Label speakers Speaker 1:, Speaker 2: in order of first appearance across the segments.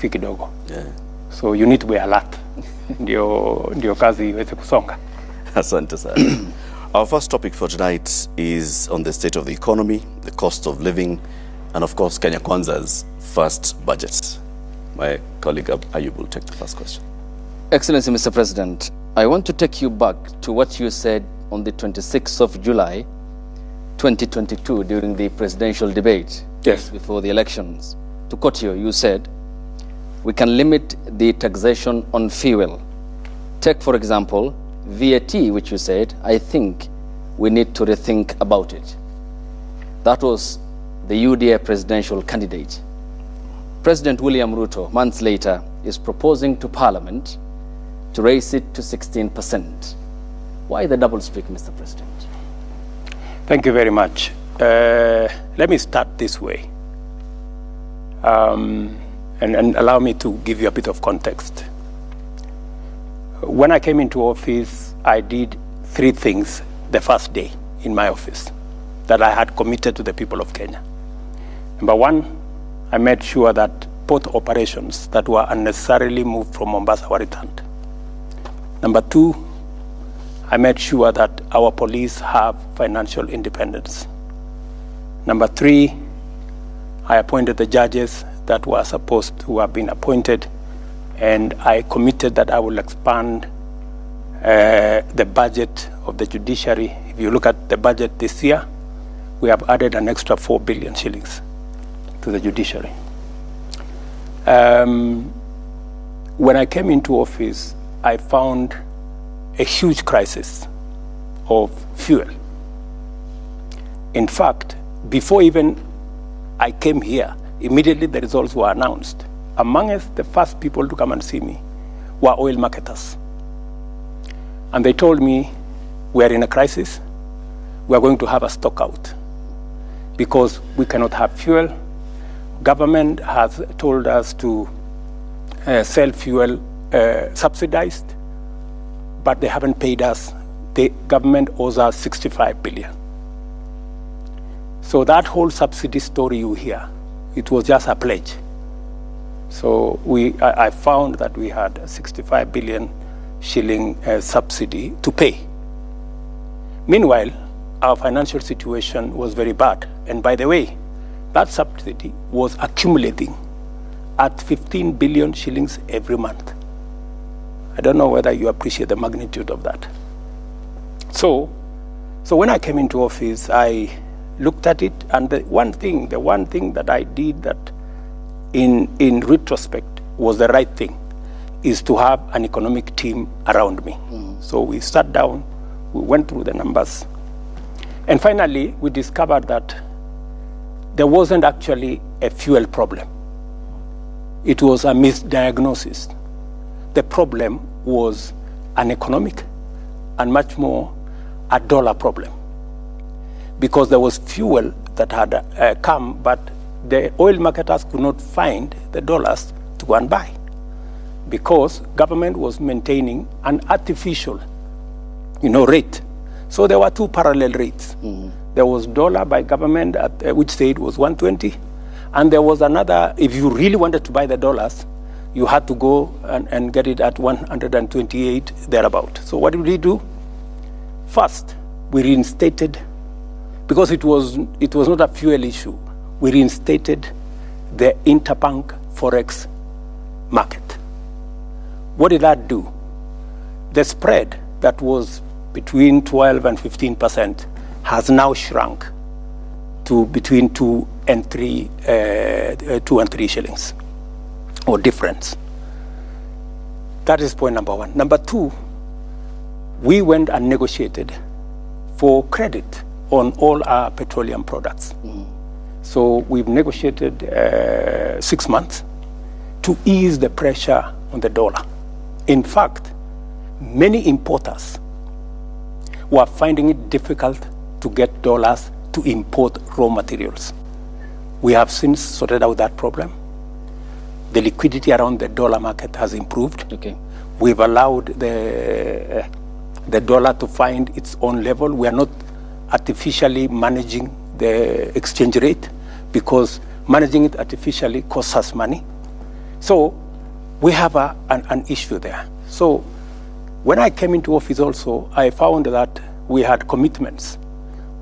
Speaker 1: si kidogo. So you need to be alert. Ndio kazi iweze kusonga.
Speaker 2: Asante sana. Our first topic for tonight is on the state of the economy, the cost of living, and of course Kenya Kwanza's first budget. My colleague Ayub will take the first question.
Speaker 3: Excellency, Mr. President, I want to take you back to what you said on the 26th of July, 2022, during the presidential debate.
Speaker 1: Yes.
Speaker 3: Before the elections. To quote you said, we can limit the taxation on fuel. Take, for example, VAT, which you said, I think we need to rethink about it. That was the UDA presidential candidate. President William Ruto, months later, is proposing to Parliament to raise it to 16%. Why the double speak, Mr. President?
Speaker 1: Thank you very much. Let me start this way. And allow me to give you a bit of context. When I came into office, I did 3 things the first day in my office that I had committed to the people of Kenya. Number 1, I made sure that port operations that were unnecessarily moved from Mombasa were returned. Number 2, I made sure that our police have financial independence. Number 3, I appointed the judges that were supposed to have been appointed, and I committed that I will expand the budget of the judiciary. If you look at the budget this year, we have added an extra 4 billion shillings to the judiciary. When I came into office, I found a huge crisis of fuel. In fact, before even I came here, immediately the results were announced. Amongst the first people to come and see me were oil marketers. And they told me, we are in a crisis, we are going to have a stock out because we cannot have fuel. Government has told us to sell fuel subsidized, but they haven't paid us. The government owes us 65 billion. So that whole subsidy story you hear, it was just a pledge. So I found that we had a 65 billion shilling subsidy to pay. Meanwhile, our financial situation was very bad. And by the way, that subsidy was accumulating at 15 billion shillings every month. I don't know whether you appreciate the magnitude of that. So when I came into office, I looked at it, and the one thing that I did that in retrospect was the right thing, is to have an economic team around me. So we sat down, we went through the numbers, and finally we discovered that there wasn't actually a fuel problem. It was a misdiagnosis. The problem was an economic and much more a dollar problem, because there was fuel that had come, but the oil marketers could not find the dollars to go and buy, because government was maintaining an artificial, rate. So there were 2 parallel rates. There was dollar by government, which said was 120, and there was another, if you really wanted to buy the dollars, you had to go and get it at 128, thereabout. So what did we do? First, we reinstated, because it was not a fuel issue, we reinstated the interbank forex market. What did that do? The spread that was between 12 and 15% has now shrunk to between 2 and 3 shillings, or difference. That is point number 1. Number 2, we went and negotiated for credit on all our petroleum products. So we've negotiated 6 months to ease the pressure on the dollar. In fact, many importers were finding it difficult to get dollars to import raw materials. We have since sorted out that problem. The liquidity around the dollar market has improved.
Speaker 3: Okay.
Speaker 1: We've allowed the dollar to find its own level. We are not artificially managing the exchange rate, because managing it artificially costs us money. So we have an issue there. So when I came into office also, I found that we had commitments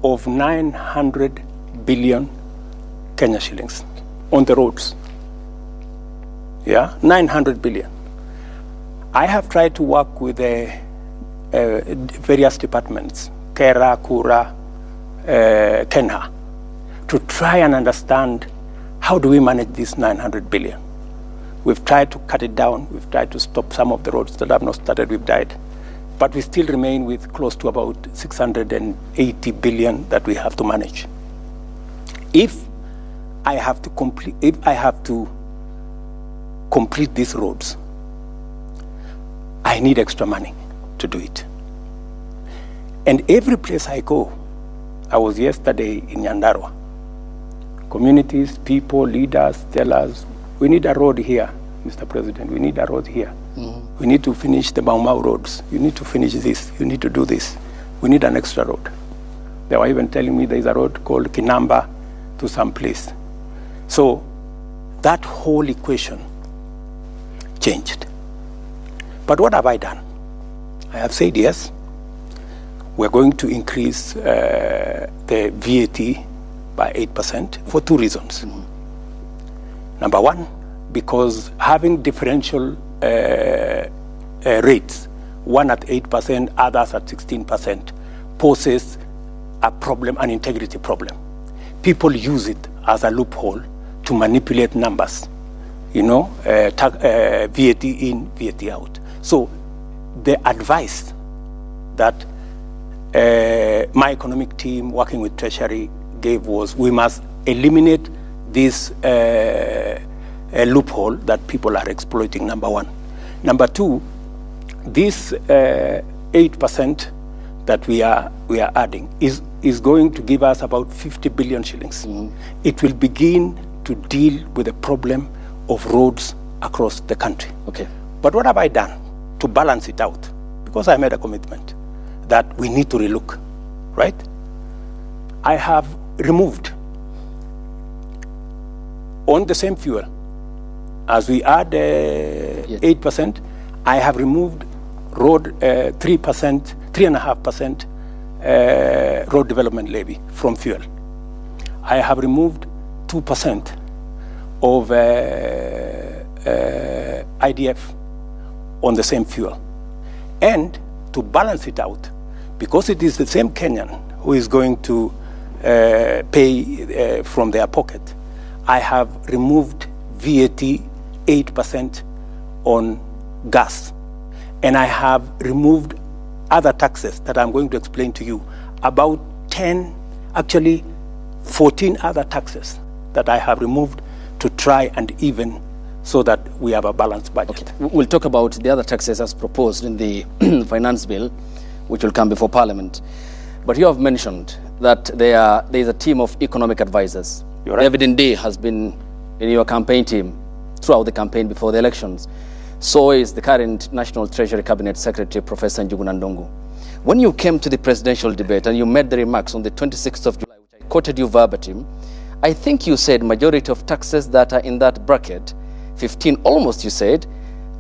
Speaker 1: of 900 billion Kenya shillings on the roads. Yeah, 900 billion. I have tried to work with various departments, Kera, Kura, Kenha, to try and understand how do we manage this 900 billion. We've tried to cut it down. We've tried to stop some of the roads that have not started. We've died. But we still remain with close to about 680 billion that we have to manage. If I have to complete these roads, I need extra money to do it. And every place I go, I was yesterday in Nyandarua, communities, people, leaders tell us, we need a road here, Mr. President, we need a road here. Mm-hmm. We need to finish the Mau Mau roads. You need to finish this. You need to do this. We need an extra road. They were even telling me there is a road called Kinamba to some place. So that whole equation changed. But what have I done? I have said yes, we're going to increase the VAT by 8% for two reasons. Mm-hmm. Number one, because having differential rates, one at 8%, others at 16%, poses a problem, an integrity problem. People use it as a loophole to manipulate numbers, VAT in, VAT out. So the advice that my economic team working with Treasury gave was we must eliminate this loophole that people are exploiting, number one. Number two, this 8% that we are adding is going to give us about 50 billion shillings. Mm-hmm. It will begin to deal with the problem of roads across the country.
Speaker 3: Okay.
Speaker 1: But what have I done to balance it out? Because I made a commitment that we need to relook, right? I have removed on the same fuel, as we add 8%, I have removed road 3.5% road development levy from fuel. I have removed 2% of IDF on the same fuel. And to balance it out, because it is the same Kenyan who is going to pay from their pocket, I have removed VAT 8% on gas. And I have removed other taxes that I'm going to explain to you, about 14 other taxes that I have removed to try and even so that we have a balanced budget.
Speaker 3: Okay. We'll talk about the other taxes as proposed in the finance bill, which will come before Parliament. But you have mentioned that there is a team of economic advisors.
Speaker 1: You're right.
Speaker 3: David Ndii has been in your campaign team throughout the campaign before the elections. So is the current National Treasury Cabinet Secretary, Professor Njuguna Ndung'u. When you came to the presidential debate and you made the remarks on the 26th of July, which I quoted you verbatim, I think you said majority of taxes that are in that bracket, 15 almost you said,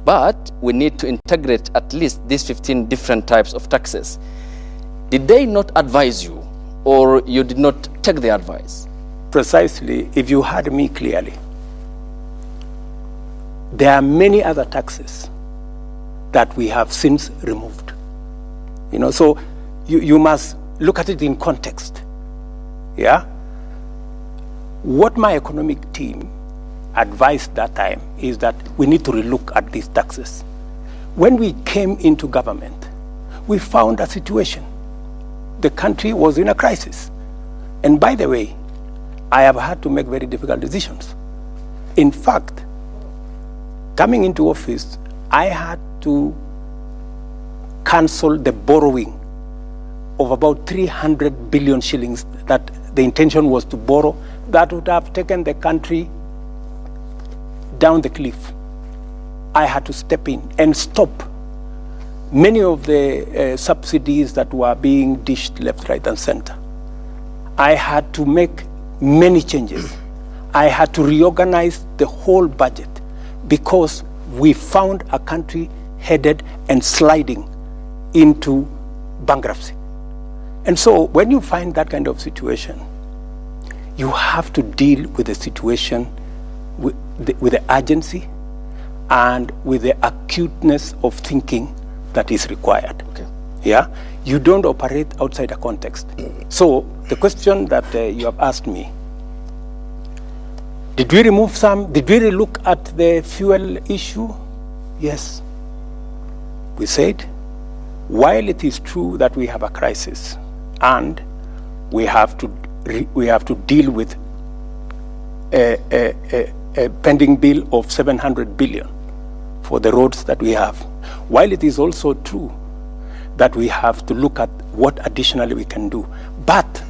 Speaker 3: but we need to integrate at least these 15 different types of taxes. Did they not advise you, or you did not take the advice?
Speaker 1: Precisely, if you heard me clearly, there are many other taxes that we have since removed. So you must look at it in context. Yeah? What my economic team advised that time is that we need to relook at these taxes. When we came into government, we found a situation. The country was in a crisis. And by the way, I have had to make very difficult decisions. In fact, coming into office, I had to cancel the borrowing of about 300 billion shillings that the intention was to borrow, that would have taken the country down the cliff. I had to step in and stop many of the subsidies that were being dished left, right, and center. I had to make many changes. I had to reorganize the whole budget because we found a country headed and sliding into bankruptcy. And so when you find that kind of situation, you have to deal with the situation with the urgency and with the acuteness of thinking that is required.
Speaker 3: Okay.
Speaker 1: Yeah? You don't operate outside a context. So the question that you have asked me, did we remove some? Did we look at the fuel issue? Yes. We said, while it is true that we have a crisis and we have to deal with a pending bill of 700 billion for the roads that we have, while it is also true that we have to look at what additionally we can do, but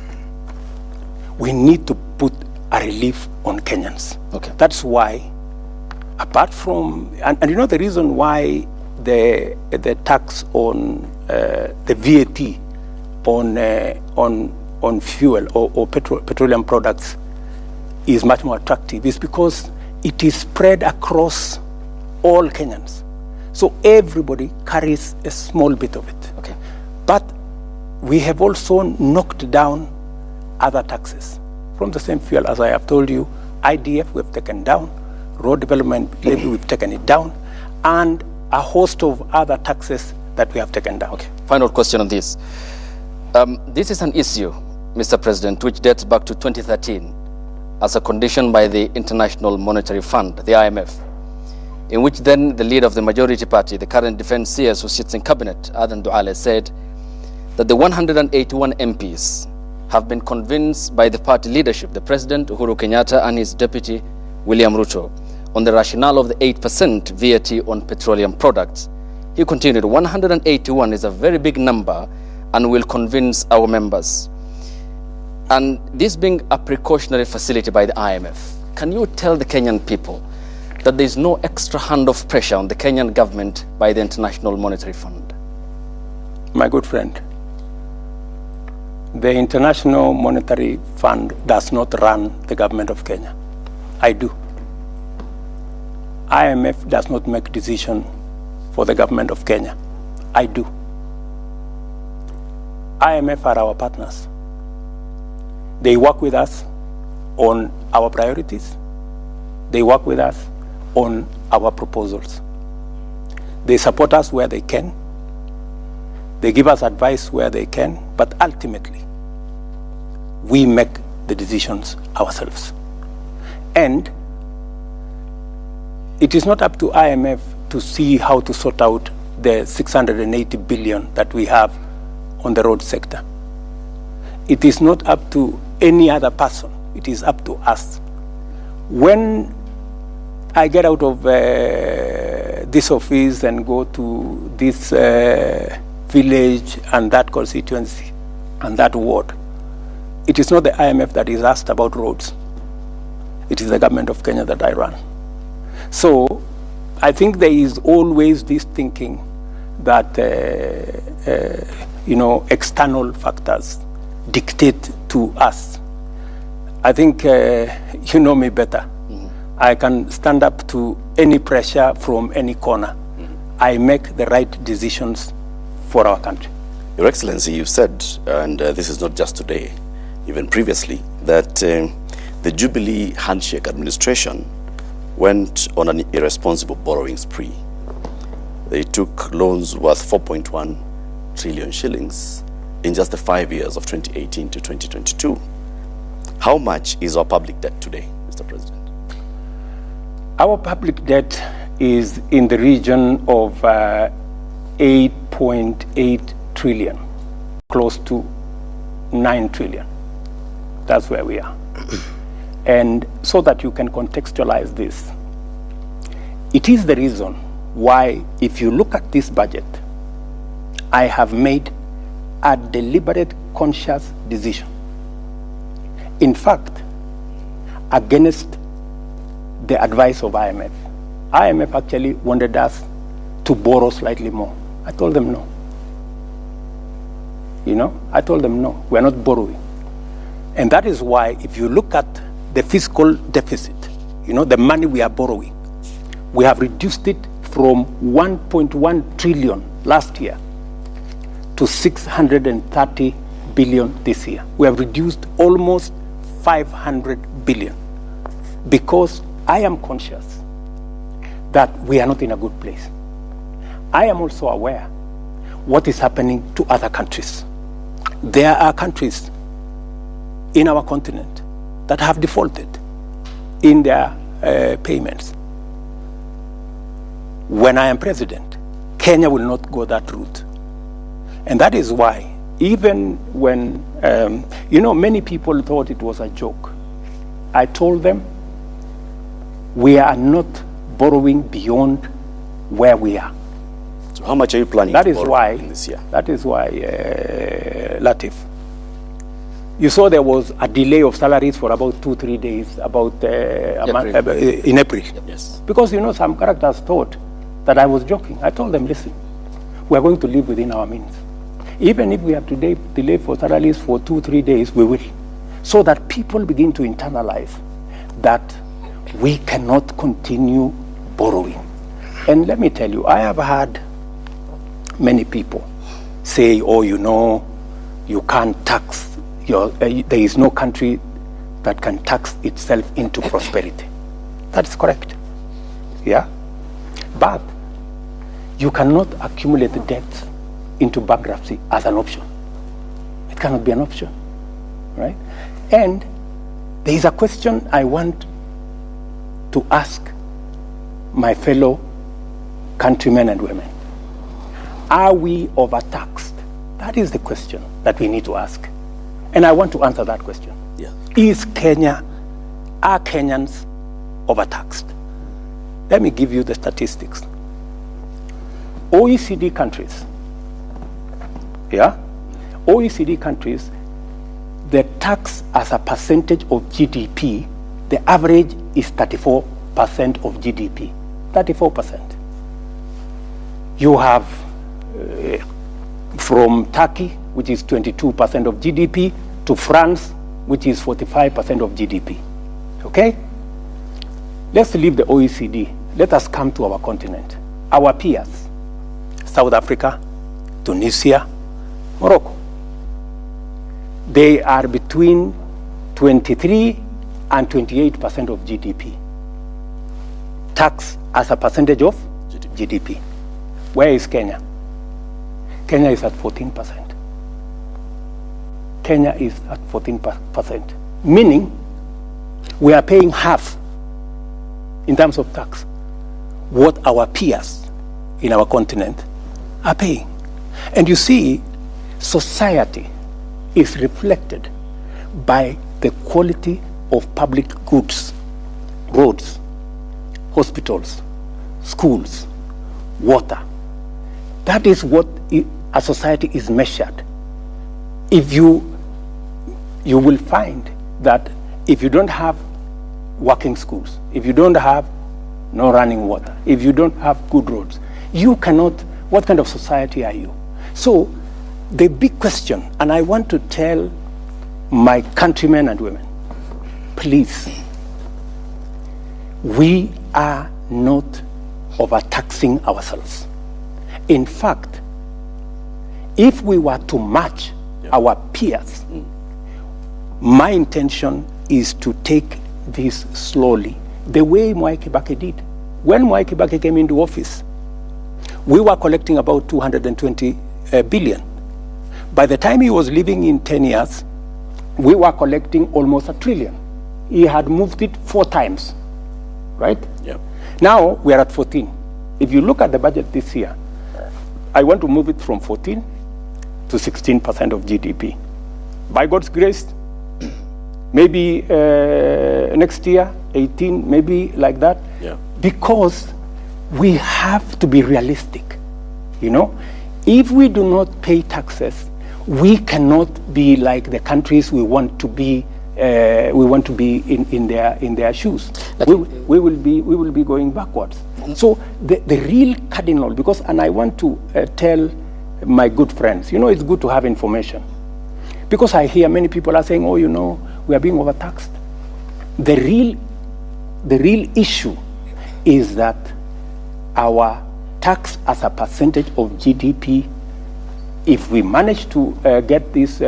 Speaker 1: we need to put a relief on Kenyans.
Speaker 3: Okay.
Speaker 1: That's why, apart from, and you know the reason why the tax on the VAT on fuel or petroleum products is much more attractive is because it is spread across all Kenyans. So everybody carries a small bit of it.
Speaker 3: Okay.
Speaker 1: But we have also knocked down other taxes from the same fuel. As I have told you, IDF we have taken down, road development levy we've taken it down, and a host of other taxes that we have taken down.
Speaker 3: Okay. Final question on this. This is an issue, Mr. President, which dates back to 2013 as a condition by the International Monetary Fund, the IMF, in which then the leader of the majority party, the current defense CS who sits in cabinet, Adan Duale, said that the 181 MPs have been convinced by the party leadership, the President Uhuru Kenyatta and his deputy William Ruto, on the rationale of the 8% VAT on petroleum products. He continued, 181 is a very big number and will convince our members. And this being a precautionary facility by the IMF, can you tell the Kenyan people that there is no extra hand of pressure on the Kenyan government by the International Monetary Fund?
Speaker 1: My good friend, the International Monetary Fund does not run the government of Kenya. I do. IMF does not make decisions for the government of Kenya. I do. IMF are our partners. They work with us on our priorities. They work with us on our proposals. They support us where they can. They give us advice where they can, but ultimately, we make the decisions ourselves. And it is not up to IMF to see how to sort out the 680 billion that we have on the road sector. It is not up to any other person. It is up to us. When I get out of this office and go to this village and that constituency and that ward, it is not the IMF that is asked about roads. It is the government of Kenya that I run. So I think there is always this thinking that external factors dictate to us. I think you know me better. I can stand up to any pressure from any corner. I make the right decisions for our country.
Speaker 2: Your Excellency, you said, and this is not just today, even previously, that the Jubilee handshake administration went on an irresponsible borrowing spree. They took loans worth 4.1 trillion shillings in just the 5 years of 2018 to 2022. How much is our public debt today, Mr. President?
Speaker 1: Our public debt is in the region of 8.8 trillion, close to 9 trillion. That's where we are. And so that you can contextualize this, it is the reason why, if you look at this budget, I have made a deliberate, conscious decision. In fact, against the advice of IMF. IMF actually wanted us to borrow slightly more. I told them no. I told them no, we're not borrowing. And that is why, if you look at the fiscal deficit, the money we are borrowing, We have reduced it from 1.1 trillion last year to 630 billion this year. We have reduced almost 500 billion because I am conscious that we are not in a good place. I am also aware what is happening to other countries. There are countries in our continent that have defaulted in their payments. When I am president, Kenya will not go that route. And that is why, even when, many people thought it was a joke, I told them, we are not borrowing beyond where we are.
Speaker 2: So how much are you planning
Speaker 1: That
Speaker 2: to
Speaker 1: is
Speaker 2: borrow
Speaker 1: why,
Speaker 2: in this year?
Speaker 1: That is why, Latif, you saw there was a delay of salaries for about 2-3 days, in April.
Speaker 2: Yes.
Speaker 1: Because, some characters thought that I was joking. I told them, listen, we are going to live within our means. Even if we have to delay for salaries for 2-3 days, we will. So that people begin to internalize that we cannot continue borrowing. And let me tell you, I have had many people say, oh, you can't tax there is no country that can tax itself into prosperity. That's correct. Yeah? But you cannot accumulate the debt into bankruptcy as an option. It cannot be an option, right? And there is a question I want to ask my fellow countrymen and women. Are we overtaxed? That is the question that we need to ask. And I want to answer that question.
Speaker 2: Yeah.
Speaker 1: Are Kenyans overtaxed? Let me give you the statistics. OECD countries, OECD countries, the tax as a percentage of GDP, the average is 34% of GDP. 34%. You have from Turkey, which is 22% of GDP, to France, which is 45% of GDP. Okay? Let's leave the OECD. Let us come to our continent. Our peers, South Africa, Tunisia, Morocco. They are between 23 and 28% of GDP. Tax as a percentage of GDP. Where is Kenya? Kenya is at 14%. Kenya is at 14%, meaning we are paying half in terms of tax what our peers in our continent are paying. And you see, society is reflected by the quality of public goods, roads, hospitals, schools, water. That is what a society is measured. If you will find that if you don't have working schools, if you don't have no running water, if you don't have good roads, you cannot, what kind of society are you? So the big question, and I want to tell my countrymen and women, please, we are not overtaxing ourselves. In fact, if we were to match our peers, my intention is to take this slowly, the way Mwai Kibaki did. When Mwai Kibaki came into office, we were collecting about 220 billion. By the time he was leaving in 10 years, we were collecting almost 1 trillion. He had moved it 4 times, right?
Speaker 2: Yeah.
Speaker 1: Now we are at 14. If you look at the budget this year, I want to move it from 14 to 16% of GDP. By God's grace, maybe next year, 18, maybe like that.
Speaker 2: Yeah.
Speaker 1: Because we have to be realistic, If we do not pay taxes, we cannot be like the countries we want to be. We want to be in their shoes. We will be going backwards. So the real cardinal, and I want to tell my good friends, it's good to have information, because I hear many people are saying, we are being overtaxed. The real issue is that our tax as a percentage of GDP, if we manage to get this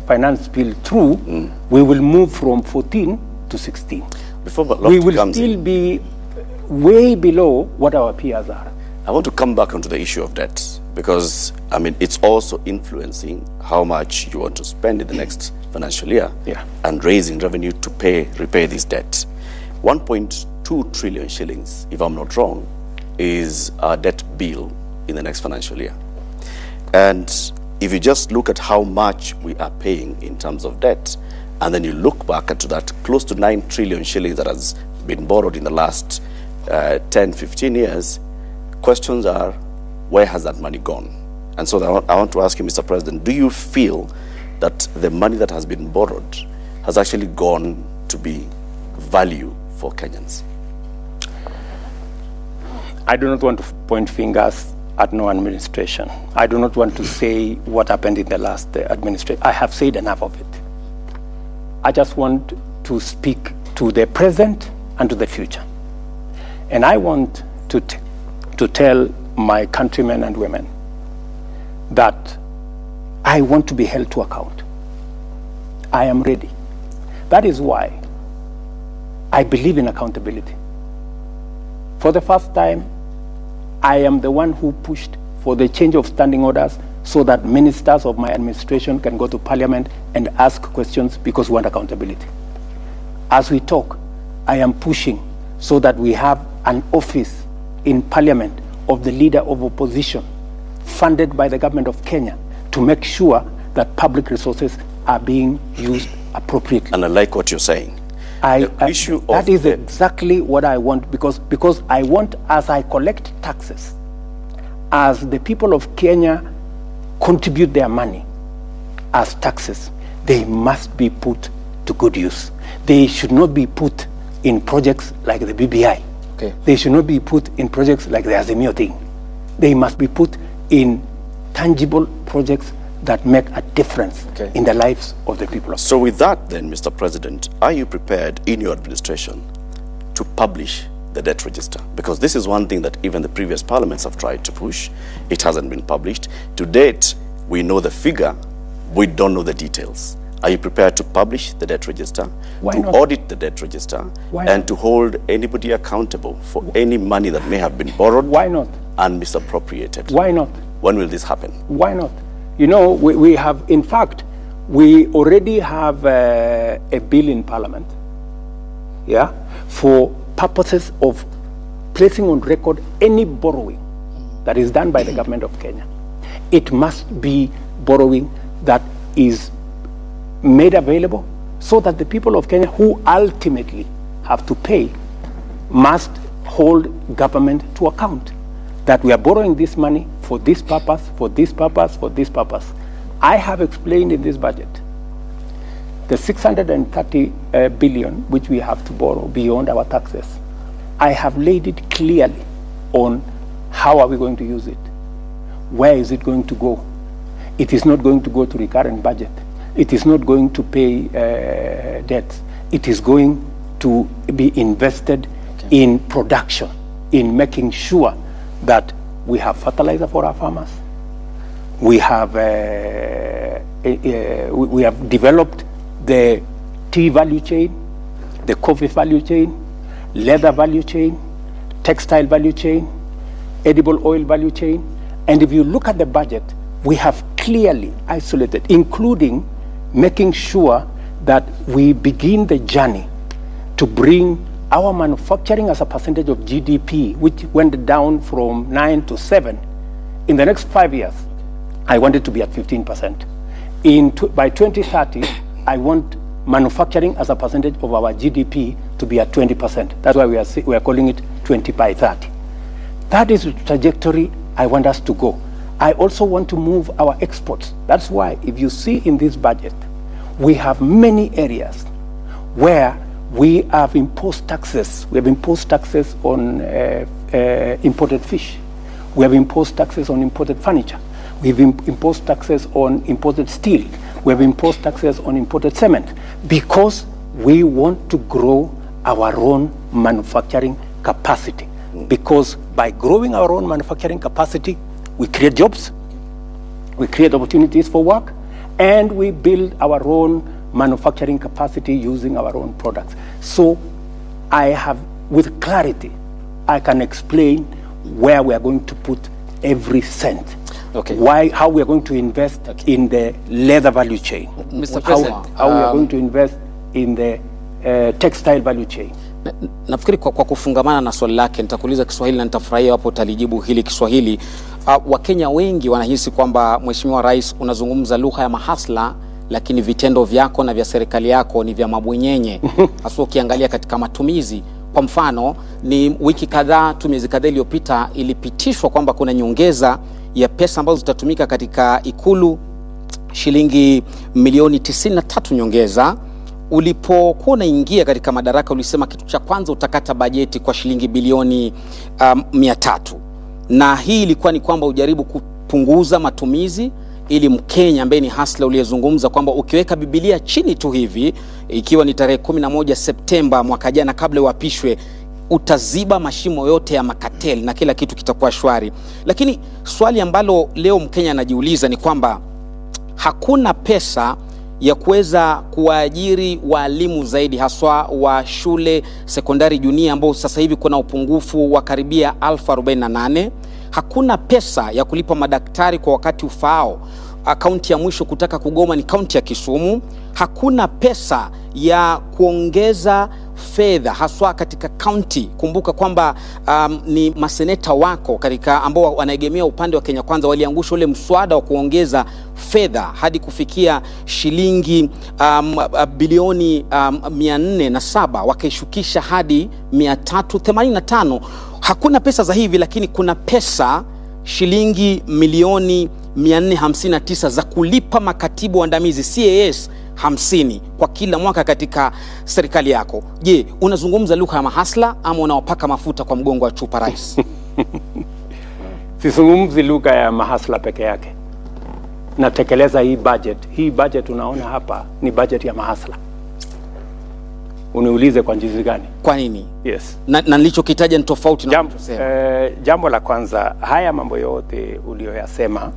Speaker 1: finance bill through, we will move from 14 to 16.
Speaker 2: Before
Speaker 1: we will still be way below what our peers are.
Speaker 2: I want to come back onto the issue of debt, because, I mean, it's also influencing how much you want to spend in the next financial year, and raising revenue to repay this debt. 1.2 trillion shillings, if I'm not wrong, is our debt bill in the next financial year. And if you just look at how much we are paying in terms of debt, and then you look back at that close to 9 trillion shillings that has been borrowed in the last 10, 15 years, questions are, where has that money gone? And so I want to ask you, Mr. President, do you feel that the money that has been borrowed has actually gone to be value for Kenyans?
Speaker 1: I do not want to point fingers at no administration. I do not want to say what happened in the last administration. I have said enough of it. I just want to speak to the present and to the future. And I want to tell my countrymen and women that I want to be held to account. I am ready. That is why I believe in accountability. For the first time, I am the one who pushed for the change of standing orders so that ministers of my administration can go to Parliament and ask questions, because we want accountability. As we talk, I am pushing so that we have an office in Parliament of the Leader of Opposition, funded by the government of Kenya, to make sure that public resources are being used appropriately.
Speaker 2: And I like what you're saying.
Speaker 1: That is exactly what I want, because I want, as I collect taxes, as the people of Kenya contribute their money as taxes, they must be put to good use. They should not be put in projects like the BBI.
Speaker 3: Okay.
Speaker 1: They should not be put in projects like the Azimio thing. They must be put in tangible projects that make a difference in the lives of the people.
Speaker 2: So with that then, Mr. President, are you prepared in your administration to publish the debt register? Because this is one thing that even the previous parliaments have tried to push. It hasn't been published. To date, we know the figure, we don't know the details. Are you prepared to publish the debt register, audit the debt register, and to hold anybody accountable for any money that may have been borrowed and misappropriated?
Speaker 1: Why not?
Speaker 2: When will this happen?
Speaker 1: Why not? You know, we have, in fact, we already have a bill in Parliament, for purposes of placing on record any borrowing that is done by the government of Kenya. It must be borrowing that is made available so that the people of Kenya, who ultimately have to pay, must hold government to account that we are borrowing this money for this purpose, for this purpose, for this purpose. I have explained in this budget the 630 billion which we have to borrow beyond our taxes. I have laid it clearly on how are we going to use it. Where is it going to go? It is not going to go to recurrent budget. It is not going to pay debts. It is going to be invested in production, in making sure that we have fertilizer for our farmers. We have developed the tea value chain, the coffee value chain, leather value chain, textile value chain, edible oil value chain. And if you look at the budget, we have clearly isolated, including making sure that we begin the journey to bring our manufacturing as a percentage of GDP, which went down from 9 to 7, in the next 5 years, I want it to be at 15%. By 2030, I want manufacturing as a percentage of our GDP to be at 20%. That's why we are calling it 20 by 30. That is the trajectory I want us to go. I also want to move our exports. That's why, if you see in this budget, we have many areas where we have imposed taxes. We have imposed taxes on imported fish. We have imposed taxes on imported furniture. We've imposed taxes on imported steel. We have imposed taxes on imported cement, because we want to grow our own manufacturing capacity. because by growing our own manufacturing capacity, we create jobs, we create opportunities for work, and we build our own manufacturing capacity using our own products. So I have, with clarity, I can explain where we are going to put every cent.
Speaker 3: Okay.
Speaker 1: How we are going to invest in the leather value chain.
Speaker 3: Mr. President,
Speaker 1: how we are going to invest in the textile value chain.
Speaker 4: Nafikiri kwa kufungamana na swali lake nitakuuliza Kiswahili na nitafurahia hapo utalijibu hili Kiswahili. Wakenya wengi wanahisi kwamba Mheshimiwa Rais unazungumza lugha ya mahasla, lakini vitendo vyako na vya serikali yako ni vya mabwenyenye. Hasa ukiangalia katika matumizi. Kwa mfano, ni wiki kadhaa tu, miezi kadhaa iliyopita ilipitishwa kwamba kuna nyongeza ya pesa ambazo zitatumika katika Ikulu, shilingi milioni 93 nyongeza. Ulipokuwa unaingia katika madaraka ulisema kitu cha kwanza utakata bajeti kwa shilingi bilioni 300. Na hii ilikuwa ni kwamba ujaribu kupunguza matumizi ili Mkenya ambaye ni hasla uliyezungumza kwamba ukiweka Biblia chini tu hivi, ikiwa ni tarehe 11 Septemba mwaka jana kabla uapishwe, utaziba mashimo yote ya makateli na kila kitu kitakuwa shwari. Lakini swali ambalo leo Mkenya anajiuliza ni kwamba hakuna pesa ya kuweza kuajiri walimu zaidi, haswa wa shule sekondari junior ambao sasa hivi kuna upungufu wa karibia 1048. Hakuna pesa ya kulipa madaktari kwa wakati ufaao. Kaunti ya mwisho kutaka kugoma ni kaunti ya Kisumu. Hakuna pesa ya kuongeza fedha haswa katika kaunti. Kumbuka kwamba ni maseneta wako katika ambao wanaegemea upande wa Kenya Kwanza waliangusha ule mswada wa kuongeza fedha hadi kufikia shilingi bilioni 407, wakaishukisha hadi 385. Hakuna pesa za hivi, lakini kuna pesa shilingi milioni 459 za kulipa makatibu waandamizi CAS 50 kwa kila mwaka katika serikali yako. Je, unazungumza lugha ya mahasla ama unawapaka mafuta kwa mgongo wa chupa Rais?
Speaker 1: Sizungumzi lugha ya mahasla peke yake. Natekeleza hii budget. Hii budget unaona hapa ni budget ya mahasla. Uniulize kwa jinsi gani?
Speaker 4: Kwa nini?
Speaker 1: Yes.
Speaker 4: Na nilichokitaja ni tofauti na unachosema.
Speaker 1: Jambo la kwanza, haya mambo yote uliyoyasema,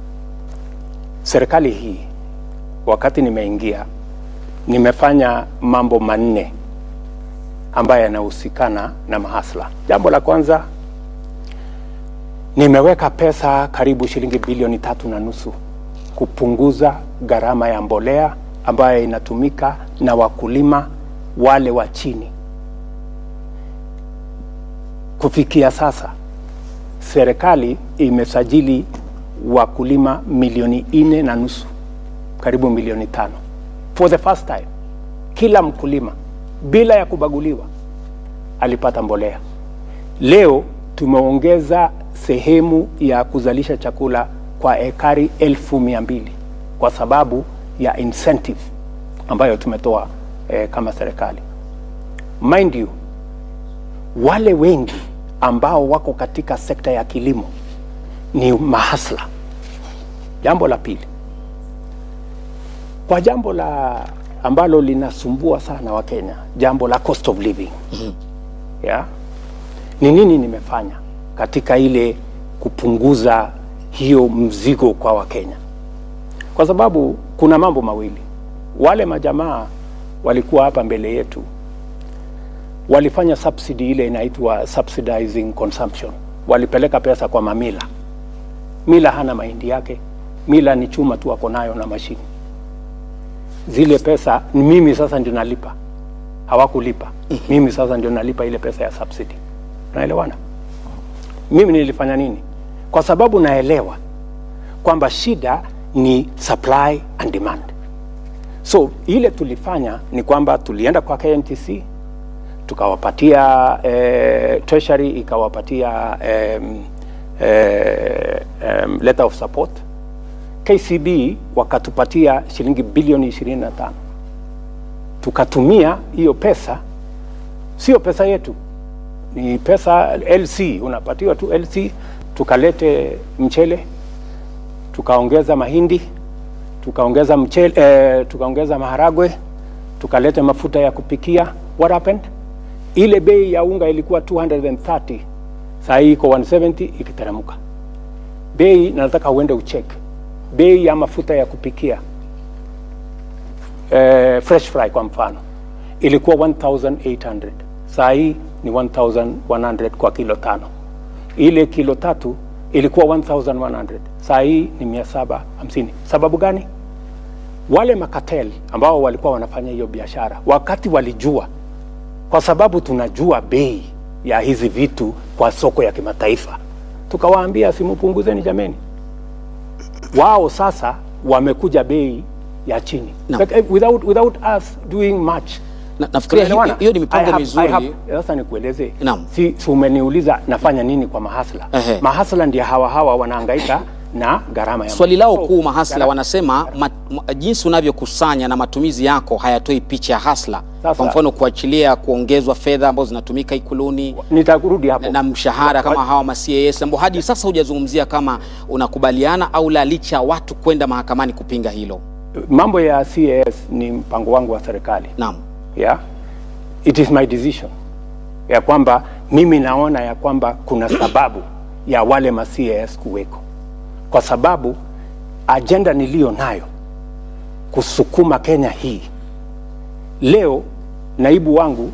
Speaker 1: serikali hii wakati nimeingia nimefanya mambo manne ambayo yanahusikana na mahasla. Jambo la kwanza, nimeweka pesa karibu shilingi bilioni 3.5 kupunguza gharama ya mbolea ambayo inatumika na wakulima wale wa chini. Kufikia sasa serikali imesajili wakulima milioni 4.5, karibu milioni 5. For the first time, kila mkulima bila ya kubaguliwa alipata mbolea. Leo tumeongeza sehemu ya kuzalisha chakula kwa ekari 1200 kwa sababu ya incentive ambayo tumetoa kama serikali. Mind you, wale wengi ambao wako katika sekta ya kilimo ni mahasla. Jambo la pili, kwa jambo la ambalo linasumbua sana wa Kenya, jambo la cost of living. Yeah. Ni nini nimefanya katika ile kupunguza hiyo mzigo kwa Wakenya? Kwa sababu kuna mambo mawili. Wale majamaa walikuwa hapa mbele yetu walifanya subsidy ile inaitwa subsidizing consumption. Walipeleka pesa kwa mamila. Mila hana mahindi yake. Mila ni chuma tu wako nayo na mashini. Zile pesa mimi sasa ndio nalipa. Hawakulipa. Mimi sasa ndio nalipa ile pesa ya subsidy. Unaelewana? Mimi nilifanya nini? Kwa sababu naelewa kwamba shida ni supply and demand. So ile tulifanya ni kwamba tulienda kwa KNTC, tukawapatia treasury ikawapatia letter of support. KCB wakatupatia shilingi bilioni 25. Tukatumia hiyo pesa, sio pesa yetu, ni pesa LC, unapatiwa tu LC. Tukalete mchele, tukaongeza mahindi, tukaongeza mchele, tukaongeza maharagwe, tukalete mafuta ya kupikia. What happened? Ile bei ya unga ilikuwa 230, Saa hii iko 170 ikiteremka. Bei nataka uende ucheck. Bei ya mafuta ya kupikia fresh fry kwa mfano ilikuwa 1800. Saa hii ni 1100 kwa kilo 5. Ile kilo 3 ilikuwa 1100. Saa hii ni 750. Sababu gani? Wale makatel ambao walikuwa wanafanya hiyo biashara wakati walijua, kwa sababu tunajua bei ya hizi vitu kwa soko ya kimataifa, tukawaambia simupunguzeni jameni. Wao sasa wamekuja bei ya chini,
Speaker 4: No.
Speaker 1: without us doing much.
Speaker 4: Nafikiria hiyo ni mipango mizuri.
Speaker 1: Sasa nikueleze,
Speaker 4: Naam.
Speaker 1: si umeniuliza nafanya nini kwa mahasla. Mahasla ndio hawa wanahangaika na gharama ya
Speaker 4: swali lao kuu mahasla wanasema jinsi unavyokusanya na matumizi yako hayatoi picha ya hasla. Kwa mfano kuachilia kuongezwa fedha ambazo zinatumika Ikuluni,
Speaker 1: nitarudi hapo,
Speaker 4: na mshahara kama hawa ma CAS ambao hadi sasa hujazungumzia kama unakubaliana au la, licha watu kwenda mahakamani kupinga hilo.
Speaker 1: Mambo ya CAS ni mpango wangu wa serikali.
Speaker 4: Naam.
Speaker 1: Yeah. It is my decision. Ya kwamba mimi naona ya kwamba kuna sababu ya wale ma CAS kuweko. Kwa sababu agenda nilio nayo kusukuma Kenya hii. Leo naibu wangu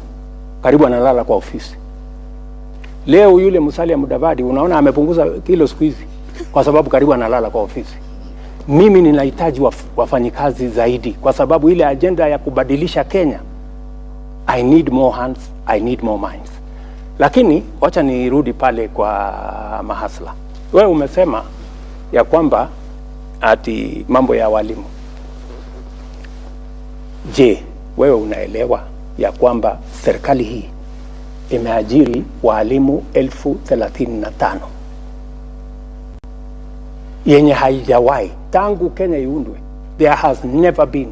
Speaker 1: karibu analala kwa ofisi. Leo yule Musalia Mudavadi unaona amepunguza kilo siku hizi kwa sababu karibu analala kwa ofisi. Mimi ninahitaji wafanyikazi zaidi kwa sababu ile agenda ya kubadilisha Kenya, I need more hands, I need more minds. Lakini wacha nirudi pale kwa mahasla. Wewe umesema ya kwamba ati mambo ya walimu. Je, wewe unaelewa ya kwamba serikali hii imeajiri walimu 35,000 yenye haijawahi tangu Kenya iundwe? There has never been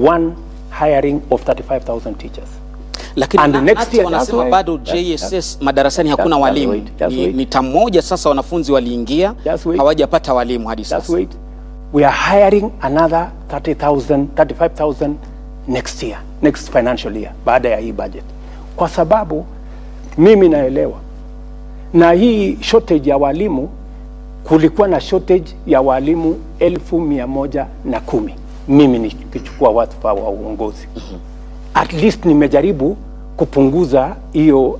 Speaker 1: one hiring of 35,000 teachers.
Speaker 4: Lakini next year wanasema bado JSS madarasani hakuna walimu. Ni tamu moja sasa wanafunzi waliingia hawajapata walimu hadi sasa.
Speaker 1: We are hiring another 35,000 next year, next financial year, baada ya hii budget. Kwa sababu mimi naelewa na hii shortage ya walimu, kulikuwa na shortage ya walimu 110,000 mimi nikichukua wadhifa wa uongozi. At least nimejaribu kupunguza hiyo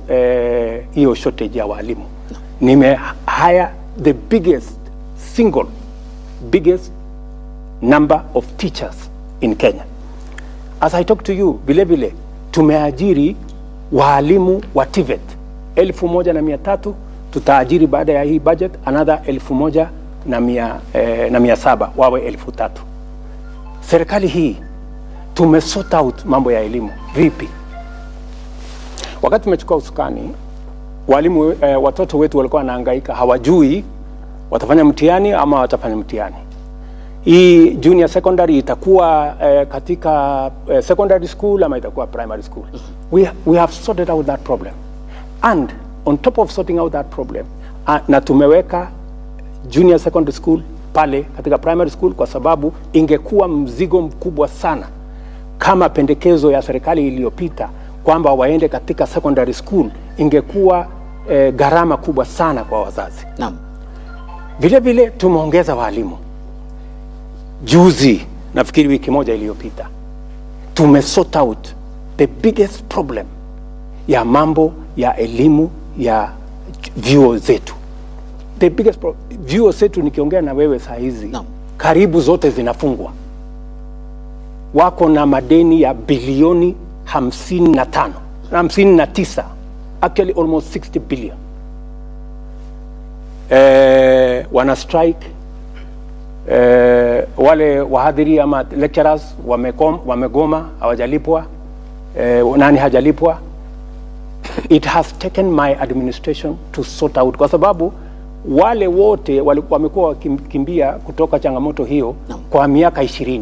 Speaker 1: shortage ya walimu. Nime hire the biggest number of teachers in Kenya. As I talk to you, vile tumeajiri walimu wa TVET 1,300, tutaajiri baada ya hii budget another 1,700 wawe 3,000. Serikali hii tumesort out mambo ya elimu vipi? Wakati tumechukua usukani, walimu watoto wetu walikuwa wanahangaika, hawajui watafanya mtihani ama watafanya mtihani. Hii junior secondary itakuwa katika secondary school ama itakuwa primary school. We have sorted out that problem. And on top of sorting out that problem, na tumeweka junior secondary school pale katika primary school, kwa sababu ingekuwa mzigo mkubwa sana kama pendekezo ya serikali iliyopita kwamba waende katika secondary school, ingekuwa gharama kubwa sana kwa wazazi.
Speaker 4: Naam.
Speaker 1: Vile tumeongeza walimu. Juzi, nafikiri wiki moja iliyopita, tumesort out the biggest problem ya mambo ya elimu ya vyuo zetu. The biggest vyuo zetu, nikiongea na wewe saa hizi, karibu zote zinafungwa. Wako na madeni ya bilioni 59, actually almost 60 billion. Wana strike. Wale wahadhiri ama lecturers wamegoma, hawajalipwa. Nani hajalipwa? It has taken my administration to sort out, kwa sababu wale wote wamekuwa wakimbia kutoka changamoto hiyo kwa miaka 20.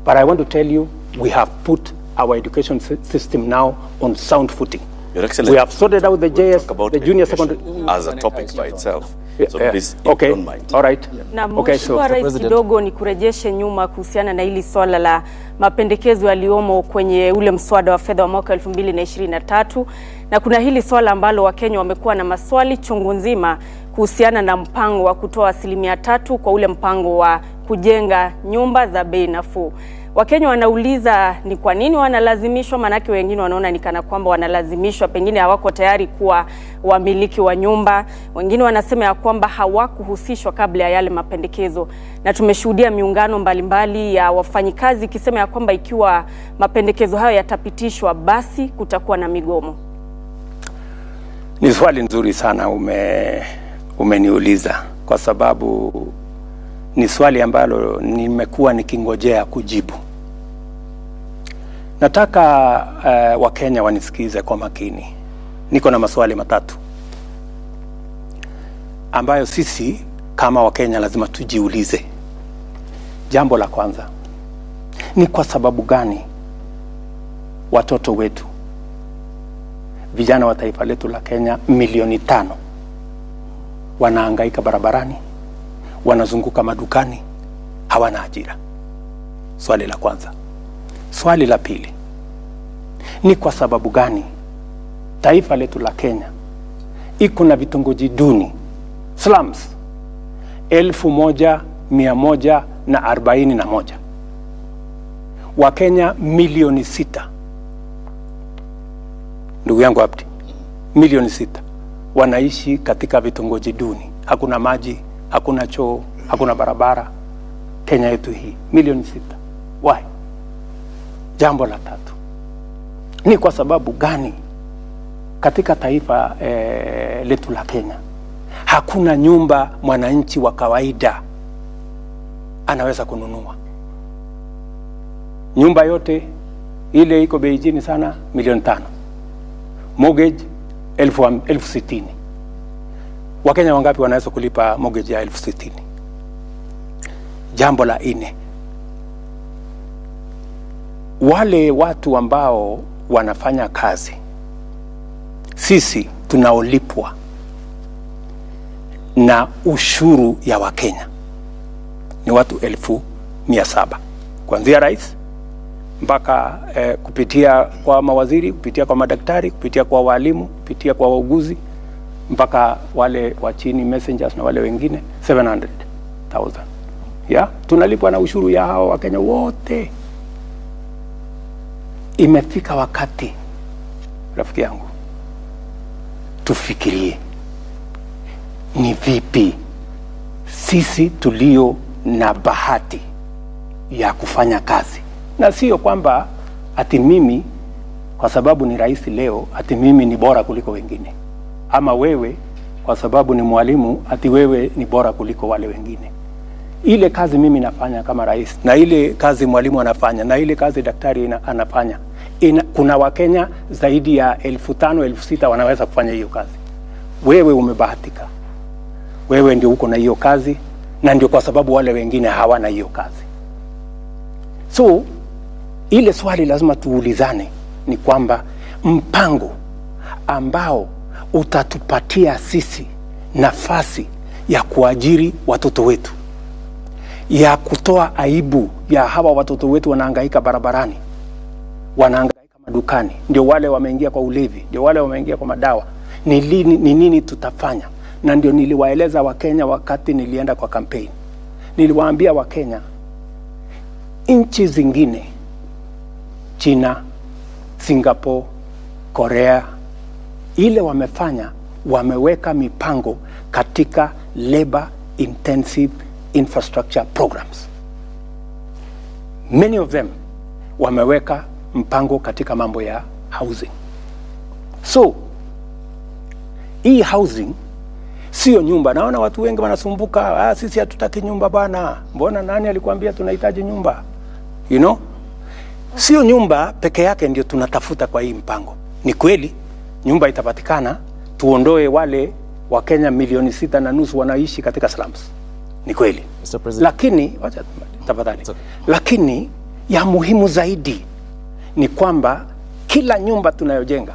Speaker 1: But I want to tell you, we have put our education system now on sound footing.
Speaker 2: Your Excellency,
Speaker 1: we have sorted out the JS, the junior secondary
Speaker 2: as a topic by itself. So please, if
Speaker 1: okay.
Speaker 2: you don't mind.
Speaker 1: All right.
Speaker 5: Na
Speaker 1: Okay,
Speaker 5: Mheshimiwa Rais, kidogo ni kurejeshe nyuma kuhusiana na hili swala la mapendekezo yaliomo kwenye ule mswada wa fedha wa mwaka 2023, na kuna hili swala ambalo Wakenya wamekuwa na maswali chungu nzima kuhusiana na mpango wa kutoa 3% kwa ule mpango wa kujenga nyumba za bei nafuu. Wakenya wanauliza ni kwa nini wanalazimishwa, manake wengine wanaona ni kana kwamba wanalazimishwa, pengine hawako tayari kuwa wamiliki wa nyumba. Wengine wanasema ya kwamba hawakuhusishwa kabla ya yale mapendekezo. Na tumeshuhudia miungano mbalimbali ya wafanyikazi ikisema ya kwamba ikiwa mapendekezo hayo yatapitishwa basi kutakuwa na migomo.
Speaker 1: Ni swali nzuri sana umeniuliza, kwa sababu ni swali ambalo nimekuwa nikingojea kujibu. Nataka Wakenya wanisikize kwa makini. Niko na maswali matatu ambayo sisi kama Wakenya lazima tujiulize. Jambo la kwanza, ni kwa sababu gani watoto wetu, vijana wa taifa letu la Kenya milioni 5 wanahangaika barabarani, wanazunguka madukani, hawana ajira? Swali la kwanza. Swali la pili, ni kwa sababu gani taifa letu la Kenya iko na vitongoji duni, slums, 1141, Wakenya milioni 6, ndugu yangu Abdi, milioni 6 wanaishi katika vitongoji duni, hakuna maji, hakuna choo, hakuna barabara. Kenya yetu hii milioni 6. Why? Jambo la tatu, ni kwa sababu gani katika taifa letu la Kenya hakuna nyumba mwananchi wa kawaida anaweza kununua? Nyumba yote ile iko bei chini sana, milioni 5. Mortgage 1060. Wakenya wangapi wanaweza kulipa mortgage ya 1060? Jambo la 4, wale watu ambao wanafanya kazi, sisi tunaolipwa na ushuru ya Wakenya ni watu 1700, kuanzia rais mpaka kupitia kwa mawaziri, kupitia kwa madaktari, kupitia kwa walimu, kupitia kwa wauguzi, mpaka wale wa chini messengers na wale wengine 700,000. Ya, tunalipwa na ushuru ya hao Wakenya wote. Imefika wakati, rafiki yangu, tufikirie ni vipi sisi tulio na bahati ya kufanya kazi, na sio kwamba ati mimi kwa sababu ni rais leo ati mimi ni bora kuliko wengine, ama wewe kwa sababu ni mwalimu ati wewe ni bora kuliko wale wengine. Ile kazi mimi nafanya kama rais, na ile kazi mwalimu anafanya, na ile kazi daktari anafanya, kuna Wakenya zaidi ya 5,000 6,000 wanaweza kufanya hiyo kazi. Wewe umebahatika, wewe ndio uko na hiyo kazi, na ndio kwa sababu wale wengine hawana hiyo kazi. So ile swali lazima tuulizane ni kwamba mpango ambao utatupatia sisi nafasi ya kuajiri watoto wetu, ya kutoa aibu ya hawa watoto wetu wanahangaika barabarani, wanahangaika madukani, ndio wale wameingia kwa ulevi, ndio wale wameingia kwa madawa, ni nini tutafanya? Na ndio niliwaeleza Wakenya wakati nilienda kwa campaign. Niliwaambia Wakenya, nchi zingine, China, Singapore, Korea, ile wamefanya, wameweka mipango katika labor intensive infrastructure programs. Many of them wameweka mpango katika mambo ya housing. So hii housing sio nyumba. Naona watu wengi wanasumbuka, sisi hatutaki nyumba bana. Mbona nani alikuambia tunahitaji nyumba? You know? Sio nyumba peke yake ndio tunatafuta kwa hii mpango. Ni kweli nyumba itapatikana, tuondoe wale Wakenya milioni 6.5 wanaishi katika slums. Ni kweli. Lakini wacha tafadhali. Lakini ya muhimu zaidi ni kwamba kila nyumba tunayojenga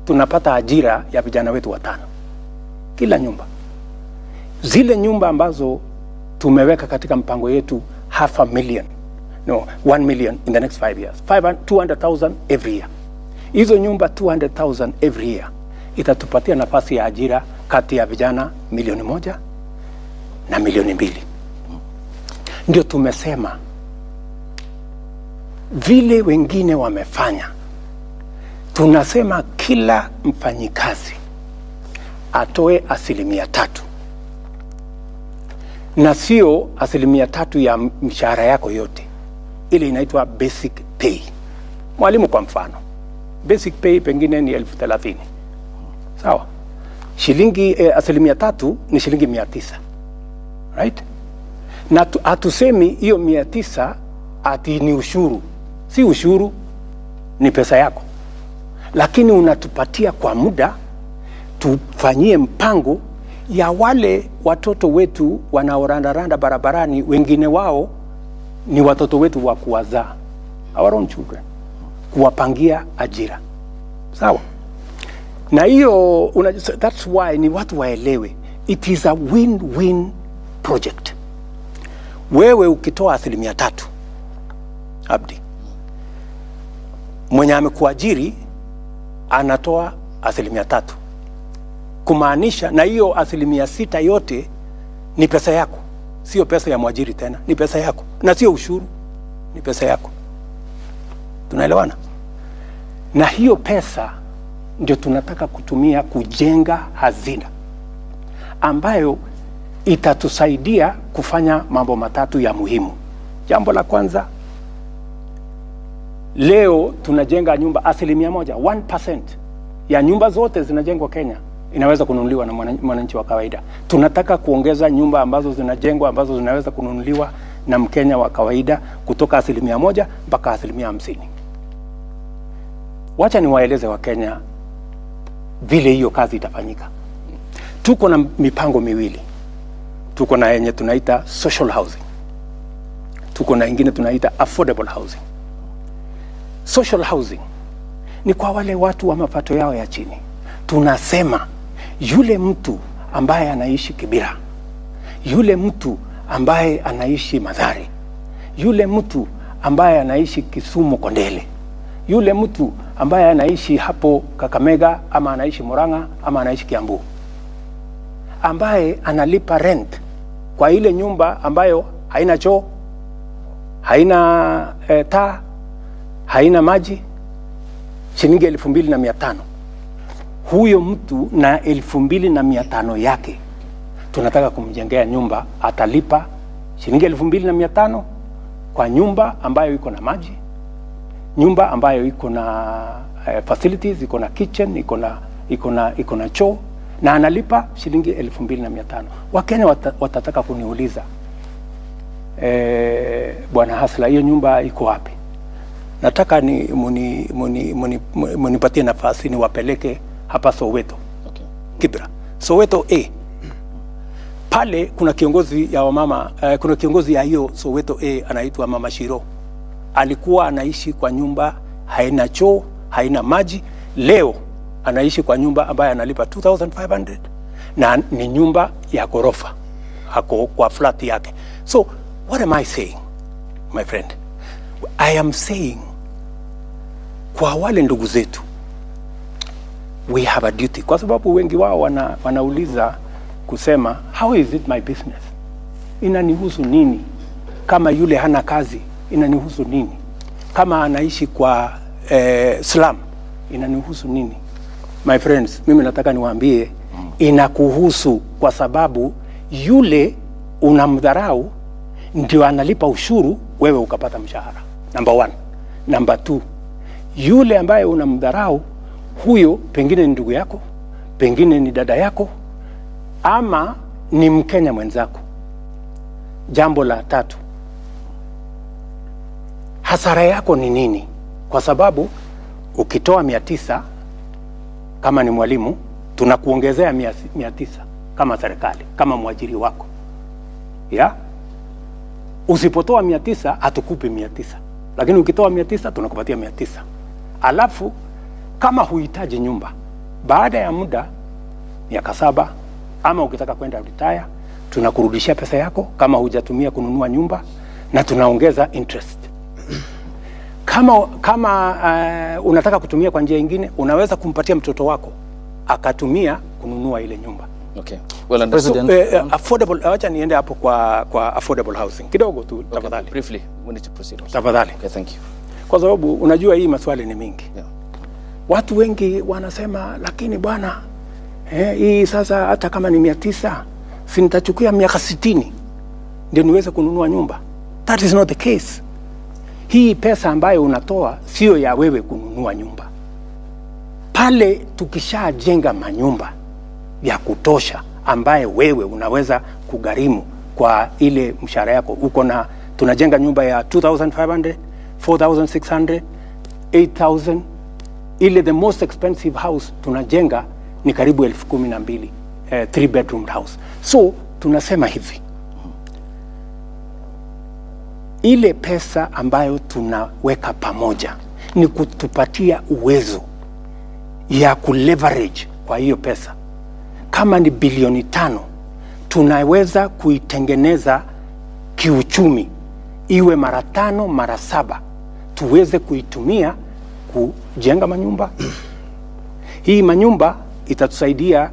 Speaker 1: tunapata ajira ya vijana wetu 5. Kila nyumba. Zile nyumba ambazo tumeweka katika mpango yetu 1 million in the next 5 years. 200,000 every year. Hizo nyumba 200,000 every year itatupatia nafasi ya ajira kati ya vijana 1,000,000 na 2,000,000. Ndio tumesema vile wengine wamefanya, tunasema kila mfanyikazi atoe 3%, na sio 3% ya mshahara yako yote. Ile inaitwa basic pay. Mwalimu kwa mfano, basic pay pengine ni 30,000. Sawa? Shilingi 3% ni shilingi 900. Right? Na hatusemi hiyo 900 ati ni ushuru. Si ushuru, ni pesa yako. Lakini unatupatia kwa muda tufanyie mpango ya wale watoto wetu wanaorandaranda barabarani, wengine wao ni watoto wetu wa kuwazaa, our own children, kuwapangia ajira. Sawa? Na hiyo that's why ni watu waelewe, it is a win-win project. Wewe ukitoa 3%, Abdi, mwenye amekuajiri anatoa 3%, kumaanisha na hiyo 6% yote ni pesa yako, sio pesa ya mwajiri tena, ni pesa yako, na sio ushuru, ni pesa yako. Tunaelewana? Na hiyo pesa ndio tunataka kutumia kujenga hazina ambayo itatusaidia kufanya mambo matatu ya muhimu. Jambo la kwanza, leo tunajenga nyumba 1% ya nyumba zote zinajengwa Kenya inaweza kununuliwa na mwananchi wa kawaida. Tunataka kuongeza nyumba ambazo zinajengwa ambazo zinaweza kununuliwa na Mkenya wa kawaida kutoka 1% mpaka 50%. Wacha niwaeleze wa Kenya vile hiyo kazi itafanyika. Tuko na mipango miwili. Tuko na yenye tunaita social housing. Tuko na ingine tunaita affordable housing. Social housing ni kwa wale watu wa mapato yao ya chini. Tunasema yule mtu ambaye anaishi Kibera, yule mtu ambaye anaishi Mathare, yule mtu ambaye anaishi Kisumu Kondele, yule mtu ambaye anaishi hapo Kakamega ama anaishi Murang'a ama anaishi Kiambu, ambaye analipa rent kwa ile nyumba ambayo haina choo, haina taa, haina maji, shilingi 2,500. Huyo mtu na 2,500 yake tunataka kumjengea nyumba, atalipa shilingi 2,500 kwa nyumba ambayo iko na maji, nyumba ambayo iko na facilities, iko na kitchen, iko na choo, na analipa shilingi 2,500. Wakenya watataka kuniuliza, Bwana Hasla, hiyo nyumba iko wapi? Nataka ni munipatie nafasi ni wapeleke hapa Soweto.
Speaker 3: Okay.
Speaker 1: Kibera. Soweto A. Pale kuna kiongozi ya wamama, kuna kiongozi ya hiyo Soweto A anaitwa Mama Shiro. Alikuwa anaishi kwa nyumba haina choo, haina maji. Leo anaishi kwa nyumba ambayo analipa 2,500 na ni nyumba ya ghorofa. Hako kwa flat yake. So what am I saying, my friend? I am saying kwa wale ndugu zetu, we have a duty, kwa sababu wengi wao wanauliza kusema, how is it my business? Inanihusu nini? Kama yule hana kazi, inanihusu nini? Kama anaishi kwa slum, inanihusu nini? My friends, mimi nataka niwaambie, inakuhusu, kwa sababu yule unamdharau ndio analipa ushuru, wewe ukapata mshahara. Number 1. Number 2, yule ambaye unamdharau, huyo pengine ni ndugu yako, pengine ni dada yako, ama ni Mkenya mwenzako. Jambo la 3, hasara yako ni nini? Kwa sababu ukitoa 900 kama ni mwalimu, tunakuongezea 900 kama serikali, kama mwajiri wako. Ya? Usipotoa 900 hatukupi 900. Lakini ukitoa 900 tunakupatia 900. Alafu kama huhitaji nyumba, baada ya muda miaka 7 ama ukitaka kwenda retire, tunakurudishia pesa yako kama hujatumia kununua nyumba, na tunaongeza interest. Kama unataka kutumia kwa njia nyingine, unaweza kumpatia mtoto wako akatumia kununua ile nyumba.
Speaker 3: Okay. Well understood.
Speaker 1: So, affordable, acha niende hapo kwa affordable housing kidogo tu tafadhali.
Speaker 3: Okay, briefly, we need to proceed.
Speaker 1: Tafadhali.
Speaker 3: Okay, thank you.
Speaker 1: Kwa sababu unajua hii maswali ni mingi.
Speaker 3: Yeah.
Speaker 1: Watu wengi wanasema lakini bwana, hii sasa hata kama ni 900, si nitachukua miaka 60 ndio niweze kununua nyumba. That is not the case. Hii pesa ambayo unatoa sio ya wewe kununua nyumba. Pale tukishajenga manyumba ya kutosha ambaye wewe unaweza kugharimu kwa ile mshahara yako, uko na tunajenga nyumba ya 2500, 4600, 8000. Ile the most expensive house tunajenga ni karibu 12,000, 3 bedroom house. So tunasema hivi, ile pesa ambayo tunaweka pamoja ni kutupatia uwezo ya kuleverage kwa hiyo pesa. Kama ni bilioni 5, tunaweza kuitengeneza kiuchumi iwe mara 5 mara 7, tuweze kuitumia kujenga manyumba. Hii manyumba itatusaidia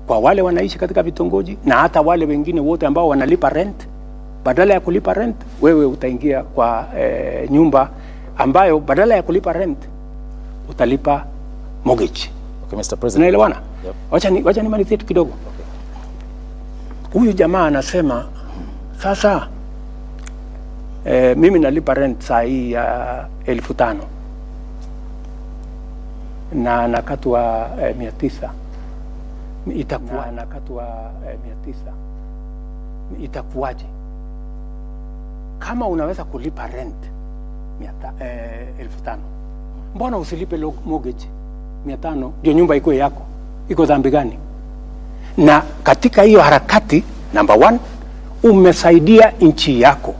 Speaker 1: kwa wale wanaishi katika vitongoji na hata wale wengine wote ambao wanalipa rent. Badala ya kulipa rent, wewe utaingia kwa nyumba ambayo badala ya kulipa rent utalipa mortgage.
Speaker 6: Okay, Mr. President.
Speaker 1: Unaelewana?
Speaker 6: Yep.
Speaker 1: Wacha nimalizie tu kidogo. Huyu jamaa anasema sasa mimi nalipa rent saa hii ya 1500 na nakatwa 900. Itakuwa nakatwa 900. Itakuwaje? Kama unaweza kulipa rent 1500, mbona usilipe mortgage 500 ndio nyumba iko yako? Iko dhambi gani? Na katika hiyo harakati, number 1, umesaidia nchi yako,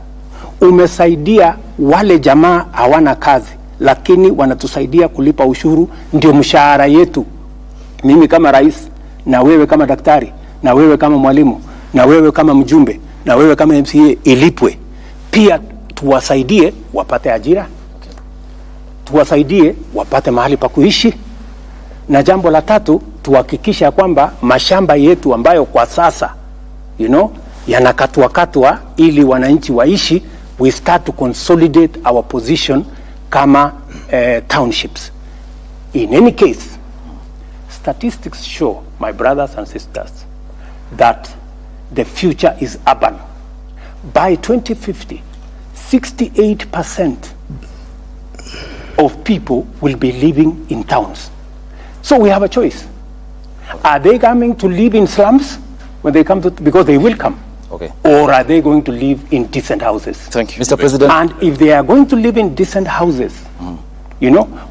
Speaker 1: umesaidia wale jamaa hawana kazi lakini wanatusaidia kulipa ushuru, ndio mshahara yetu. Mimi kama rais, na wewe kama daktari, na wewe kama mwalimu, na wewe kama mjumbe, na wewe kama MCA ilipwe. Pia tuwasaidie wapate ajira, tuwasaidie wapate mahali pa kuishi. Na jambo la 3, tuhakikisha kwamba mashamba yetu ambayo kwa sasa yanakatwa ili wananchi waishi, we start to consolidate our position kama townships. In any case, statistics show, my brothers and sisters, that the future is urban. By 2050, 68% of people will be living in towns. So we have a choice. Are they coming to live in slums when they come to, because they will come?
Speaker 6: Okay.
Speaker 1: Or are they going to live in decent houses?
Speaker 6: Thank you, Mr. President.
Speaker 1: And if they are going to live in decent houses,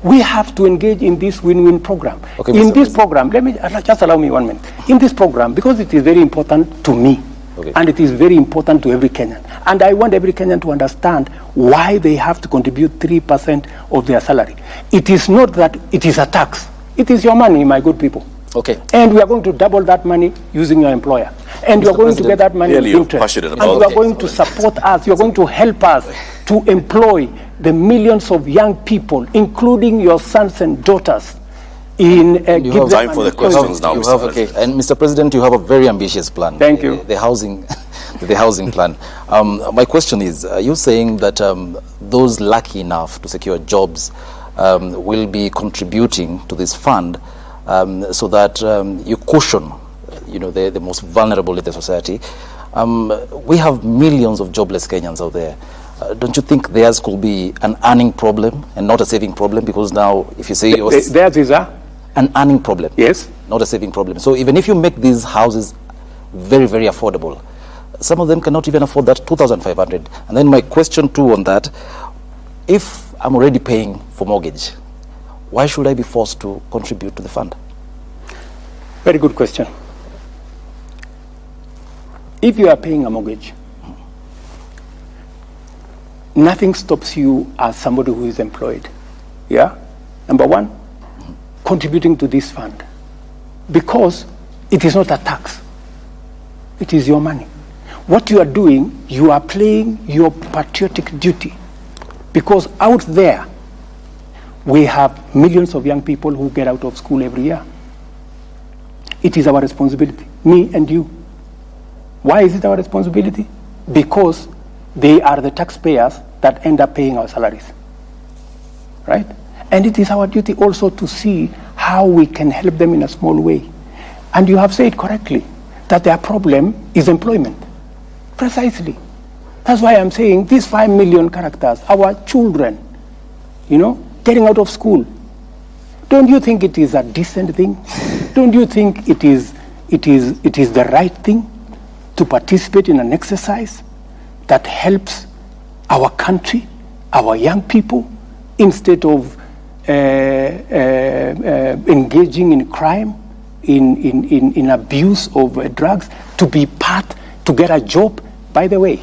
Speaker 1: we have to engage in this win-win program.
Speaker 6: Okay,
Speaker 1: in
Speaker 6: Mr.
Speaker 1: this program, let me just allow me 1 minute. In this program, because it is very important to me,
Speaker 6: okay,
Speaker 1: and it is very important to every Kenyan, and I want every Kenyan to understand why they have to contribute 3% of their salary. It is not that it is a tax. It is your money, my good people.
Speaker 3: Okay.
Speaker 1: And we are going to double that money using your employer. And you are going to get that money in interest. And you are going to support us. You are going to help us to employ the millions of young people, including your sons and daughters, in
Speaker 2: give time for the questions now, Mr.
Speaker 6: Okay. And Mr. President, you have a very ambitious plan.
Speaker 1: Thank you.
Speaker 6: The housing plan. My question is, you're saying that those lucky enough to secure jobs will be contributing to this fund, so that you cushion, the most vulnerable in the society. We have millions of jobless Kenyans out there. Don't you think theirs could be an earning problem and not a saving problem? Because now, if you say
Speaker 1: theirs is
Speaker 6: an earning problem,
Speaker 1: yes,
Speaker 6: not a saving problem. So even if you make these houses very, very affordable, some of them cannot even afford that 2,500. And then my question too on that: if I'm already paying for mortgage, why should I be forced to contribute to the fund?
Speaker 1: Very good question. If you are paying a mortgage, nothing stops you as somebody who is employed. Yeah? Number 1, contributing to this fund, because it is not a tax. It is your money. What you are doing, you are playing your patriotic duty. Because out there, we have millions of young people who get out of school every year. It is our responsibility, me and you. Why is it our responsibility? Because they are the taxpayers that end up paying our salaries, right? And it is our duty also to see how we can help them in a small way. And you have said correctly that their problem is employment. Precisely. That's why I'm saying these 5 million characters, our children, getting out of school. Don't you think it is a decent thing? Don't you think it is the right thing to participate in an exercise that helps our country, our young people, instead of engaging in crime, in abuse of drugs, to be part, to get a job? By the way,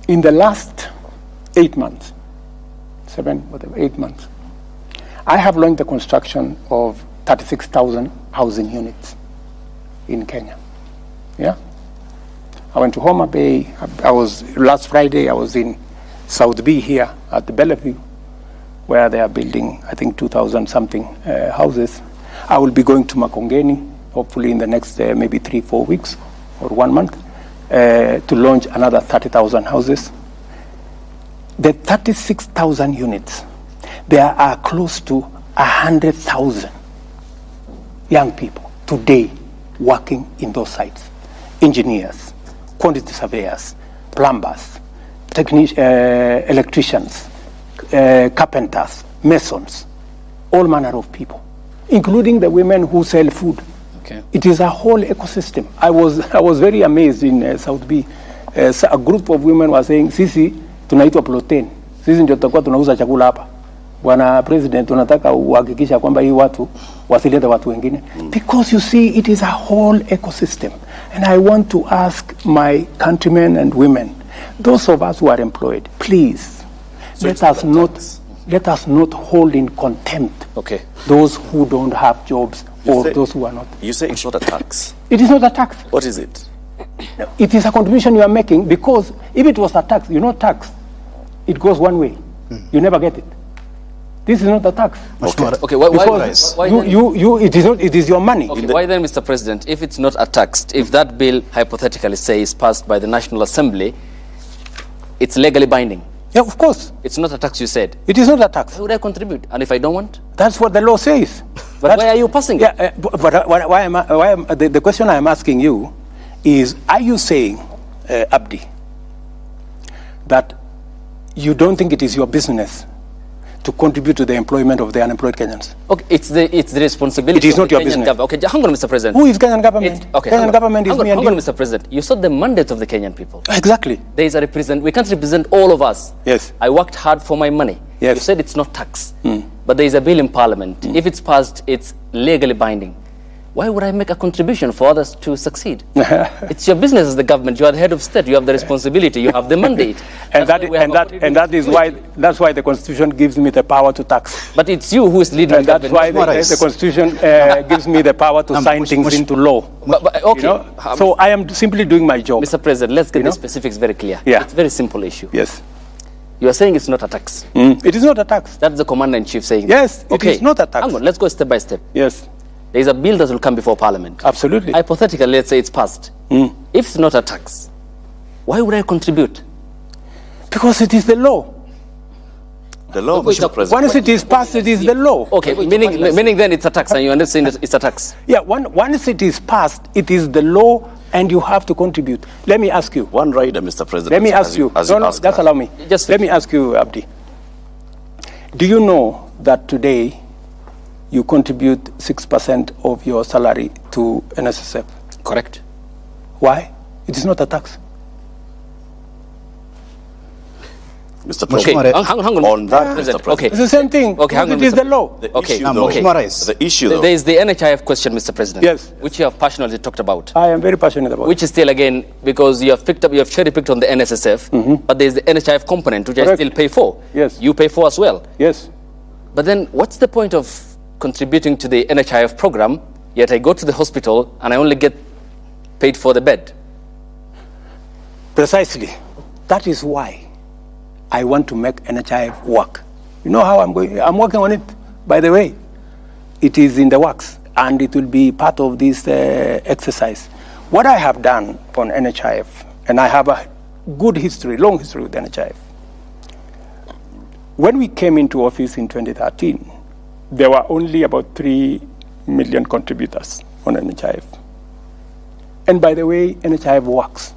Speaker 1: in the last 8 months, 8 months, I have launched the construction of 36,000 housing units in Kenya. Yeah? I went to Homa Bay. Last Friday, I was in South B here at the Bellevue, where they are building, I think, 2,000 something houses. I will be going to Makongeni, hopefully in the next maybe 3-4 weeks or 1 month, to launch another 30,000 houses. The 36,000 units, there are close to 100,000 young people today working in those sites. Engineers, quantity surveyors, plumbers, electricians, carpenters, masons, all manner of people, including the women who sell food.
Speaker 3: Okay.
Speaker 1: It is a whole ecosystem. I was very amazed in South B. A group of women were saying, sisi tunaitwa protein. Sisi ndio tutakuwa tunauza chakula hapa. Bwana President, tunataka uhakikisha kwamba hii watu wasilete watu wengine. Because you see, it is a whole ecosystem. And I want to ask my countrymen and women, those of us who are employed, please, let us not hold in contempt those who don't have jobs or those who are not.
Speaker 2: You say it's not a tax.
Speaker 1: It is not a tax.
Speaker 2: What is it?
Speaker 1: It is a contribution you are making, because if it was a tax, tax, it goes one way. You never get it. This is not a tax.
Speaker 3: Okay. Why
Speaker 1: it is your money.
Speaker 3: Okay, why then, Mr. President, if it's not a tax, if that bill hypothetically say is passed by the National Assembly, it's legally binding?
Speaker 1: Yeah, of course.
Speaker 3: It's not a tax, you said.
Speaker 1: It is not a tax.
Speaker 3: Why would I contribute? And if I don't want?
Speaker 1: That's what the law says.
Speaker 3: But why are you passing it?
Speaker 1: Yeah, the question I am asking you is, are you saying, Abdi, that you don't think it is your business to contribute to the employment of the unemployed Kenyans?
Speaker 3: Okay, it's the responsibility.
Speaker 1: It is not your
Speaker 3: Kenyan
Speaker 1: business.
Speaker 3: Okay, hang on, Mr. President.
Speaker 1: Who is Kenyan government? Kenyan government is me and you.
Speaker 3: Hang on, Mr. President. You saw the mandate of the Kenyan people.
Speaker 1: Exactly.
Speaker 3: There is a represent. We can't represent all of us.
Speaker 1: Yes.
Speaker 3: I worked hard for my money.
Speaker 1: Yes.
Speaker 3: You said it's not tax. But there is a bill in Parliament. If it's passed, it's legally binding. Why would I make a contribution for others to succeed? It's your business as the government. You are the head of state. You have the responsibility. You have the mandate. That's why the Constitution gives me the power to tax. But it's you who is leading.
Speaker 1: And that's why the Constitution gives me the power to sign things into law.
Speaker 3: Okay.
Speaker 1: So I am simply doing my job.
Speaker 3: Mr. President, let's get the specifics very clear.
Speaker 1: Yeah.
Speaker 3: It's a very simple issue.
Speaker 1: Yes.
Speaker 3: You are saying it's not a tax.
Speaker 1: It is not a tax.
Speaker 3: That's the Commander-in-Chief saying.
Speaker 1: Yes, it is not a tax.
Speaker 3: Hang on, let's go step by step.
Speaker 1: Yes.
Speaker 3: There is a bill that will come before Parliament.
Speaker 1: Absolutely.
Speaker 3: Hypothetically, let's say it's passed. If it's not a tax, why would I contribute?
Speaker 1: Because it is the law.
Speaker 2: The law, Mr. President.
Speaker 1: Once it is passed, it is the law.
Speaker 3: Okay, meaning then it's a tax, and you understand it's a tax.
Speaker 1: Yeah, once it is passed, it is the law, and you have to contribute. Let me ask you.
Speaker 2: One rider, Mr. President.
Speaker 1: Let me ask you. Just allow me. Let me ask you, Abdi. Do you know that today you contribute 6% of your salary to NSSF?
Speaker 3: Correct.
Speaker 1: Why? It is not a tax.
Speaker 2: Mr. President,
Speaker 3: hang on.
Speaker 2: On that, Mr. President.
Speaker 1: Okay. It's the same thing.
Speaker 3: Okay, hang on,
Speaker 1: it is the law.
Speaker 2: The issue, though.
Speaker 3: There is the NHIF question, Mr. President.
Speaker 1: Yes.
Speaker 3: Which you have passionately talked about.
Speaker 1: I am very passionate about.
Speaker 3: Which is still, again, because you have cherry-picked on the NSSF, but there is the NHIF component, which I still pay for.
Speaker 1: Yes.
Speaker 3: You pay for as well.
Speaker 1: Yes.
Speaker 3: But then, what's the point of contributing to the NHIF program yet I go to the hospital and I only get paid for the bed.
Speaker 1: Precisely. That is why I want to make NHIF work. You know how I'm going? I'm working on it, by the way. It is in the works, and it will be part of this exercise. What I have done on NHIF, and I have a good history, long history with NHIF. When we came into office in 2013, there were only about 3 million contributors on NHIF. And by the way, NHIF works.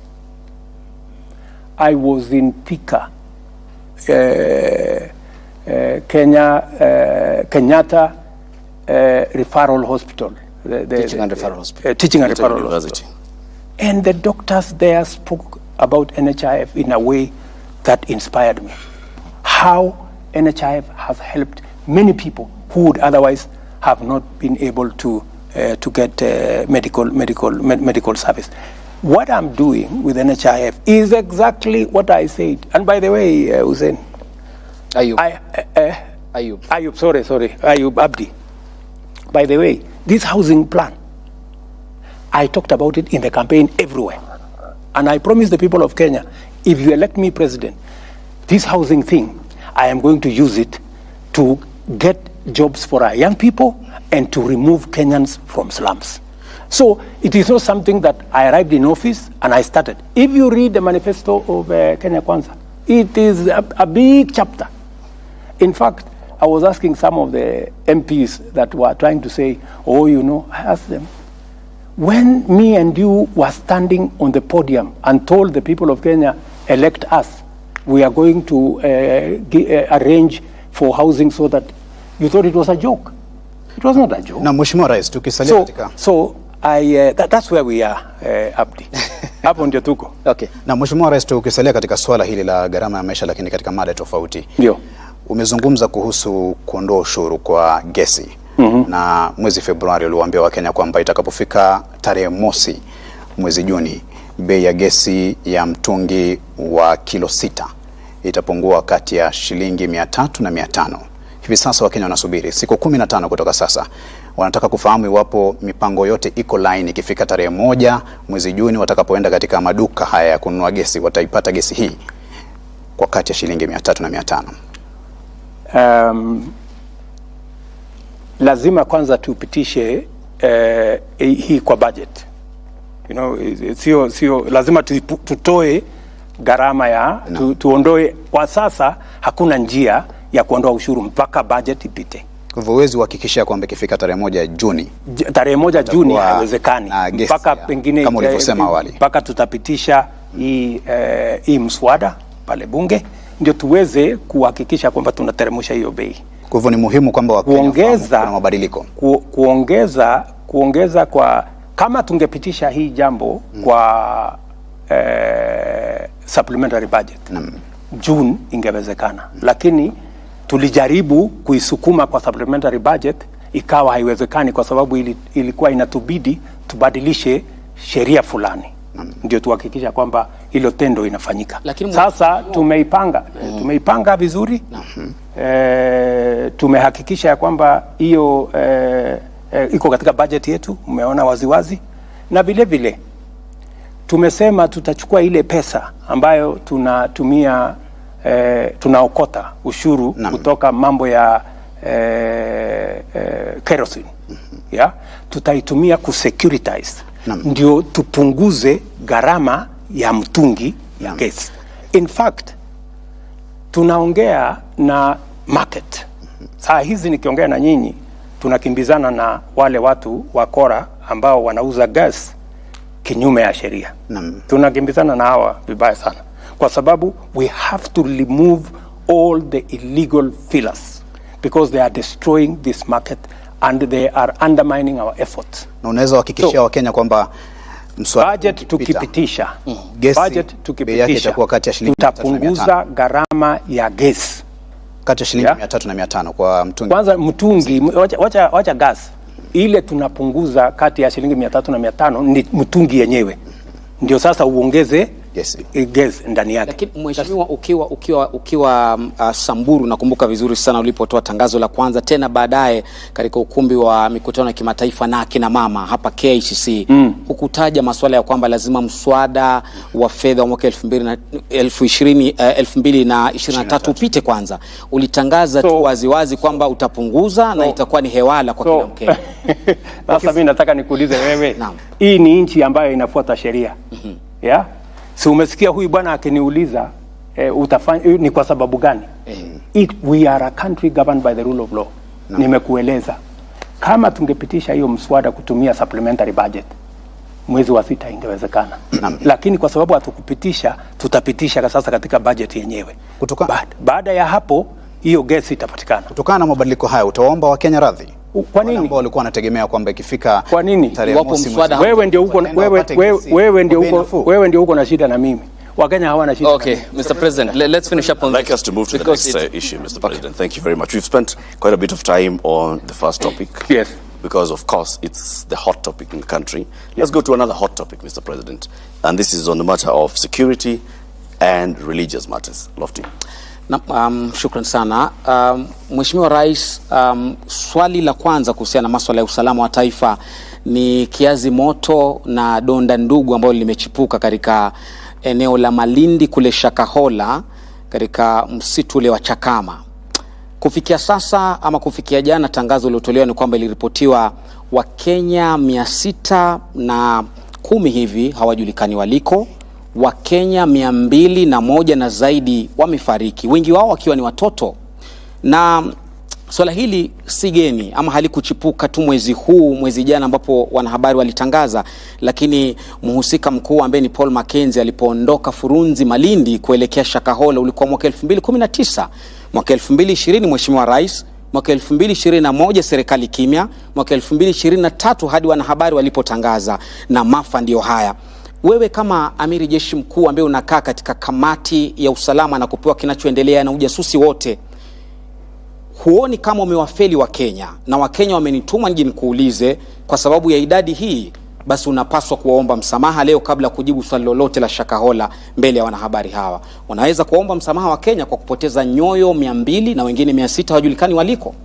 Speaker 1: I was in Thika, Kenyatta Referral Hospital.
Speaker 3: Teaching and Referral Hospital.
Speaker 1: Teaching and Referral Hospital. And the doctors there spoke about NHIF in a way that inspired me. How NHIF has helped many people who would otherwise have not been able to get medical service. What I'm doing with NHIF is exactly what I said. And by the way, Hussein,
Speaker 3: Ayub,
Speaker 1: Ayub Abdi. By the way, this housing plan, I talked about it in the campaign everywhere. And I promised the people of Kenya, if you elect me president, this housing thing, I am going to use it to get jobs for our young people and to remove Kenyans from slums. So it is not something that I arrived in office and I started. If you read the manifesto of Kenya Kwanza, it is a big chapter. In fact, I was asking some of the MPs that were trying to say, oh, you know, I asked them, when me and you were standing on the podium and told the people of Kenya, elect us, we are going to arrange for housing, so that you thought it was a joke. It was not a joke.
Speaker 7: Na Mheshimiwa Rais, tukisalia katika
Speaker 1: that's where we are, Abdi. Hapo ndio tuko.
Speaker 3: Okay.
Speaker 7: Na Mheshimiwa Rais, tukisalia katika swala hili la gharama ya maisha, lakini katika mada tofauti.
Speaker 1: Ndio.
Speaker 7: Umezungumza kuhusu kuondoa ushuru kwa gesi. Na mwezi Februari uliwaambia Wakenya kwamba itakapofika tarehe mosi mwezi Juni, bei ya gesi ya mtungi wa kilo 6 itapungua kati ya shilingi 300 na 500. Hivi sasa Wakenya wanasubiri siku 15 kutoka sasa. Wanataka kufahamu iwapo mipango yote iko line, ikifika tarehe 1 mwezi Juni watakapoenda katika maduka haya ya kununua gesi, wataipata gesi hii kwa kati ya shilingi 300 na 500.
Speaker 1: Lazima kwanza tupitishe hii kwa budget. You know, sio lazima tutoe gharama ya tuondoe. Kwa sasa hakuna njia ya kuondoa ushuru mpaka budget ipite.
Speaker 7: Kwa hivyo huwezi kuhakikisha kwamba ikifika tarehe 1 Juni.
Speaker 1: Tarehe 1 Juni haiwezekani. Mpaka pengine
Speaker 7: kama ulivyosema awali.
Speaker 1: Mpaka tutapitisha hii mswada pale bunge ndio tuweze kuhakikisha kwamba tunateremsha hiyo bei.
Speaker 7: Kwa hivyo ni muhimu kwamba Wakenya na mabadiliko.
Speaker 1: Kuongeza kwa, kama tungepitisha hii jambo kwa supplementary budget. June ingewezekana. Lakini tulijaribu kuisukuma kwa supplementary budget, ikawa haiwezekani kwa sababu ilikuwa inatubidi tubadilishe sheria fulani. Ndio tuhakikisha kwamba hilo tendo inafanyika. Sasa tumeipanga vizuri. Tumehakikisha kwamba hiyo iko katika budget yetu, umeona waziwazi. Na vile vile tumesema tutachukua ile pesa ambayo tunatumia tunaokota ushuru kutoka mambo ya kerosene. Tutaitumia kusecuritize. Ndio tupunguze gharama ya mtungi ya gesi. In fact, tunaongea na market. Saa hizi nikiongea na nyinyi, tunakimbizana na wale watu wakora ambao wanauza gas kinyume ya sheria. Tunakimbizana na hawa vibaya sana. Kwa sababu we have to remove all the illegal fillers because they are destroying this market and they are undermining our efforts.
Speaker 7: Na unaweza kuhakikishia Wakenya kwamba
Speaker 1: budget tukipitisha, tutapunguza gharama ya gesi
Speaker 7: kati ya shilingi 300 na 500 kwa mtungi.
Speaker 1: Kwanza mtungi, wacha gas. Ile tunapunguza kati ya shilingi 300 na 500 ni mtungi yenyewe. Ndio sasa uongeze gesi ndani yake.
Speaker 4: Lakini mheshimiwa, ukiwa Samburu, nakumbuka vizuri sana ulipotoa tangazo la kwanza, tena baadaye katika ukumbi wa mikutano ya kimataifa na akina mama hapa KICC, hukutaja masuala ya kwamba lazima mswada wa fedha wa mwaka 2023 upite kwanza. Ulitangaza tu waziwazi kwamba utapunguza na itakuwa ni hewala kwa kila Mkenya.
Speaker 1: Sasa mimi nataka nikuulize wewe, hii ni nchi ambayo inafuata sheria. Yeah? Si umesikia huyu bwana akiniuliza utafanya ni kwa sababu gani? We are a country governed by the rule of law. Nimekueleza kama tungepitisha hiyo mswada kutumia supplementary budget mwezi wa 6 ingewezekana. Lakini kwa sababu hatukupitisha, tutapitisha sasa katika budget yenyewe. Baada ya hapo hiyo gesi itapatikana.
Speaker 7: Kutokana na mabadiliko haya utaomba Wakenya radhi?
Speaker 1: Kwa nini?
Speaker 7: Ambao walikuwa wanategemea kwamba ikifika
Speaker 1: kwa nini? Wewe ndio uko na shida na mimi. Wakenya hawana shida.
Speaker 3: Okay, Mr. President, let's finish up on
Speaker 2: this. I'd like us to move to the next issue, Mr. President. Thank you very much. We've spent quite a bit of time on the first topic.
Speaker 1: Yes.
Speaker 2: Because of course it's the hot topic in the country. Let's go to another hot topic, Mr. President. And this is on the matter of security and religious matters. Lofty.
Speaker 4: Shukran sana. Mheshimiwa Rais, swali la kwanza kuhusiana na masuala ya usalama wa taifa ni kiazi moto na donda ndugu ambalo limechipuka katika eneo la Malindi kule Shakahola katika msitu ule wa Chakama. Kufikia sasa ama kufikia jana, tangazo lilotolewa ni kwamba iliripotiwa Wakenya 610 hivi hawajulikani waliko. Wakenya 201 na zaidi wamefariki, wengi wao wakiwa ni watoto. Na swala hili si geni ama halikuchipuka tu mwezi jana ambapo wanahabari walitangaza, lakini mhusika mkuu ambaye ni Paul Mackenzie alipoondoka Furunzi Malindi kuelekea Shakahola ulikuwa mwaka 2019, mwaka 2020 Mheshimiwa Rais, mwaka 2021 serikali kimya, mwaka 2023 hadi wanahabari walipotangaza, na maafa ndio haya. Wewe kama amiri jeshi mkuu ambaye unakaa katika kamati ya usalama na kupewa kinachoendelea na ujasusi wote, huoni kama umewafeli Wakenya? Na Wakenya wamenituma nije nikuulize, kwa sababu ya idadi hii, basi unapaswa kuwaomba msamaha leo kabla kujibu swali lolote la Shakahola mbele ya wanahabari hawa. Unaweza kuomba msamaha Wakenya kwa kupoteza nyoyo 200 na wengine 600 hawajulikani waliko?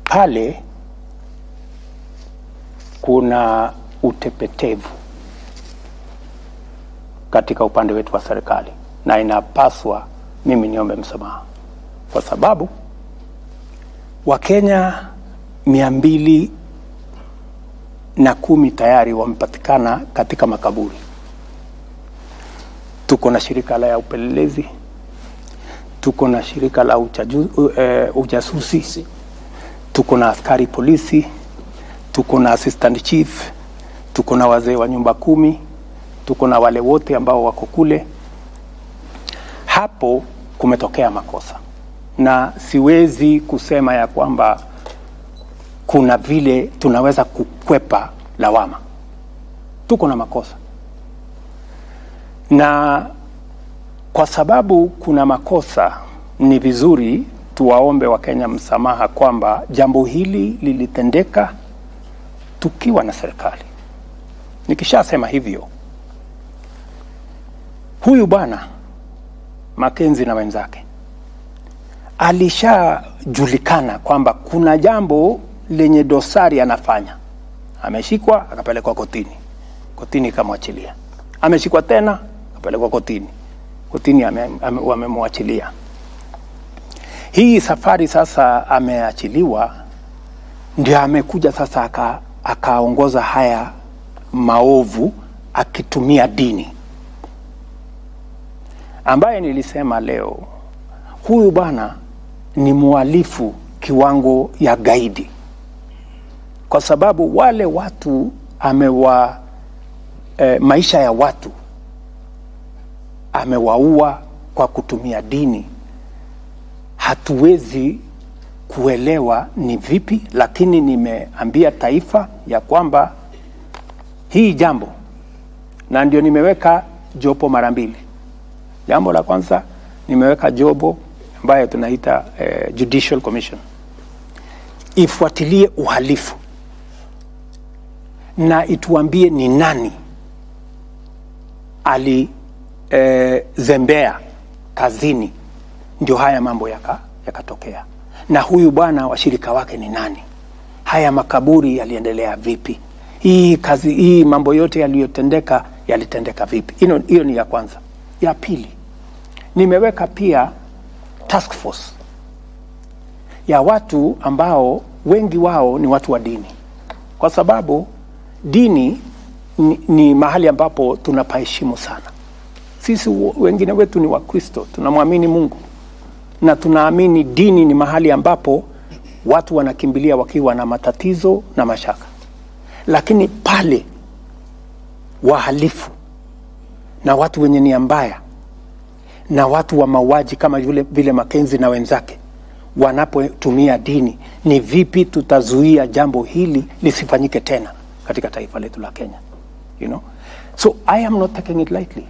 Speaker 1: Pale kuna utepetevu katika upande wetu wa serikali, na inapaswa mimi niombe msamaha, kwa sababu Wakenya 210 tayari wamepatikana katika makaburi. Tuko na shirika la upelelezi, tuko na shirika la ujasusi, tuko na askari polisi, tuko na assistant chief, tuko na wazee wa nyumba 10, tuko na wale wote ambao wako kule. Hapo kumetokea makosa, na siwezi kusema ya kwamba kuna vile tunaweza kukwepa lawama. Tuko na makosa, na kwa sababu kuna makosa, ni vizuri tuwaombe Wakenya msamaha kwamba jambo hili lilitendeka tukiwa na serikali. Nikishasema hivyo, huyu bwana Mackenzie na wenzake alishajulikana kwamba kuna jambo lenye dosari anafanya. Ameshikwa akapelekwa kotini ikamwachilia. Ameshikwa tena akapelekwa kotini wamemwachilia. Hii safari sasa ameachiliwa, ndio amekuja sasa akaongoza haya maovu akitumia dini, ambaye nilisema leo huyu bwana ni muhalifu kiwango ya gaidi, kwa sababu wale watu maisha ya watu amewaua kwa kutumia dini. Hatuwezi kuelewa ni vipi, lakini nimeambia taifa ya kwamba hii jambo, na ndio nimeweka jopo mara 2. Jambo la kwanza nimeweka jopo ambayo tunaita Judicial Commission ifuatilie uhalifu, na ituambie ni nani zembea kazini ndio haya mambo yakatokea. Na huyu bwana washirika wake ni nani? Haya makaburi yaliendelea vipi? Hii mambo yote yalitendeka vipi? Hiyo ni ya kwanza. Ya pili, nimeweka pia task force ya watu ambao wengi wao ni watu wa dini, kwa sababu dini ni mahali ambapo tunapaheshimu sana. Sisi wengine wetu ni Wakristo, tunamwamini Mungu na tunaamini dini ni mahali ambapo watu wanakimbilia wakiwa na matatizo na mashaka. Lakini pale wahalifu na watu wenye nia mbaya na watu wa mauaji kama vile Makenzi na wenzake wanapotumia dini, ni vipi tutazuia jambo hili lisifanyike tena katika taifa letu la Kenya? So I am not taking it lightly.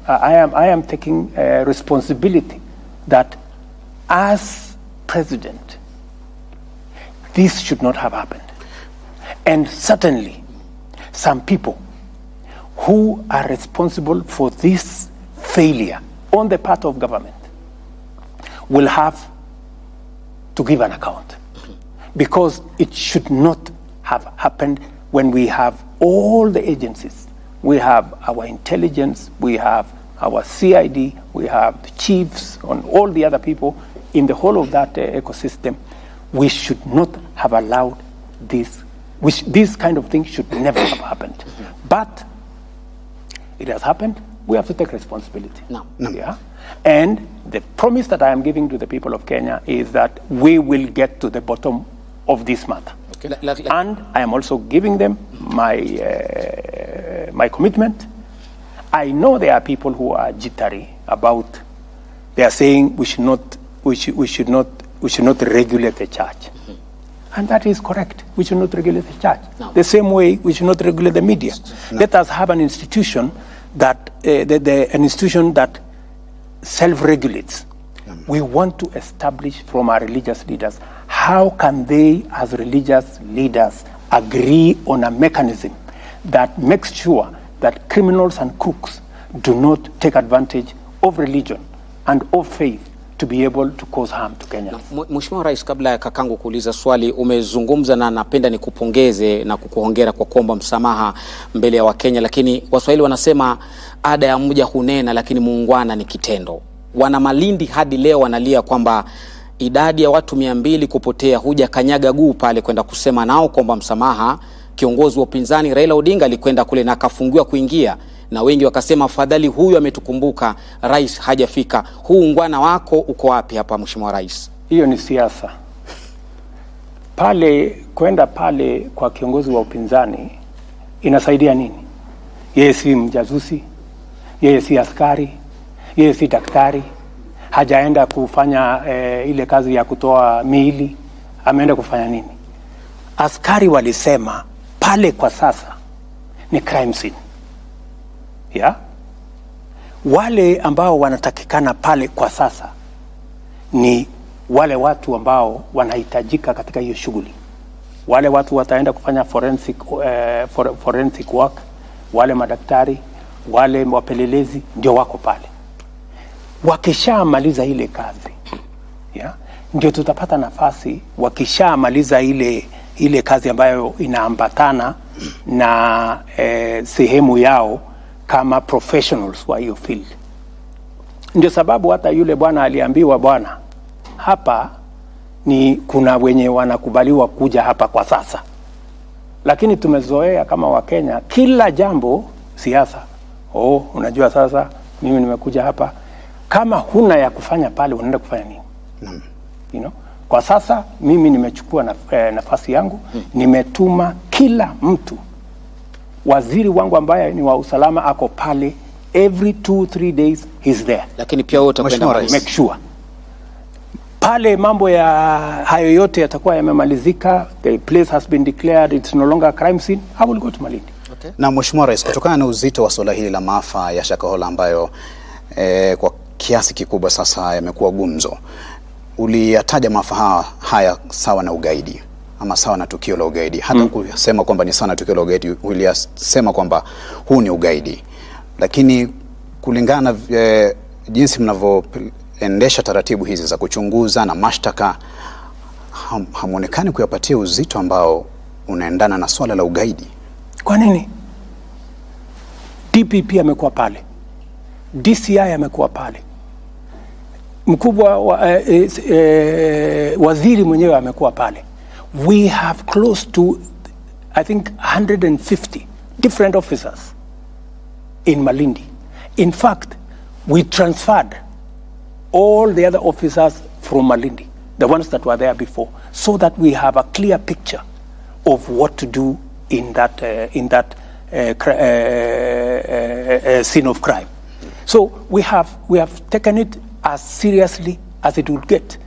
Speaker 1: I am taking responsibility that as president, this should not have happened. And certainly, some people who are responsible for this failure on the part of government will have to give an account, because it should not have happened when we have all the agencies. We have our intelligence, we have our CID, we have the chiefs and all the other people in the whole of that ecosystem. We should not have allowed this. This kind of thing should never have happened. But it has happened. We have to take responsibility.
Speaker 4: No.
Speaker 1: Yeah? And the promise that I am giving to the people of Kenya is that we will get to the bottom of this matter.
Speaker 4: Okay.
Speaker 1: And I am also giving them my commitment. I know there are people who are jittery about. They are saying we should not regulate the church, and that is correct. We should not regulate the church.
Speaker 4: No.
Speaker 1: The same way we should not regulate the media. No. Let us have an institution that self-regulates. We want to establish from our religious leaders, how can they as religious leaders agree on a mechanism that makes sure that criminals and crooks do not take advantage of religion and of faith to be able to cause harm to Kenya.
Speaker 4: Mheshimiwa Rais, kabla ya kakangu kuuliza swali, umezungumza na napenda nikupongeze na kukuhongera kwa kuomba msamaha mbele ya Wakenya, lakini Waswahili wanasema ada ya mja hunena lakini muungwana ni kitendo. Wana Malindi hadi leo wanalia kwamba idadi ya watu 200 kupotea, huja kanyaga guu pale kwenda kusema nao kuomba msamaha. Kiongozi wa upinzani Raila Odinga alikwenda kule na akafungiwa kuingia, na wengi wakasema afadhali huyu ametukumbuka, rais hajafika. Huu ungwana wako uko wapi hapa Mheshimiwa Rais?
Speaker 1: Hiyo ni siasa. Kwenda pale kwa kiongozi wa upinzani inasaidia nini? Yeye si mjazusi, yeye si askari, yeye si daktari, hajaenda kufanya ile kazi ya kutoa miili. Ameenda kufanya nini? Askari walisema pale kwa sasa ni crime scene. Yeah? Wale ambao wanatakikana pale kwa sasa ni wale watu ambao wanahitajika katika hiyo shughuli. Wale watu wataenda kufanya forensic work, wale madaktari, wale wapelelezi ndio wako pale. Wakishamaliza ile kazi, yeah, ndio tutapata nafasi. Wakishamaliza ile kazi ambayo inaambatana na sehemu yao kama professionals wa hiyo field. Ndio sababu hata yule bwana aliambiwa, bwana, hapa ni kuna wenye wanakubaliwa kuja hapa kwa sasa. Lakini tumezoea kama Wakenya kila jambo siasa. Unajua sasa mimi nimekuja hapa. Kama huna ya kufanya pale unaenda kufanya nini? Kwa sasa mimi nimechukua nafasi yangu, nimetuma kila mtu. Waziri wangu ambaye ni wa usalama ako pale every 2-3 days he's there.
Speaker 4: Lakini pia wote kwenda
Speaker 1: make sure pale mambo ya hayo yote yatakuwa yamemalizika, the place has been declared it's no longer a crime scene. I will go to Malindi.
Speaker 7: Okay. Na Mheshimiwa Rais, kutokana na uzito wa swala hili la maafa ya Shakahola ambayo kwa kiasi kikubwa sasa yamekuwa gumzo, uliyataja maafa haya sawa na ugaidi. ama sawa na tukio la ugaidi. Hata kusema kwamba ni sawa na tukio la ugaidi, ulisema kwamba huu ni ugaidi. Lakini kulingana na jinsi mnavyoendesha taratibu hizi za kuchunguza na mashtaka, hamuonekani kuyapatia uzito ambao unaendana na swala la ugaidi.
Speaker 1: Kwa nini? DPP amekuwa pale, DCI amekuwa pale, mkubwa wa, waziri mwenyewe amekuwa pale. We have close to, I think, 150 different officers in Malindi. In fact, we transferred all the other officers from Malindi, the ones that were there before, so that we have a clear picture of what to do in that scene of crime. So we have taken it as seriously as it would get.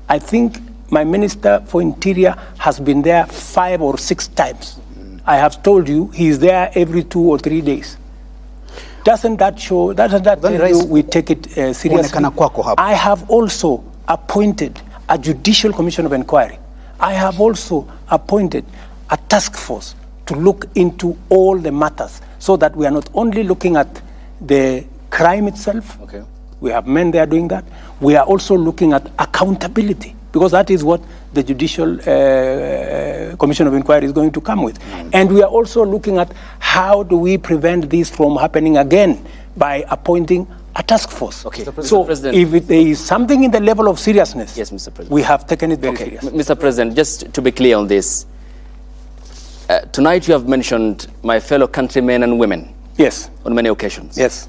Speaker 1: I think my Minister for Interior has been there 5 or 6 times. I have told you he is there every 2 or 3 days. Doesn't that show, doesn't that tell you we take it seriously? I have also appointed a judicial commission of inquiry. I have also appointed a task force to look into all the matters, so that we are not only looking at the crime itself.
Speaker 3: Okay.
Speaker 1: We have men there doing that. We are also looking at accountability, because that is what the Judicial Commission of Inquiry is going to come with. And we are also looking at how do we prevent this from happening again by appointing a task force.
Speaker 3: Okay.
Speaker 1: So if there is something in the level of seriousness,
Speaker 3: yes, Mr. President,
Speaker 1: we have taken it very serious.
Speaker 3: Mr. President, just to be clear on this, tonight you have mentioned my fellow countrymen and women.
Speaker 1: Yes.
Speaker 3: On many occasions.
Speaker 1: Yes.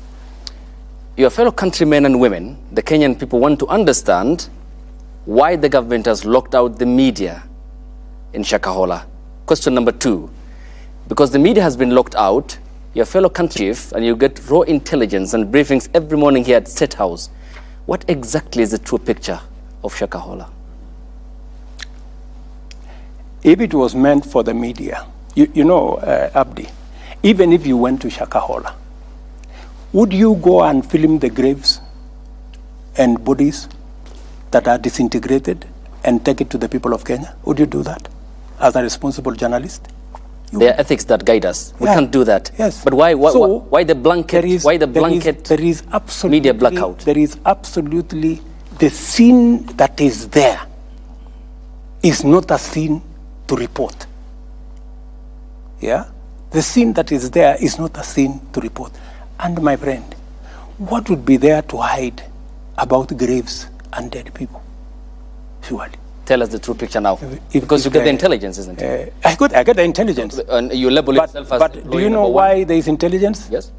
Speaker 3: Your fellow countrymen and women, the Kenyan people, want to understand why the government has locked out the media in Shakahola. Question number 2, because the media has been locked out, your fellow country chief, and you get raw intelligence and briefings every morning here at State House. What exactly is the true picture of Shakahola?
Speaker 1: If it was meant for the media, you know, Abdi, even if you went to Shakahola, would you go and film the graves and bodies that are disintegrated and take it to the people of Kenya? Would you do that as a responsible journalist?
Speaker 3: There are ethics that guide us. We can't do that.
Speaker 1: Yes.
Speaker 3: But why the blanket?
Speaker 1: There is absolutely
Speaker 3: media blackout?
Speaker 1: There is absolutely, the scene that is there is not a scene to report. Yeah? The scene that is there is not a scene to report. And my friend, what would be there to hide about graves and dead people? Surely.
Speaker 3: Tell us the true picture now. Because you get the intelligence, isn't it?
Speaker 1: I get the intelligence.
Speaker 3: And you label yourself as...
Speaker 1: But do you know why there is intelligence?
Speaker 3: Yes.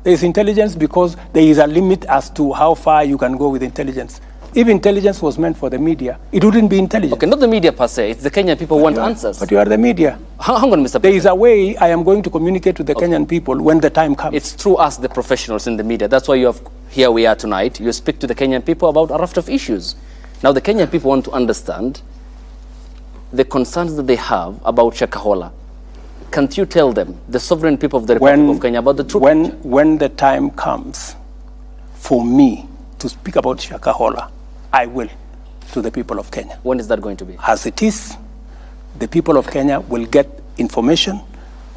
Speaker 1: There is intelligence because there is a limit as to how far you can go with intelligence. If intelligence was meant for the media, it wouldn't be intelligence.
Speaker 3: Okay, not the media per se. It's the Kenyan people want answers.
Speaker 1: But you are the media.
Speaker 3: Hang on, Mr. President.
Speaker 1: There is a way I am going to communicate to the Kenyan people when the time comes.
Speaker 3: It's through us, the professionals in the media. That's why here we are tonight. You speak to the Kenyan people about a raft of issues. Now, the Kenyan people want to understand the concerns that they have about Shakahola. Can't you tell them, the sovereign people of the Republic of Kenya, about the truth?
Speaker 1: When the time comes for me to speak about Shakahola, I will, to the people of Kenya.
Speaker 3: When is that going to be?
Speaker 1: As it is, the people of Kenya will get information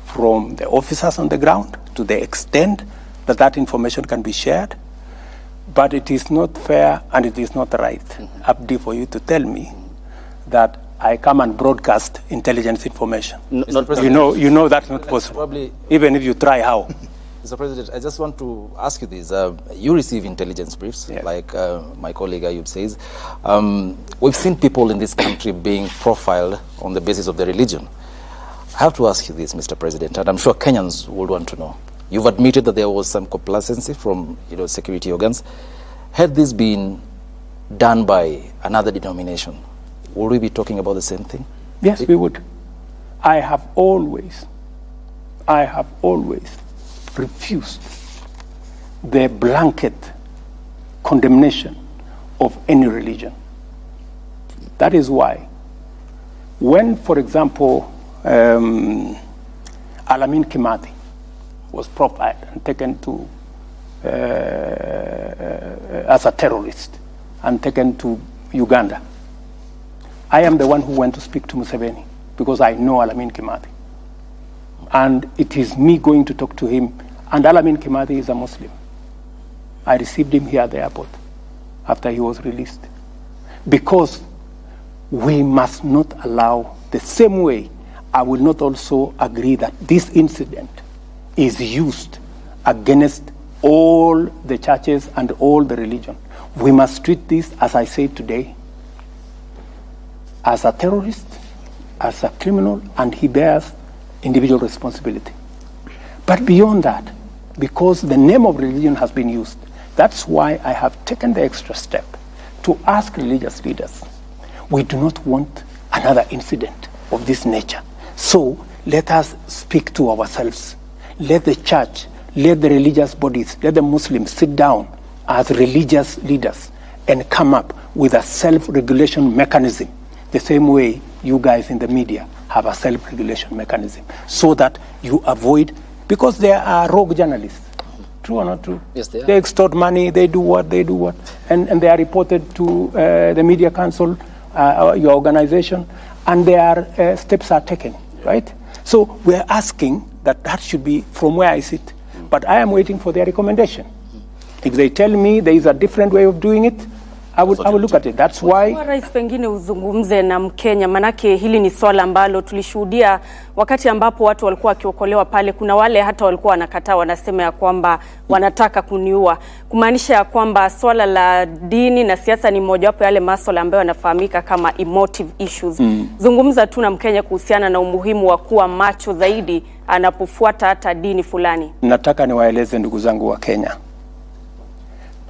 Speaker 1: from the officers on the ground to the extent that that information can be shared. But it is not fair and it is not right, Abdi, for you to tell me that I come and broadcast intelligence information. You know that's not possible.
Speaker 6: Probably,
Speaker 1: even if you try how.
Speaker 6: Mr. President, I just want to ask you this. You receive intelligence briefs, like my colleague Ayub says. We've seen people in this country being profiled on the basis of their religion. I have to ask you this, Mr. President, and I'm sure Kenyans would want to know. You've admitted that there was some complacency from security organs. Had this been done by another denomination, would we be talking about the same thing?
Speaker 1: Yes, we would. I have always refused the blanket condemnation of any religion. That is why when, for example, Alamin Kimathi was profiled and taken to as a terrorist and taken to Uganda, I am the one who went to speak to Museveni because I know Alamin Kimathi. And it is me going to talk to him. And Alamin Kimathi is a Muslim. I received him here at the airport after he was released. Because we must not allow, the same way I will not also agree that this incident is used against all the churches and all the religion. We must treat this, as I said today, as a terrorist, as a criminal, and he bears individual responsibility. But beyond that, because the name of religion has been used, that's why I have taken the extra step to ask religious leaders. We do not want another incident of this nature. So let us speak to ourselves. Let the church, let the religious bodies, let the Muslims sit down as religious leaders and come up with a self-regulation mechanism, the same way you guys in the media have a self-regulation mechanism, so that you avoid, because there are rogue journalists. True or not true?
Speaker 3: Yes, they are.
Speaker 1: They extort money, they do what, and they are reported to the Media Council, your organization, and their steps are taken, right? So we're asking that should be from where I sit, but I am waiting for their recommendation. If they tell me there is a different way of doing it, I will look at it. That's why.
Speaker 5: Rais, pengine uzungumze na Mkenya, manake hili ni swala ambalo tulishuhudia wakati ambapo watu walikuwa wakiokolewa pale. Kuna wale hata walikuwa wanakataa, wanasema ya kwamba wanataka kuniua, kumaanisha ya kwamba swala la dini na siasa ni mojawapo yale masuala ambayo yanafahamika kama emotive issues. Zungumza tu na Mkenya kuhusiana na umuhimu wa kuwa macho zaidi anapofuata hata dini fulani.
Speaker 1: Nataka niwaeleze ndugu zangu wa Kenya,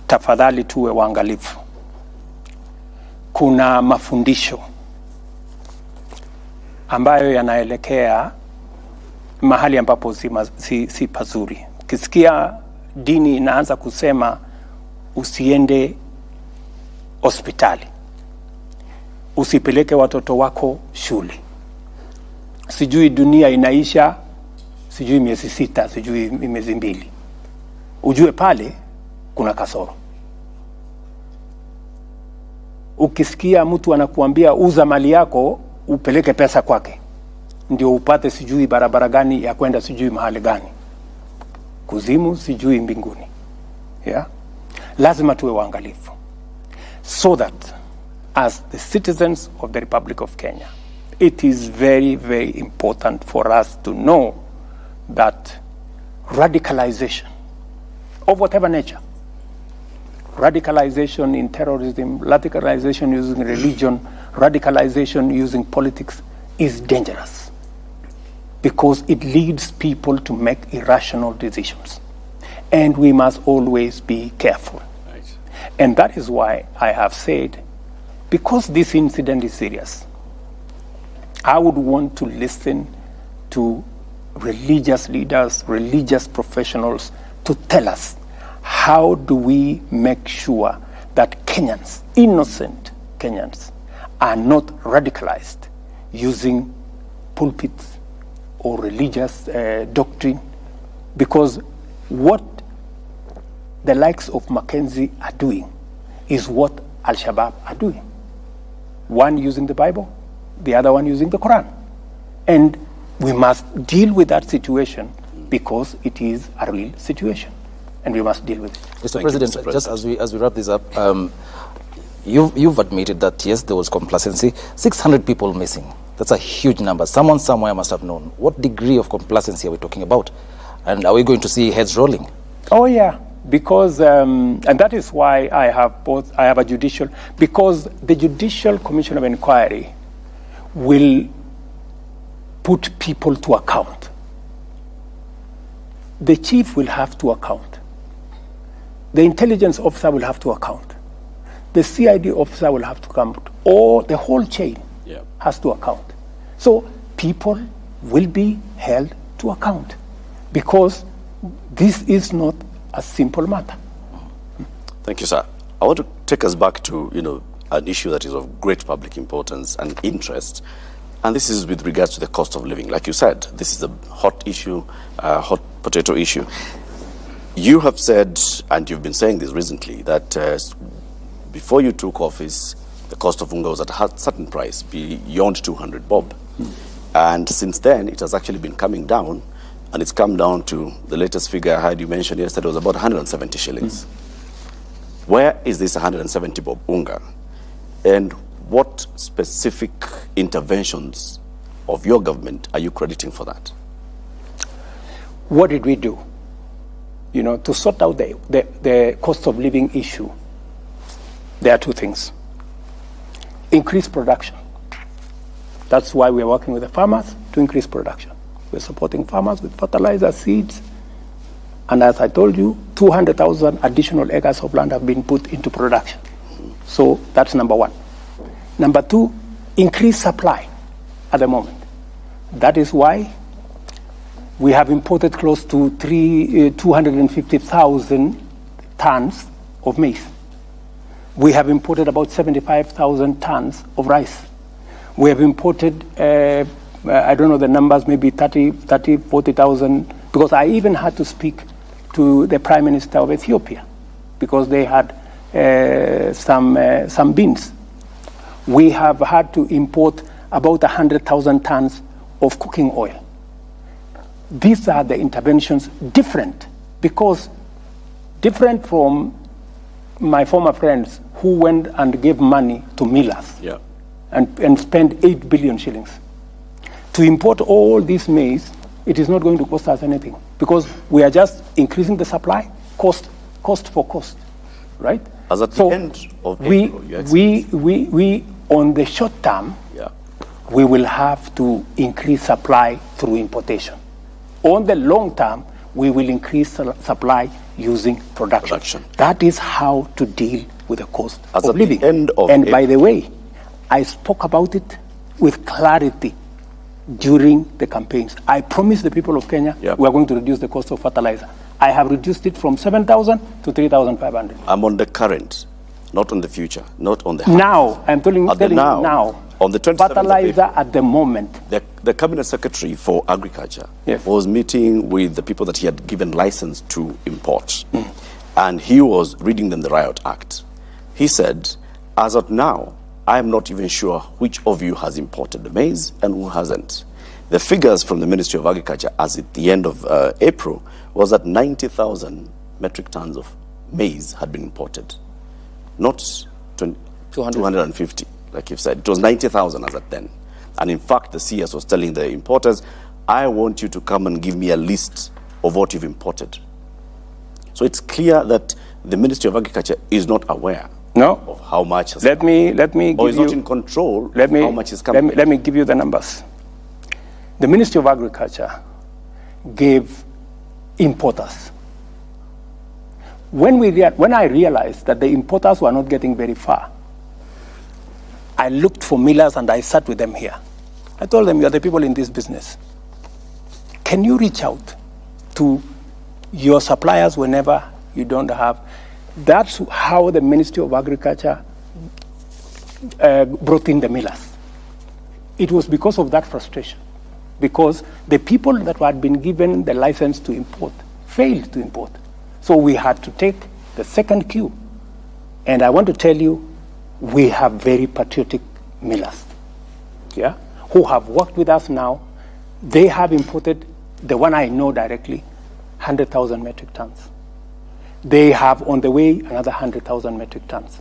Speaker 1: tafadhali tuwe waangalifu. Kuna mafundisho ambayo yanaelekea mahali ambapo si pazuri. Ukisikia dini inaanza kusema usiende hospitali, usipeleke watoto wako shule, sijui dunia inaisha, sijui miezi 6, sijui miezi 2, ujue pale kuna kasoro. Ukisikia mtu anakuambia uza mali yako upeleke pesa kwake ndio upate sijui barabara gani ya kwenda sijui mahali gani, kuzimu sijui mbinguni, yeah? Lazima tuwe waangalifu, so that as the citizens of the Republic of Kenya, it is very, very important for us to know that radicalization of whatever nature, radicalization in terrorism, radicalization using religion, radicalization using politics is dangerous, because it leads people to make irrational decisions. And we must always be careful. Right. And that is why I have said, because this incident is serious, I would want to listen to religious leaders, religious professionals, to tell us, how do we make sure that Kenyans, innocent Kenyans, are not radicalized using pulpits or religious doctrine? Because what the likes of Mackenzie are doing is what Al-Shabaab are doing. One using the Bible, the other one using the Quran. And we must deal with that situation, because it is a real situation, and we must deal with it.
Speaker 6: Mr. President, just as we wrap this up, you've admitted that yes, there was complacency. 600 people missing. That's a huge number. Someone somewhere must have known. What degree of complacency are we talking about? And are we going to see heads rolling?
Speaker 1: Oh yeah, because and that is why I have a judicial, because the Judicial Commission of Inquiry will put people to account. The chief will have to account. The intelligence officer will have to account. The CID officer will have to account. Or the whole chain has to account. So people will be held to account, because this is not a simple matter.
Speaker 2: Thank you, sir. I want to take us back to, an issue that is of great public importance and interest, and this is with regards to the cost of living. Like you said, this is a hot issue, a hot potato issue. You have said, and you've been saying this recently, that before you took office, the cost of unga was at a certain price, beyond 200 bob. And since then, it has actually been coming down, and it's come down to the latest figure I heard you mentioned yesterday was about 170 shillings. Where is this 170 bob unga? And what specific interventions of your government are you crediting for that?
Speaker 1: What did we do? You know, to sort out the cost of living issue, there are two things. Increase production. That's why we're working with the farmers to increase production. We're supporting farmers with fertilizer, seeds, and as I told you, 200,000 additional acres of land have been put into production. So that's number one. Number two, increase supply at the moment. That is why we have imported close to 250,000 tons of maize. We have imported about 75,000 tons of rice. We have imported, I don't know the numbers, maybe 40,000, because I even had to speak to the Prime Minister of Ethiopia because they had some beans. We have had to import about 100,000 tons of cooking oil. These are the interventions different from my former friends who went and gave money to millers and spent 8 billion shillings. To import all this maize, it is not going to cost us anything because we are just increasing the supply, cost for cost, right?
Speaker 2: As at the end of April,
Speaker 1: we on the short term, we will have to increase supply through importation. On the long term, we will increase supply using production. That is how to deal with the cost of living.
Speaker 2: And
Speaker 1: by the way, I spoke about it with clarity during the campaigns. I promised the people of Kenya we are going to reduce the cost of fertilizer. I have reduced it from 7,000 to 3,500.
Speaker 2: I'm on the current, not on the future, not on the
Speaker 1: now. I'm telling you now.
Speaker 2: On the 27th
Speaker 1: fertilizer at the moment.
Speaker 2: The Cabinet Secretary for Agriculture was meeting with the people that he had given license to import. And he was reading them the Riot Act. He said, as of now, I'm not even sure which of you has imported the maize and who hasn't. The figures from the Ministry of Agriculture as at the end of April was that 90,000 metric tons of maize had been imported. Not 250, like you've said. It was 90,000 as at then. And in fact, the CS was telling the importers, I want you to come and give me a list of what you've imported. So it's clear that the Ministry of Agriculture is not aware of how much has
Speaker 1: let me
Speaker 2: or is not in control of how much is coming.
Speaker 1: Let me give you the numbers. The Ministry of Agriculture gave importers. When I realized that the importers were not getting very far, I looked for millers and I sat with them here. I told them, you are the people in this business. Can you reach out to your suppliers whenever you don't have? That's how the Ministry of Agriculture brought in the millers. It was because of that frustration, because the people that had been given the license to import failed to import. So we had to take the second queue. And I want to tell you, we have very patriotic millers, who have worked with us now. They have imported, the one I know directly, 100,000 metric tons. They have on the way another 100,000 metric tons.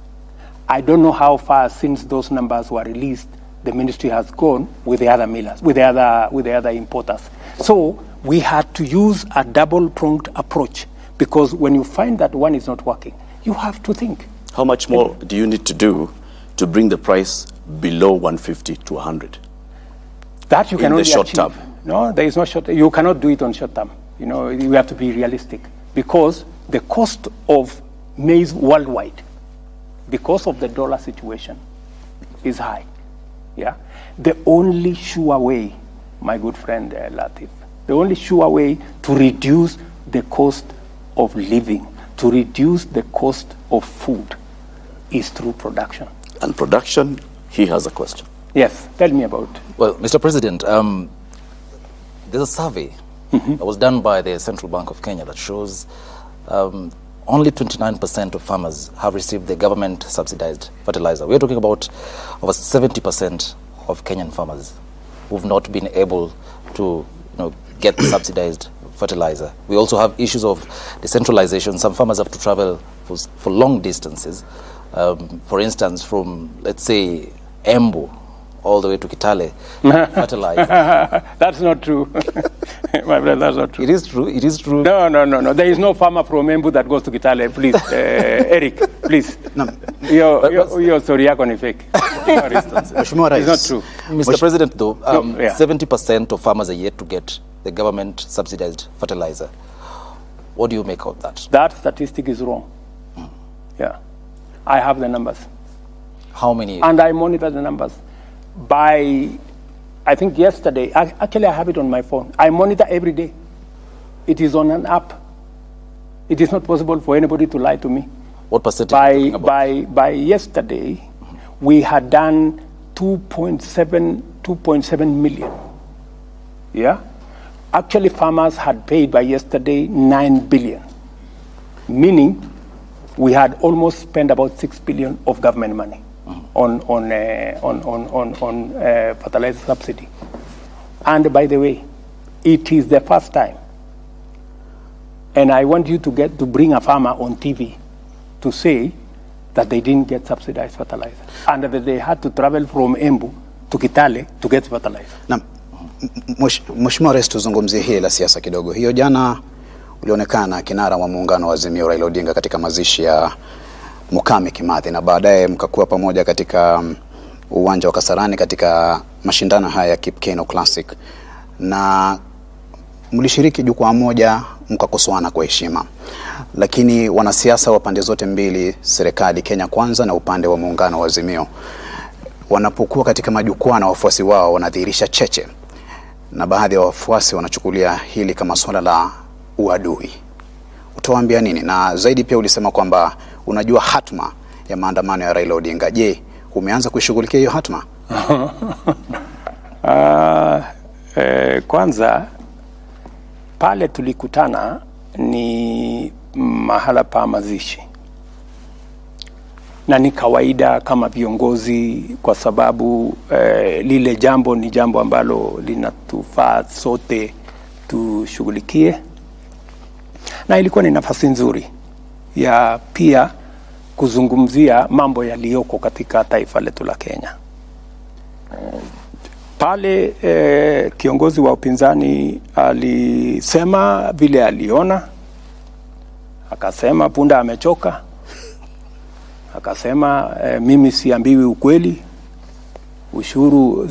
Speaker 1: I don't know how far since those numbers were released the ministry has gone with the other millers, with the other importers. So we had to use a double-pronged approach, because when you find that one is not working, you have to think.
Speaker 2: How much more do you need to do to bring the price below 150 to 100?
Speaker 1: That you can only achieve.
Speaker 2: In the short term?
Speaker 1: No, there is no short term. You cannot do it on short term. You have to be realistic, because the cost of maize worldwide, because of the dollar situation, is high. The only sure way, my good friend Latif, the only sure way to reduce the cost of living, to reduce the cost of food, is through production.
Speaker 2: And production, he has a question.
Speaker 1: Yes, tell me about it.
Speaker 6: Well, Mr. President, there's a survey that was done by the Central Bank of Kenya that shows only 29% of farmers have received the government-subsidized fertilizer. We're talking about over 70% of Kenyan farmers. who've not been able to get subsidized fertilizer. We also have issues of decentralization. Some farmers have to travel for long distances. For instance, from, let's say, Embu all the way to Kitale, fertilizer.
Speaker 1: That's not true. My brother, that's not true.
Speaker 6: It is true. It is true.
Speaker 1: No. There is no farmer from Embu that goes to Kitale. Please, Eric, please. No. Your story yako ni fake. It's not true.
Speaker 6: Mr. President, though, 70% of farmers are yet to get the government subsidized fertilizer. What do you make of that?
Speaker 1: That statistic is wrong. Yeah. I have the numbers.
Speaker 6: How many?
Speaker 1: And I monitor the numbers. By, I think yesterday, actually I have it on my phone. I monitor every day. It is on an app. It is not possible for anybody to lie to me.
Speaker 6: What percentage?
Speaker 1: By yesterday, we had done 2.7 million. Yeah? Actually, farmers had paid by yesterday 9 billion. Meaning, we had almost spent about 6 billion of government money on fertilizer subsidy. And by the way, it is the first time. And I want you to bring a farmer on TV to say that they didn't get subsidized fertilizer and that they had to travel from Embu to Kitale to get fertilizer.
Speaker 7: Na Mheshimiwa Rais, tuzungumzie hili la siasa kidogo. Hiyo jana ulionekana kinara wa muungano wa Azimio Raila Odinga katika mazishi ya Mukami Kimathi, na baadaye mkakuwa pamoja katika uwanja wa Kasarani katika mashindano haya ya Kipkeno Classic, na mlishiriki jukwaa moja mkakosoana kwa heshima. Lakini wanasiasa wa pande zote mbili, serikali Kenya Kwanza na upande wa muungano wa Azimio, wanapokuwa katika majukwaa na wafuasi wao wanadhihirisha cheche, na baadhi ya wafuasi wanachukulia hili kama swala la uadui. Utawaambia nini? Na zaidi pia ulisema kwamba unajua hatma ya maandamano ya Raila Odinga. Je, umeanza kuishughulikia hiyo hatma?
Speaker 1: Kwanza pale tulikutana ni mahala pa mazishi, na ni kawaida kama viongozi, kwa sababu lile jambo ni jambo ambalo linatufaa sote tushughulikie, na ilikuwa ni nafasi nzuri ya pia kuzungumzia mambo yaliyoko katika taifa letu la Kenya. Pale kiongozi wa upinzani alisema vile aliona, akasema punda amechoka, akasema mimi siambiwi ukweli, ushuru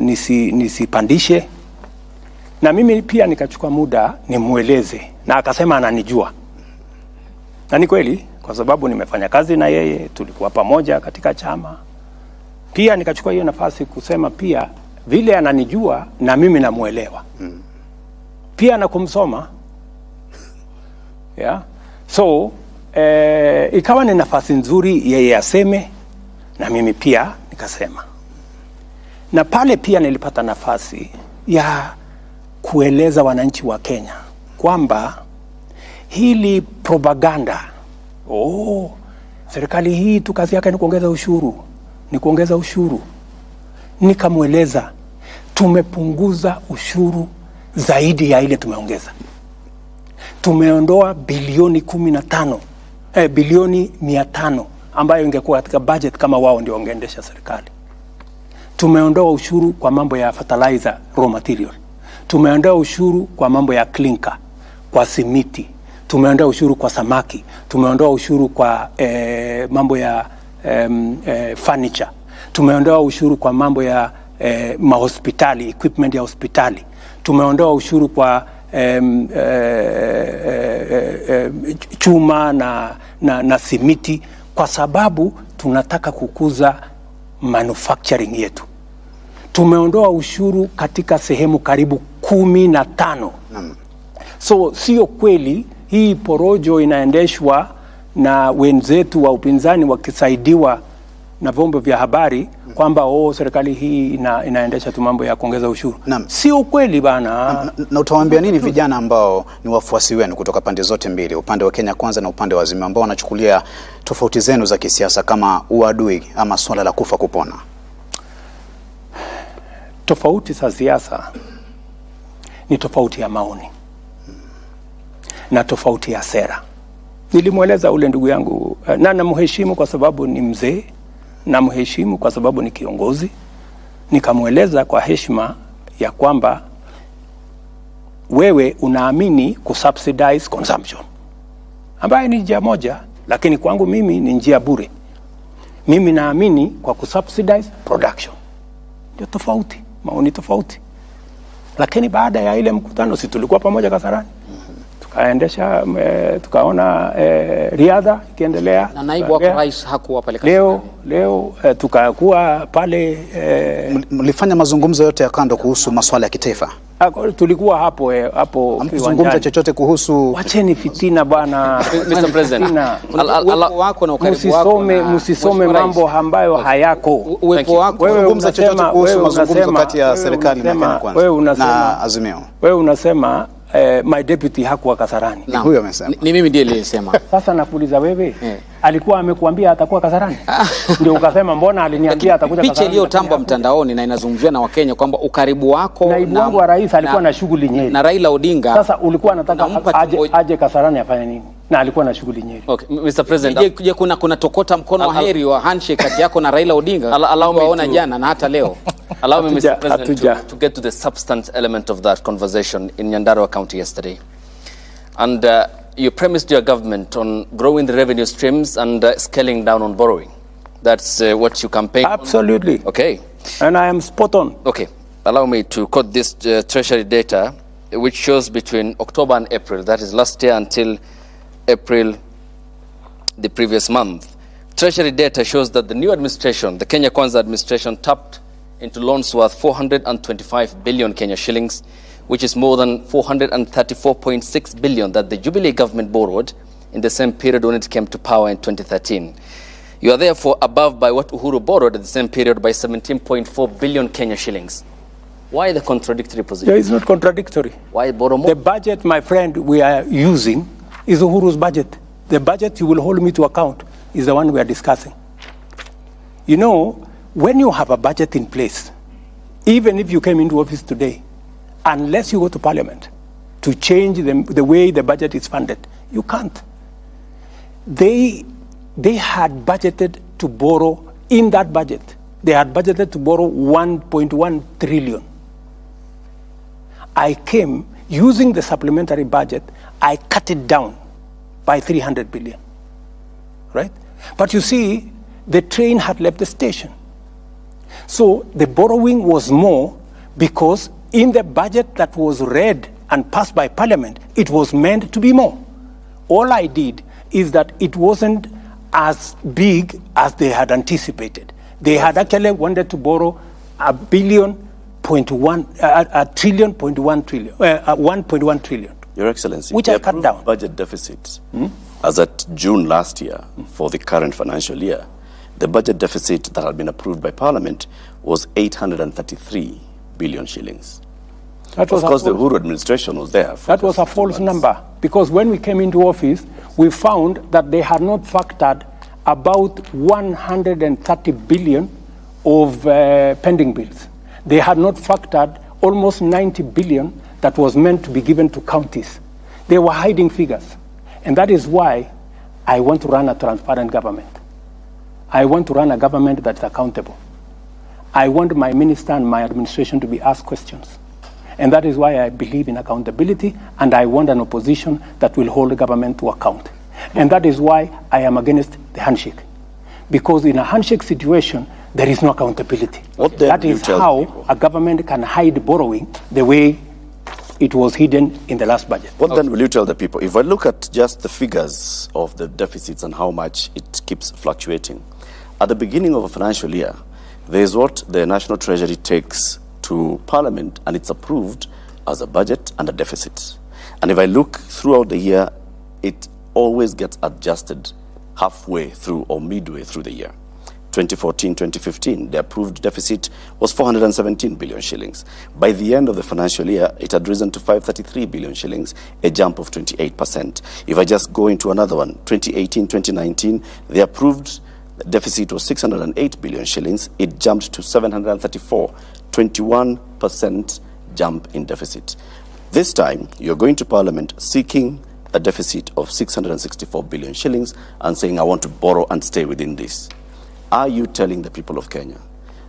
Speaker 1: nisipandishe, na mimi pia nikachukua muda nimueleze, na akasema ananijua. Na ni kweli, kwa sababu nimefanya kazi na yeye, tulikuwa pamoja katika chama. Pia nikachukua hiyo nafasi kusema pia vile ananijua na mimi namuelewa. Pia na kumsoma. Yeah. So, ikawa ni nafasi nzuri yeye aseme na mimi pia nikasema. Na pale pia nilipata nafasi ya kueleza wananchi wa Kenya kwamba hili propaganda, serikali hii tu kazi yake ni kuongeza ushuru, nikamweleza tumepunguza ushuru zaidi ya ile tumeongeza. Tumeondoa bilioni 500 ambayo ingekuwa katika budget kama wao ndio wangeendesha serikali. Tumeondoa ushuru kwa mambo ya fertilizer raw material. Tumeondoa ushuru kwa mambo ya clinker, kwa simiti. Tumeondoa ushuru kwa samaki. Tumeondoa ushuru kwa mambo ya furniture. Tumeondoa ushuru kwa mambo ya mahospitali, equipment ya hospitali. Tumeondoa ushuru kwa chuma na simiti, kwa sababu tunataka kukuza manufacturing yetu. Tumeondoa ushuru katika sehemu karibu 15. So sio kweli hii porojo inaendeshwa na wenzetu wa upinzani wakisaidiwa na vyombo vya habari kwamba serikali hii inaendesha tu mambo ya kuongeza ushuru. Sio kweli bana.
Speaker 7: Na utawaambia nini vijana ambao ni wafuasi wenu kutoka pande zote mbili, upande wa Kenya Kwanza na upande wa Azimio, ambao wanachukulia tofauti zenu za kisiasa kama uadui ama swala la kufa kupona?
Speaker 1: tofauti za siasa ni tofauti ya maoni na tofauti ya sera. Nilimweleza ule ndugu yangu na namheshimu kwa sababu ni mzee, namheshimu kwa sababu ni kiongozi. Nikamweleza kwa heshima ya kwamba wewe unaamini kusubsidize consumption, ambayo ni njia moja, lakini kwangu mimi ni njia bure. Mimi naamini kwa kusubsidize production. Ndio tofauti, maoni tofauti. Lakini baada ya ile mkutano, si tulikuwa pamoja Kasarani, tukaendesha tukaona riadha ikiendelea,
Speaker 4: na naibu wa rais hakuwa pale Kasarani.
Speaker 1: Leo tukakuwa pale
Speaker 7: mlifanya mazungumzo yote ya kando kuhusu masuala ya kitaifa.
Speaker 1: Tulikuwa hapo
Speaker 7: Mkizungumza chochote kuhusu,
Speaker 1: wacheni fitina bwana.
Speaker 3: Mr. President,
Speaker 4: uwepo wako na ukaribu wako,
Speaker 1: msisome mambo ambayo hayako.
Speaker 4: Uwepo wako,
Speaker 7: zungumza chochote kuhusu mazungumzo kati ya serikali na Kenya Kwanza na Azimio.
Speaker 1: Wewe unasema my deputy hakuwa Kasarani.
Speaker 7: Huyo amesema.
Speaker 4: Ni mimi ndiye nilisema.
Speaker 1: Sasa nakuuliza wewe, alikuwa amekuambia atakuwa Kasarani? Ndio ukasema mbona aliniambia atakuja Kasarani?
Speaker 4: Picha iliyotambwa mtandaoni na inazungumzia na Wakenya kwamba ukaribu wako
Speaker 1: naibu wangu wa rais alikuwa na shughuli Nyeri.
Speaker 4: Na Raila Odinga.
Speaker 1: Sasa ulikuwa unataka aje Kasarani afanye nini? Na alikuwa na shughuli Nyeri.
Speaker 3: Okay, Mr. President.
Speaker 4: Je, kuna tokota mkono wa heri wa handshake kati yako na Raila Odinga? Waona jana na hata leo.
Speaker 3: Allow me, Mr. President, to get to the substance element of that conversation in Nyandarua County yesterday. And you premised your government on growing the revenue streams and scaling down on borrowing. That's what you campaigned on.
Speaker 1: Absolutely.
Speaker 3: Okay.
Speaker 1: And I am spot on.
Speaker 3: Okay. Allow me to quote this treasury data, which shows between October and April, that is last year until April the previous month. Treasury data shows that the new administration, the Kenya Kwanza administration, tapped into loans worth 425 billion Kenya shillings, which is more than 434.6 billion that the Jubilee government borrowed in the same period when it came to power in 2013. You are therefore above by what Uhuru borrowed at the same period by 17.4 billion Kenya shillings. Why the contradictory position?
Speaker 1: It's not contradictory.
Speaker 3: Why borrow more?
Speaker 1: The budget, my friend, we are using is Uhuru's budget. The budget you will hold me to account is the one we are discussing. You know, when you have a budget in place, even if you came into office today, unless you go to parliament to change the way the budget is funded, you can't. They had budgeted to borrow in that budget. They had budgeted to borrow 1.1 trillion. I came using the supplementary budget, I cut it down by 300 billion, right? But you see, the train had left the station. So the borrowing was more because in the budget that was read and passed by parliament, it was meant to be more. All I did is that it wasn't as big as they had anticipated. They had actually wanted to borrow 1.1 trillion.
Speaker 2: Your Excellency,
Speaker 1: which I cut down.
Speaker 2: Budget deficit as at June last year for the current financial year, the budget deficit that had been approved by Parliament was 833 billion shillings. Of course, the Uhuru administration was there.
Speaker 1: That was a false number, because when we came into office, we found that they had not factored about 130 billion of pending bills. They had not factored almost 90 billion that was meant to be given to counties. They were hiding figures. And that is why I want to run a transparent government. I want to run a government that's accountable. I want my minister and my administration to be asked questions. And that is why I believe in accountability, and I want an opposition that will hold the government to account. And that is why I am against the handshake. Because in a handshake situation, there is no accountability. That is how a government can hide borrowing the way it was hidden in the last budget.
Speaker 2: What then will you tell the people? If I look at just the figures of the deficits and how much it keeps fluctuating, at the beginning of a financial year, there is what the National Treasury takes to Parliament, and it's approved as a budget and a deficit. And if I look throughout the year, it always gets adjusted halfway through or midway through the year. 2014-2015, the approved deficit was 417 billion shillings. By the end of the financial year, it had risen to 533 billion shillings, a jump of 28%. If I just go into another one, 2018-2019, the approved The deficit was 608 billion shillings. It jumped to 734, 21% jump in deficit. This time, you're going to Parliament seeking a deficit of 664 billion shillings and saying, I want to borrow and stay within this. Are you telling the people of Kenya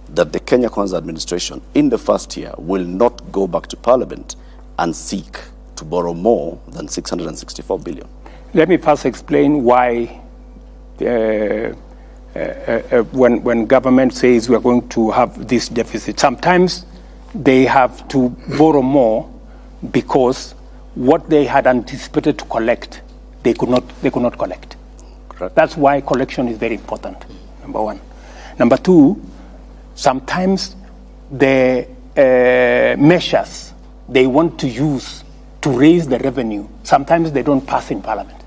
Speaker 2: that the Kenya Kwanza administration in the first year will not go back to Parliament and seek to borrow more than 664 billion?
Speaker 1: Let me first explain why when government says we are going to have this deficit, sometimes they have to borrow more because what they had anticipated to collect, they could not collect.
Speaker 2: Correct.
Speaker 1: That's why collection is very important, number one. Number two, sometimes the measures they want to use to raise the revenue, sometimes they don't pass in Parliament.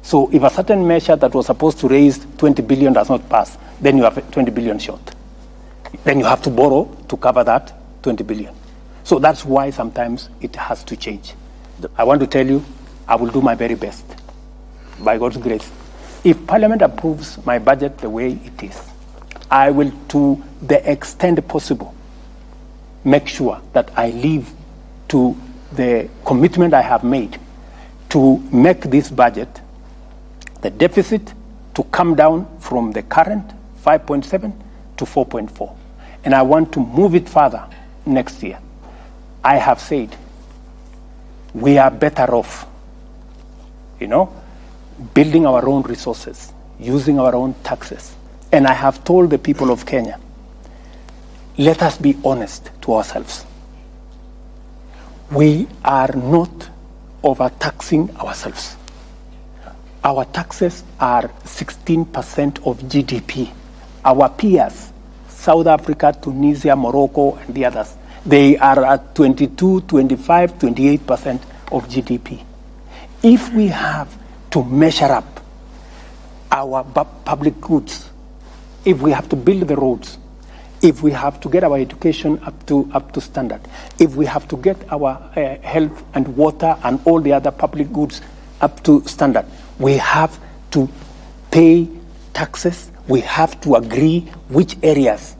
Speaker 1: So if a certain measure that was supposed to raise 20 billion does not pass, then you have 20 billion short. Then you have to borrow to cover that 20 billion. So that's why sometimes it has to change. I want to tell you, I will do my very best, by God's grace. If Parliament approves my budget the way it is, I will, to the extent possible, make sure that I live to the commitment I have made to make this budget, the deficit, to come down from the current 5.7 to 4.4. And I want to move it further next year. I have said we are better off, building our own resources, using our own taxes. And I have told the people of Kenya, let us be honest to ourselves. We are not overtaxing ourselves. Our taxes are 16% of GDP. Our peers, South Africa, Tunisia, Morocco, and the others, they are at 22, 25, 28% of GDP. If we have to measure up our public goods, if we have to build the roads, if we have to get our education up to standard, if we have to get our health and water and all the other public goods up to standard, we have to pay taxes. We have to agree which areas,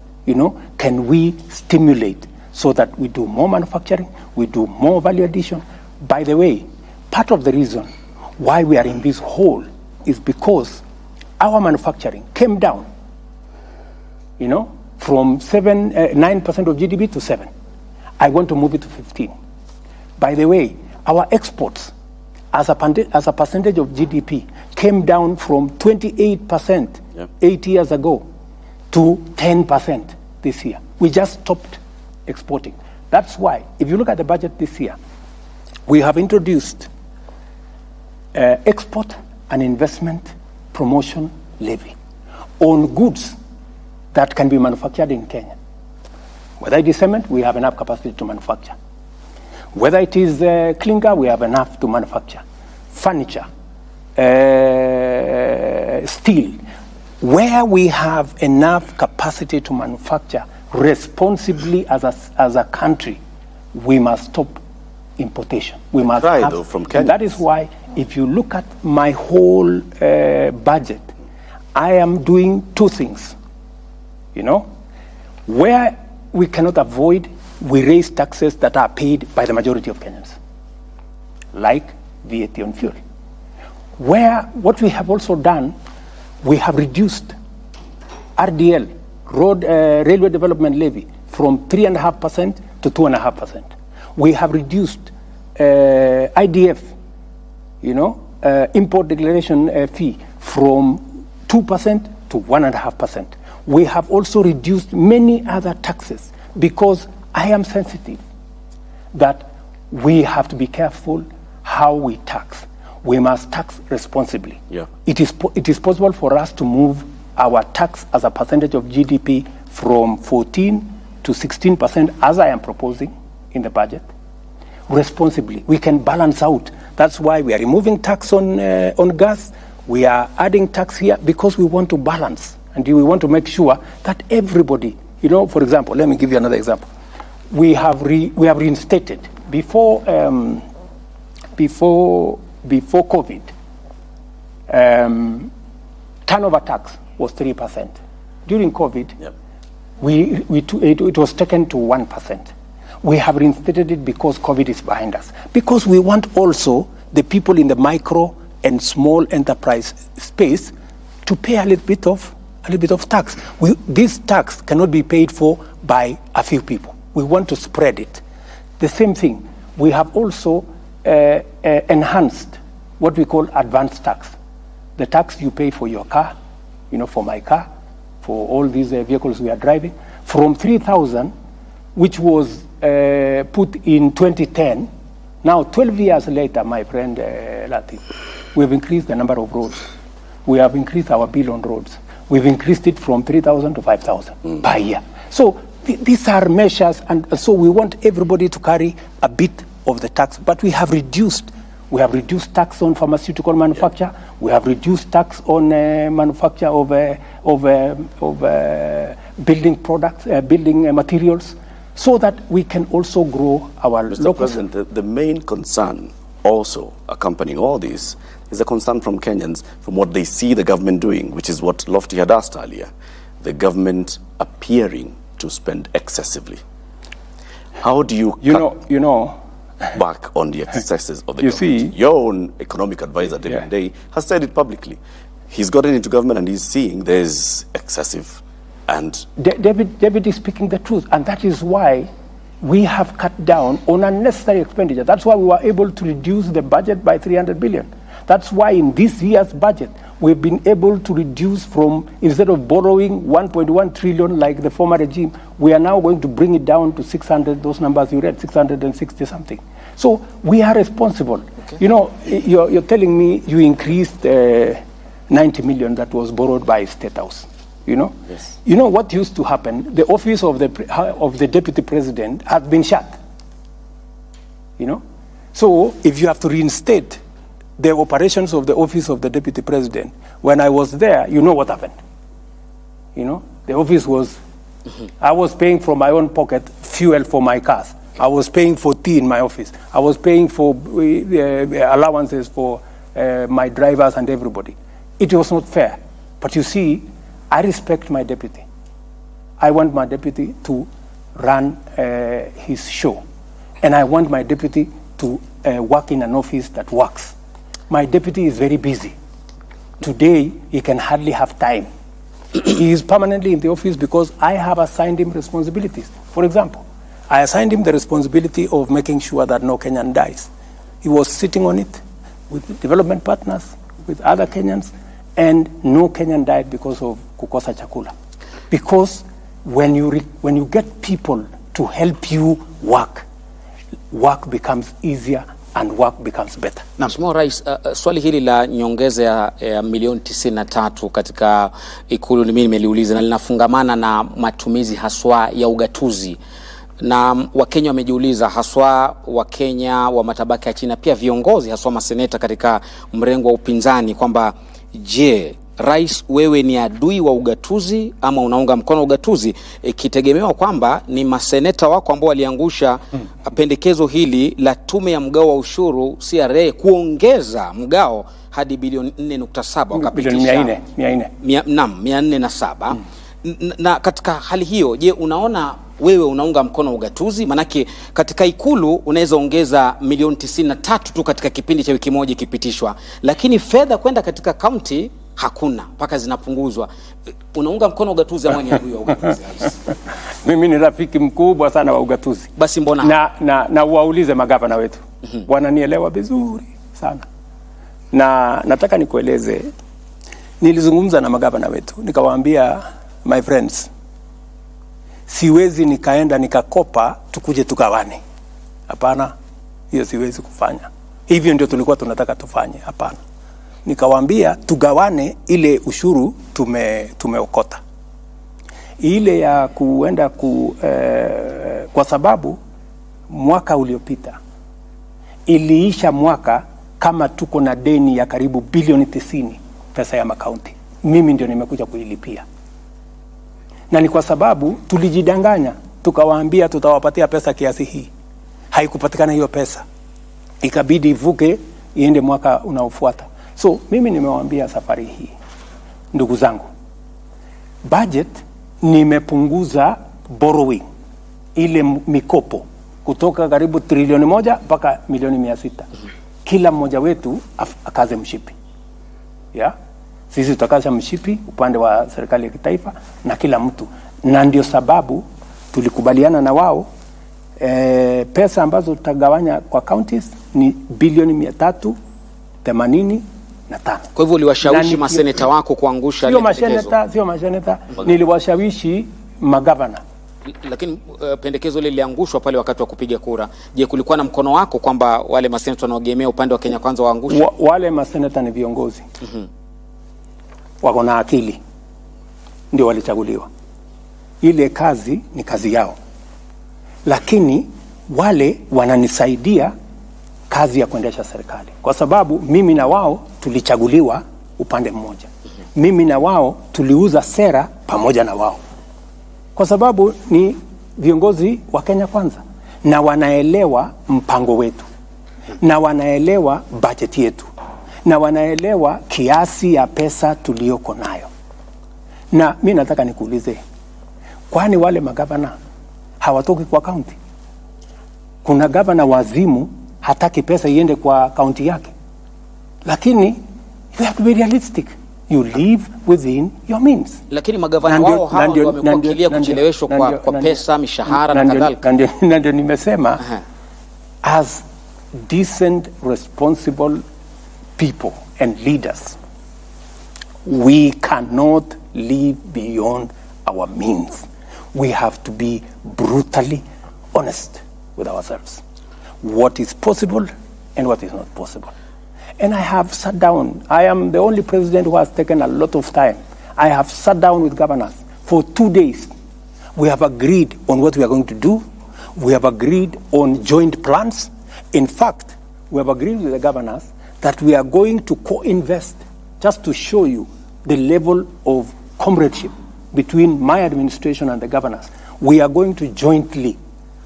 Speaker 1: can we stimulate so that we do more manufacturing, we do more value addition. By the way, part of the reason why we are in this hole is because our manufacturing came down, from 9% of GDP to 7%. I want to move it to 15%. By the way, our exports as a percentage of GDP came down from 28% 8 years ago to 10% this year. We just stopped exporting. That's why, if you look at the budget this year, we have introduced export and investment promotion levy on goods that can be manufactured in Kenya. Whether it is cement, we have enough capacity to manufacture. Whether it is clinker, we have enough to manufacture. Furniture, steel. Where we have enough capacity to manufacture responsibly as a country, we must stop importation. We must
Speaker 2: from Kenya.
Speaker 1: That is why, if you look at my whole budget, I am doing two things. Where we cannot avoid, we raise taxes that are paid by the majority of Kenyans, like VAT on fuel. What we have also done, we have reduced RDL, Railway Development Levy, from 3.5% to 2.5%. We have reduced IDF, import declaration fee, from 2% to 1.5%. We have also reduced many other taxes because I am sensitive that we have to be careful how we tax. We must tax responsibly.
Speaker 2: Yeah.
Speaker 1: It is possible for us to move our tax as a percentage of GDP from 14 to 16%, as I am proposing in the budget, responsibly. We can balance out. That's why we are removing tax on gas. We are adding tax here because we want to balance. And we want to make sure that everybody, for example, let me give you another example. We have reinstated before COVID, turnover tax was 3%. During COVID,
Speaker 2: Yep.
Speaker 1: it was taken to 1%. We have reinstated it because COVID is behind us. Because we want also the people in the micro and small enterprise space to pay a little bit of tax. This tax cannot be paid for by a few people. We want to spread it. The same thing, we have also enhanced what we call advanced tax. The tax you pay for your car, for my car, for all these vehicles we are driving, from 3,000, which was put in 2010. Now, 12 years later, my friend Latif, we have increased the number of roads. We have increased our bill on roads. We've increased it from 3,000 to 5,000 per year. So these are measures, and so we want everybody to carry a bit of the tax. But we have reduced tax on pharmaceutical manufacture. We have reduced tax on manufacture of building products, building materials, so that we can also grow our
Speaker 2: Mr.
Speaker 1: local.
Speaker 2: President, the main concern also accompanying all this is a concern from Kenyans from what they see the government doing, which is what Lofty had asked earlier, the government appearing to spend excessively. How do you back on the excesses of the
Speaker 1: You
Speaker 2: government?
Speaker 1: see,
Speaker 2: your own economic advisor, David Day, has said it publicly. He's gotten into government and he's seeing there's excessive. And
Speaker 1: David is speaking the truth, and that is why we have cut down on unnecessary expenditure. That's why we were able to reduce the budget by 300 billion. That's why in this year's budget, we've been able to reduce from, instead of borrowing 1.1 trillion like the former regime, we are now going to bring it down to 600, those numbers you read, 660 something. So we are responsible. Okay. You're telling me you increased 90 million that was borrowed by State House.
Speaker 2: Yes.
Speaker 1: What used to happen? The office of the deputy president had been shut. So if you have to reinstate the operations of the office of the deputy president, when I was there, what happened? The office was, I was paying from my own pocket fuel for my cars. I was paying for tea in my office. I was paying for allowances for my drivers and everybody. It was not fair. But you see, I respect my deputy. I want my deputy to run his show. And I want my deputy to work in an office that works. My deputy is very busy. Today, he can hardly have time. He is permanently in the office because I have assigned him responsibilities. For example, I assigned him the responsibility of making sure that no Kenyan dies. He was sitting on it with development partners, with other Kenyans, and no Kenyan died because of kukosa chakula. Because when you get people to help you work becomes easier and work becomes better.
Speaker 4: Mheshimiwa Rais, swali hili la nyongeza ya milioni 93 katika Ikulu mimi nimeliuliza na linafungamana na matumizi haswa ya ugatuzi. Na Wakenya wamejiuliza, haswa Wakenya wa matabaka ya chini na pia viongozi haswa maseneta katika mrengo wa upinzani, kwamba je, Rais, wewe ni adui wa ugatuzi ama unaunga mkono ugatuzi, ikitegemewa kwamba ni maseneta wako ambao waliangusha pendekezo hili la tume ya mgao wa ushuru CRA kuongeza mgao hadi bilioni 4.7 wakapitisha 407. Na katika hali hiyo, je, unaona wewe unaunga mkono ugatuzi? Manake katika Ikulu unaweza ongeza milioni 93 tu katika kipindi cha wiki moja ikipitishwa, lakini fedha kwenda katika kaunti hakuna, mpaka zinapunguzwa. Unaunga mkono ugatuzi ama ni adui wa ugatuzi?
Speaker 1: Mimi ni rafiki mkubwa sana wa ugatuzi.
Speaker 4: Basi mbona
Speaker 1: na waulize magavana wetu. Wananielewa vizuri sana. Na nataka nikueleze, nilizungumza na magavana wetu, nikawaambia, my friends, siwezi nikaenda nikakopa tukuje tugawane. Hapana, hiyo siwezi kufanya. Hivyo ndio tulikuwa tunataka tufanye. Hapana. Nikawaambia tugawane ile ushuru tumeokota. Ile ya kuenda kwa sababu mwaka uliopita iliisha mwaka kama tuko na deni ya karibu bilioni 90 pesa ya makaunti. Mimi ndio nimekuja kuilipia. Na ni kwa sababu tulijidanganya, tukawaambia tutawapatia pesa kiasi hii. Haikupatikana hiyo pesa. Ikabidi ivuke iende mwaka unaofuata. So mimi nimewaambia safari hii, ndugu zangu, budget nimepunguza borrowing, ile mikopo kutoka karibu trilioni 1 mpaka milioni 600. Kila mmoja wetu akaze mshipi. Yeah? Sisi tutakaza mshipi upande wa serikali ya kitaifa na kila mtu. Na ndio sababu tulikubaliana na wao pesa ambazo tutagawanya kwa counties ni bilioni 385.
Speaker 4: Kwa hivyo uliwashawishi maseneta wako kuangusha
Speaker 1: ile pendekezo? Sio maseneta, niliwashawishi magavana.
Speaker 4: Lakini pendekezo ile liliangushwa pale wakati wa kupiga kura. Je, kulikuwa na mkono wako kwamba wale maseneta wanaogemea upande wa Kenya Kwanza waangushe?
Speaker 1: Wale maseneta ni viongozi. Wako na akili. Ndio walichaguliwa. Ile kazi ni kazi yao. Lakini wale wananisaidia kazi ya kuendesha serikali. Kwa sababu mimi na wao tulichaguliwa upande mmoja. Mimi na wao tuliuza sera pamoja na wao. Kwa sababu ni viongozi wa Kenya Kwanza na wanaelewa mpango wetu na wanaelewa budget yetu na wanaelewa kiasi ya pesa tuliyoko nayo. Na mimi nataka nikuulize, kwani wale magavana hawatoki kwa county? Kuna gavana wazimu hataki pesa iende kwa county yake. Lakini you have to be realistic. You live within your means.
Speaker 4: Lakini magavana wao hawa wamekuwa kilia kucheleweshwa kwa pesa, mishahara na kadhalika.
Speaker 1: Na ndio nimesema as decent, responsible people and leaders, we cannot live beyond our means. We have to be brutally honest with ourselves. What is possible and what is not possible. And I have sat down. I am the only president who has taken a lot of time. I have sat down with governors for 2 days. We have agreed on what we are going to do. We have agreed on joint plans. In fact, we have agreed with the governors that we are going to co-invest, just to show you the level of comradeship between my administration and the governors. We are going to jointly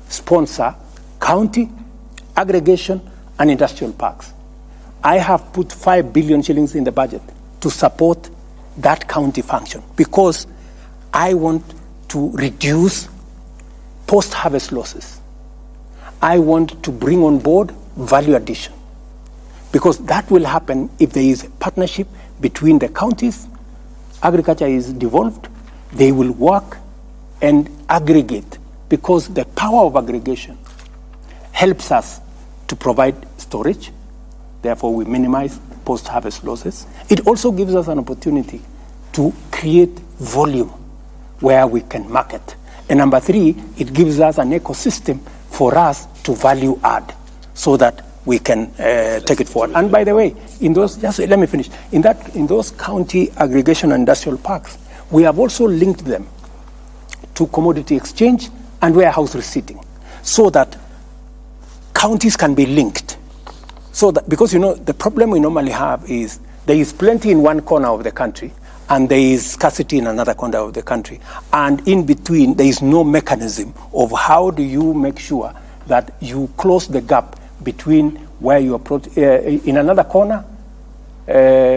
Speaker 1: sponsor county, aggregation, and industrial parks. I have put 5 billion shillings in the budget to support that county function because I want to reduce post-harvest losses. I want to bring on board value addition because that will happen if there is a partnership between the counties. Agriculture is devolved. They will work and aggregate because the power of aggregation helps us to provide storage. Therefore, we minimize post-harvest losses. It also gives us an opportunity to create volume where we can market. And number 3, it gives us an ecosystem for us to value add so that we can take it forward. And by the way, in those, just let me finish. In those county aggregation and industrial parks, we have also linked them to commodity exchange and warehouse receipting so that counties can be linked. So that, because the problem we normally have is there is plenty in one corner of the country and there is scarcity in another corner of the country. And in between, there is no mechanism of how do you make sure that you close the gap between where you are in another corner,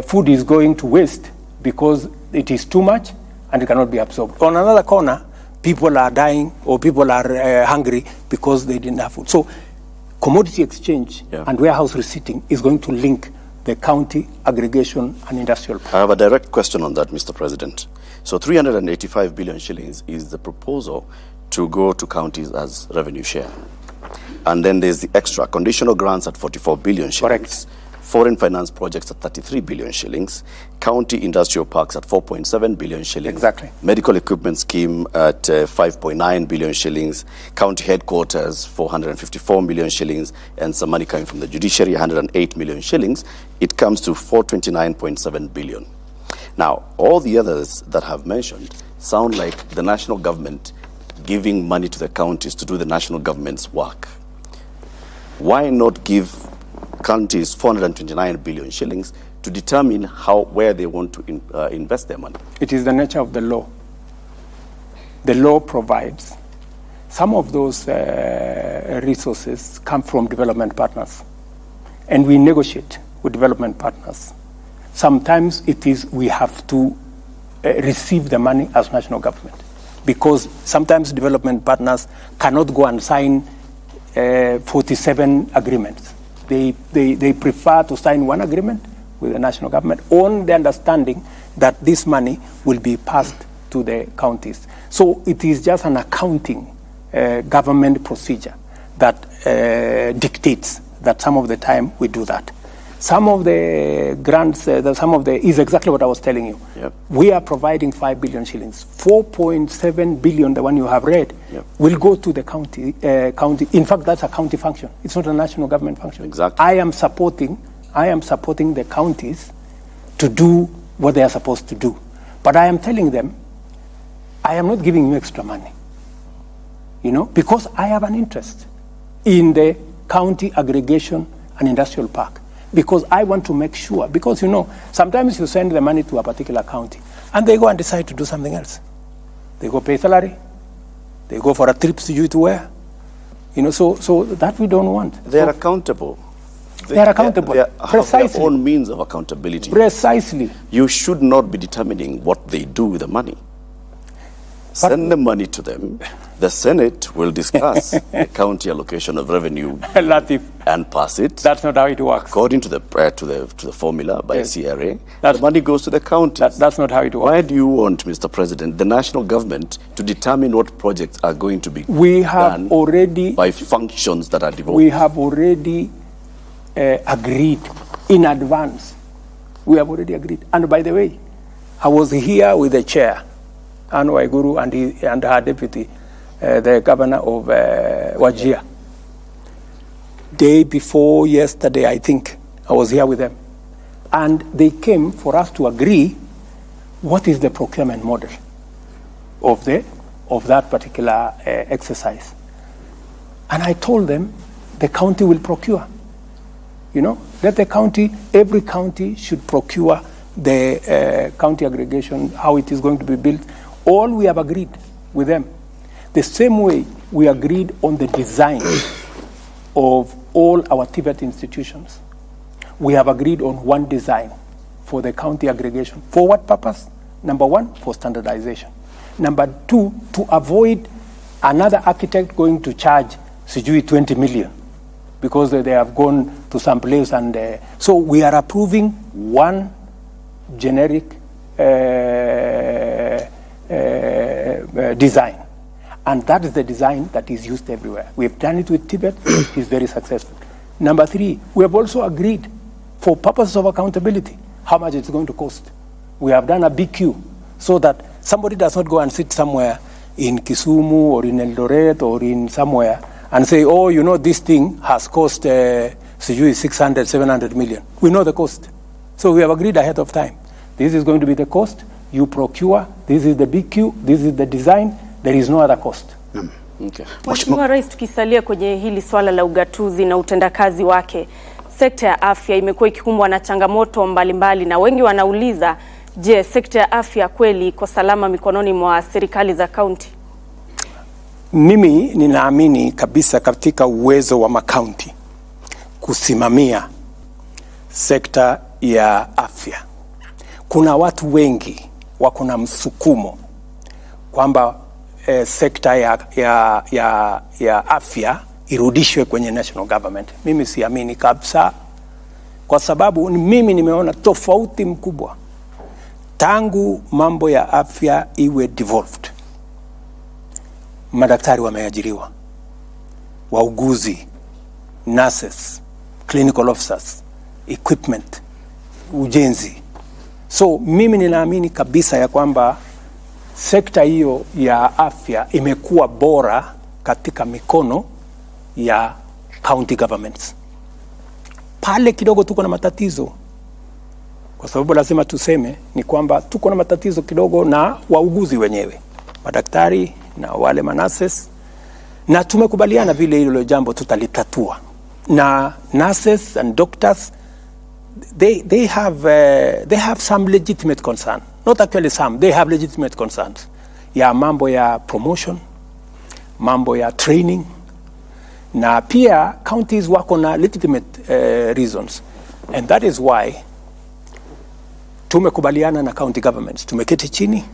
Speaker 1: food is going to waste because it is too much and it cannot be absorbed. On another corner, people are dying or people are hungry because they didn't have food. So commodity exchange and warehouse receipting is going to link the county, aggregation, and industrial park.
Speaker 2: I have a direct question on that, Mr. President. So 385 billion shillings is the proposal to go to counties as revenue share. And then there's the extra conditional grants at 44 billion shillings.
Speaker 1: Correct.
Speaker 2: Foreign finance projects at 33 billion shillings, county industrial parks at 4.7 billion shillings,
Speaker 1: exactly.
Speaker 2: Medical equipment scheme at 5.9 billion shillings, county headquarters 454 million shillings, and some money coming from the judiciary 108 million shillings. It comes to 429.7 billion. Now, all the others that have mentioned sound like the national government giving money to the counties to do the national government's work. Why not give counties 429 billion shillings to determine where they want to invest their money?
Speaker 1: It is the nature of the law. The law provides some of those resources come from development partners, and we negotiate with development partners. Sometimes it is we have to receive the money as national government, because sometimes development partners cannot go and sign 47 agreements. They prefer to sign one agreement with the national government on the understanding that this money will be passed to the counties. So it is just an accounting government procedure that dictates that some of the time we do that. Some of the grants, is exactly what I was telling you.
Speaker 2: Yep.
Speaker 1: We are providing 5 billion shillings. 4.7 billion, the one you have read,
Speaker 2: Yep.
Speaker 1: will go to the county. In fact, that's a county function. It's not a national government function.
Speaker 2: Exactly.
Speaker 1: I am supporting the counties to do what they are supposed to do. But I am telling them, I am not giving you extra money, because I have an interest in the county aggregation and industrial park. Because I want to make sure, because sometimes you send the money to a particular county and they go and decide to do something else. They go pay salary, they go for a trip to where, so that we don't want.
Speaker 2: They are accountable.
Speaker 1: They are accountable.
Speaker 2: They have their own means of accountability.
Speaker 1: Precisely.
Speaker 2: You should not be determining what they do with the money. Send the money to them. The Senate will discuss the county allocation of revenue
Speaker 1: Latif,
Speaker 2: and pass it.
Speaker 1: That's not how it works.
Speaker 2: According to the formula by
Speaker 1: Yes.
Speaker 2: CRA, the money goes to the counties.
Speaker 1: That's not how it works.
Speaker 2: Why do you want, Mr. President, the national government to determine what projects are going to be
Speaker 1: We have
Speaker 2: done
Speaker 1: already
Speaker 2: by functions that are devolved?
Speaker 1: We have already agreed in advance. We have already agreed. And by the way, I was here with the chair, Anne Waiguru, and her deputy, the governor of Wajir. Day before yesterday, I think, I was here with them. And they came for us to agree what is the procurement model of that particular exercise. And I told them the county will procure. Let every county should procure the county aggregation, how it is going to be built. All we have agreed with them. The same way we agreed on the design of all our Tibet institutions. We have agreed on one design for the county aggregation. For what purpose? Number one, for standardization. Number two, to avoid another architect going to charge 20 million because they have gone to some place. And so we are approving one generic design. And that is the design that is used everywhere. We have done it with Tibet. It's very successful. Number three, we have also agreed for purposes of accountability how much it's going to cost. We have done a BQ so that somebody does not go and sit somewhere in Kisumu or in Eldoret or in somewhere and say, this thing has cost 600, 700 million. We know the cost. So we have agreed ahead of time. This is going to be the cost. You procure. This is the BQ. This is the design. There is no other cost.
Speaker 2: Okay.
Speaker 5: Mheshimiwa Rais, tukisalia kwenye hili swala la ugatuzi na utendakazi wake, sekta ya afya imekuwa ikikumbwa na changamoto mbalimbali na wengi wanauliza, je, sekta ya afya kweli iko salama mikononi mwa serikali za kaunti?
Speaker 1: Mimi ninaamini kabisa katika uwezo wa makaunti kusimamia sekta ya afya. Kuna watu wengi wako na msukumo kwamba sekta ya afya irudishwe kwenye national government. Mimi siamini kabisa, kwa sababu mimi nimeona tofauti mkubwa tangu mambo ya afya iwe devolved. Madaktari wameajiriwa, wauguzi, nurses, clinical officers, equipment, ujenzi. So mimi ninaamini kabisa ya kwamba sekta hiyo ya afya imekuwa bora katika mikono ya county governments. Pale kidogo tuko na matatizo, kwa sababu lazima tuseme ni kwamba tuko na matatizo kidogo na wauguzi wenyewe, madaktari na wale manases, na tumekubaliana vile hilo jambo tutalitatua. Na nurses and doctors, they have some legitimate concern. Not actually some, they have legitimate concerns. Ya mambo ya promotion, mambo ya training, na pia counties wako na legitimate reasons. And that is why tumekubaliana na county governments, tumeketi chini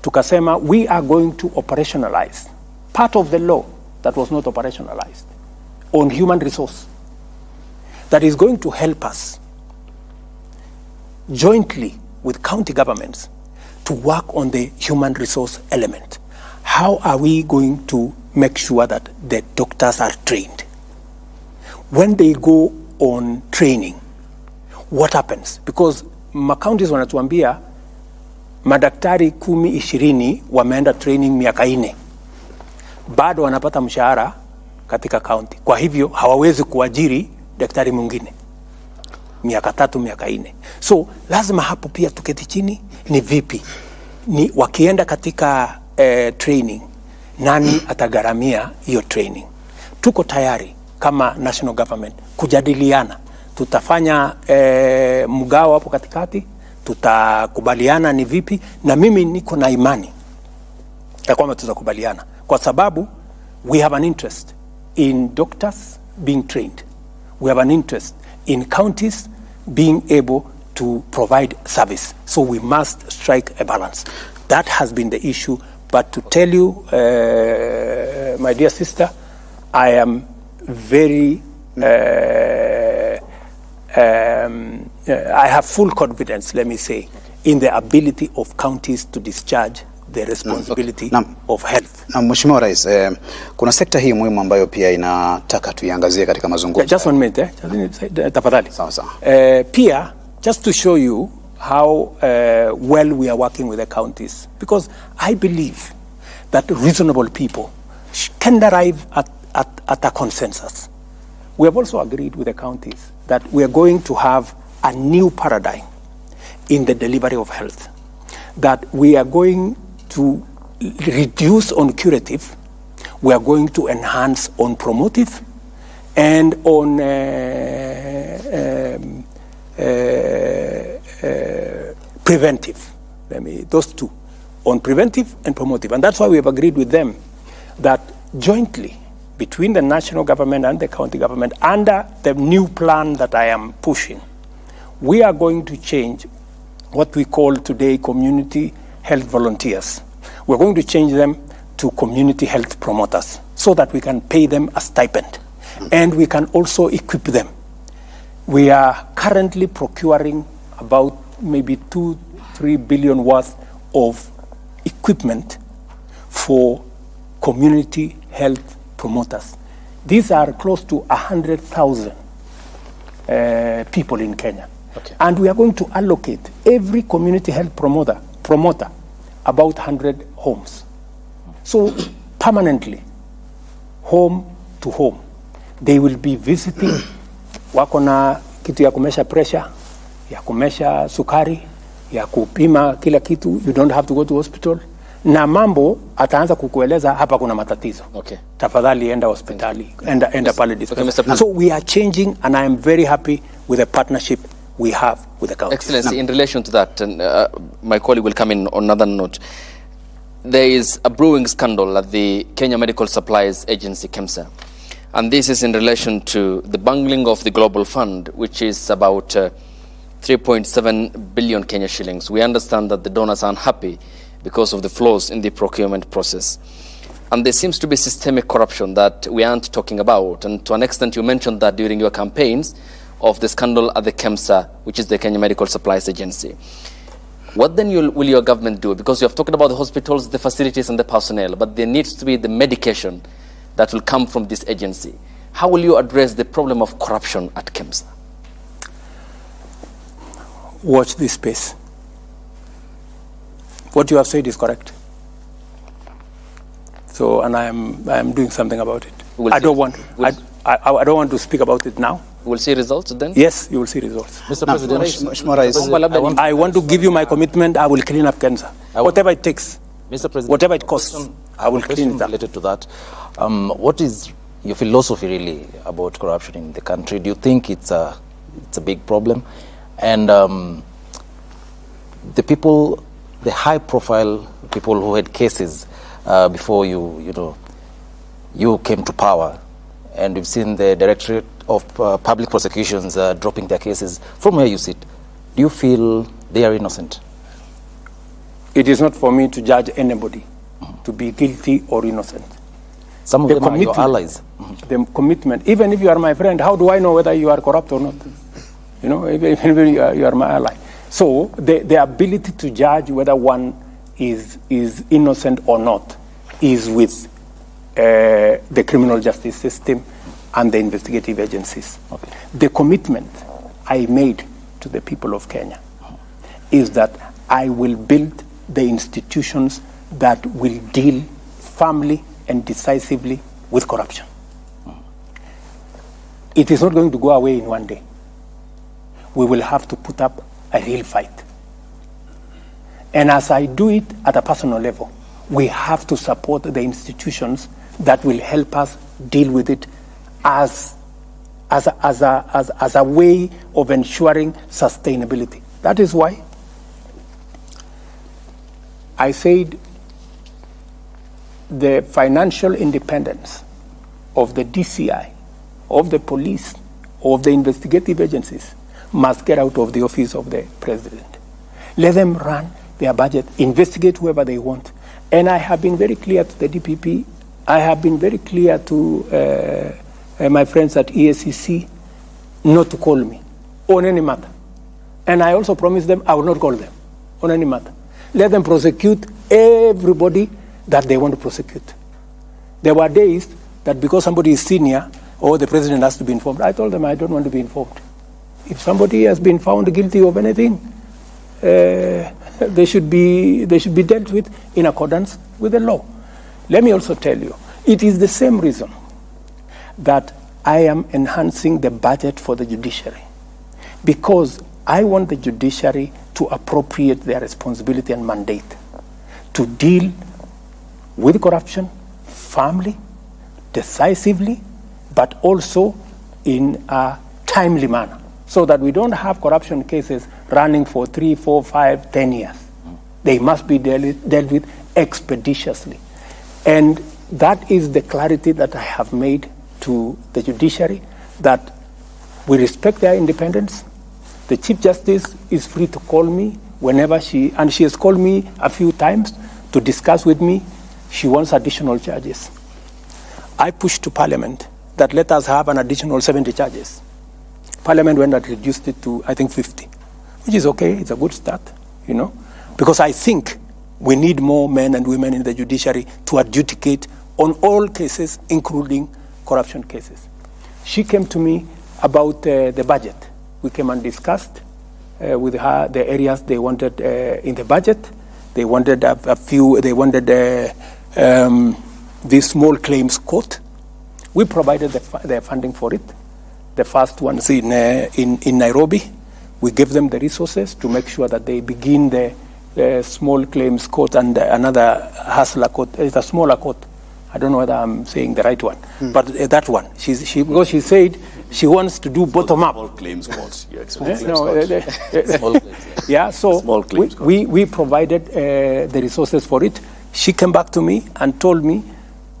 Speaker 1: tukasema we are going to operationalize part of the law that was not operationalized on human resource that is going to help us jointly with county governments to work on the human resource element. How are we going to make sure that the doctors are trained? When they go on training, what happens? Because counties wanatuambia madaktari 10-20 wameenda training miaka 4. Bado wanapata mshahara katika county. Kwa hivyo hawawezi kuajiri daktari mwingine miaka 3, miaka 4. So lazima hapo pia tuketi chini, ni vipi? Ni wakienda katika training, nani atagharamia hiyo training? Tuko tayari kama national government kujadiliana. Tutafanya mgao hapo katikati, tutakubaliana ni vipi, na mimi niko na imani ya kwamba tutakubaliana, kwa sababu we have an interest in doctors being trained. We have an interest in counties being able to provide service. So we must strike a balance. That has been the issue. But to tell you, my dear sister, I am very, I have full confidence, let me say, in the ability of counties to discharge the responsibility of health.
Speaker 7: Na Mheshimiwa Rais, kuna sekta hii muhimu ambayo pia inataka tuiangazie katika mazungumzo.
Speaker 1: Just one minute, tafadhali.
Speaker 7: Sawa sawa.
Speaker 1: Pia, just to show you how well we are working with the counties, because I believe that reasonable people can arrive at a consensus. We have also agreed with the counties that we are going to have a new paradigm in the delivery of health, that we are going to reduce on curative, we are going to enhance on promotive, and on preventive. Those two, on preventive and promotive. And that's why we have agreed with them that jointly between the national government and the county government, under the new plan that I am pushing, we are going to change what we call today community health volunteers. We're going to change them to community health promoters so that we can pay them a stipend and we can also equip them. We are currently procuring about maybe 2-3 billion worth of equipment for community health promoters. These are close to 100,000 people in Kenya.
Speaker 7: Okay.
Speaker 1: And we are going to allocate every community health promoter about 100 homes. So permanently, home to home, they will be visiting. Wako na kitu ya kumesha pressure, ya kumesha sukari, ya kupima kila kitu. You don't have to go to hospital. Na mambo ataanza kukueleza hapa kuna matatizo.
Speaker 3: Okay.
Speaker 1: Tafadhali enda hospitali, enda pale dispensary.
Speaker 3: Okay,
Speaker 1: so we are changing, and I am very happy with the partnership we have with the county.
Speaker 3: Excellency, in relation to that, and my colleague will come in on another note. There is a brewing scandal at the Kenya Medical Supplies Agency, KEMSA. And this is in relation to the bungling of the Global Fund, which is about 3.7 billion Kenya shillings. We understand that the donors are unhappy because of the flaws in the procurement process. And there seems to be systemic corruption that we aren't talking about. And to an extent, you mentioned that during your campaigns of the scandal at the KEMSA, which is the Kenya Medical Supplies Agency. What then will your government do? Because you have talked about the hospitals, the facilities, and the personnel, but there needs to be the medication that will come from this agency. How will you address the problem of corruption at KEMSA?
Speaker 1: Watch this space. What you have said is correct. So, and I am doing something about it. I don't want to speak about it now.
Speaker 3: We'll see results then?
Speaker 1: Yes, you will see results.
Speaker 6: Mr. President,
Speaker 1: I want to give you my commitment. I will clean up cancer. Whatever it takes.
Speaker 6: Mr. President,
Speaker 1: whatever it costs, I will clean it up.
Speaker 6: Related to that, what is your philosophy really about corruption in the country? Do you think it's a big problem? And the people, the high-profile people who had cases before you came to power, and we've seen the Directorate of Public Prosecutions dropping their cases. From where you sit, do you feel they are innocent?
Speaker 1: It is not for me to judge anybody to be guilty or innocent.
Speaker 6: Some of them are your allies.
Speaker 1: The commitment, even if you are my friend, how do I know whether you are corrupt or not? You know, even if you are my ally. So the ability to judge whether one is innocent or not is with the criminal justice system and the investigative agencies.
Speaker 6: Okay.
Speaker 1: The commitment I made to the people of Kenya is that I will build the institutions that will deal firmly and decisively with corruption. It is not going to go away in one day. We will have to put up a real fight. And as I do it at a personal level, we have to support the institutions that will help us deal with it as a way of ensuring sustainability. That is why I said the financial independence of the DCI, of the police, of the investigative agencies must get out of the office of the president. Let them run their budget, investigate whoever they want. And I have been very clear to the DPP, I have been very clear to my friends at EACC not to call me on any matter. And I also promised them I will not call them on any matter. Let them prosecute everybody that they want to prosecute. There were days that because somebody is senior or the president has to be informed, I told them I don't want to be informed. If somebody has been found guilty of anything, they should be dealt with in accordance with the law. Let me also tell you, it is the same reason that I am enhancing the budget for the judiciary, because I want the judiciary to appropriate their responsibility and mandate to deal with corruption firmly, decisively, but also in a timely manner, so that we don't have corruption cases running for 3, 4, 5, 10 years. They must be dealt with expeditiously. And that is the clarity that I have made to the judiciary, that we respect their independence. The Chief Justice is free to call me whenever she has called me a few times to discuss with me. She wants additional charges. I pushed to Parliament that let us have an additional 70 charges. Parliament went and reduced it to, I think, 50, which is okay. It's a good start, you know, because I think we need more men and women in the judiciary to adjudicate on all cases, including corruption cases. She came to me about the budget. We came and discussed with her the areas they wanted in the budget. They wanted a few, they wanted the small claims court. We provided the funding for it. The first one's in Nairobi. We gave them the resources to make sure that they begin the small claims court and another hustler court. It's a smaller court. I don't know whether I'm saying the right one, but that one. Because she said she wants to do bottom up.
Speaker 2: Small claims court.
Speaker 1: Small claims. Yeah, so we provided the resources for it. She came back to me and told me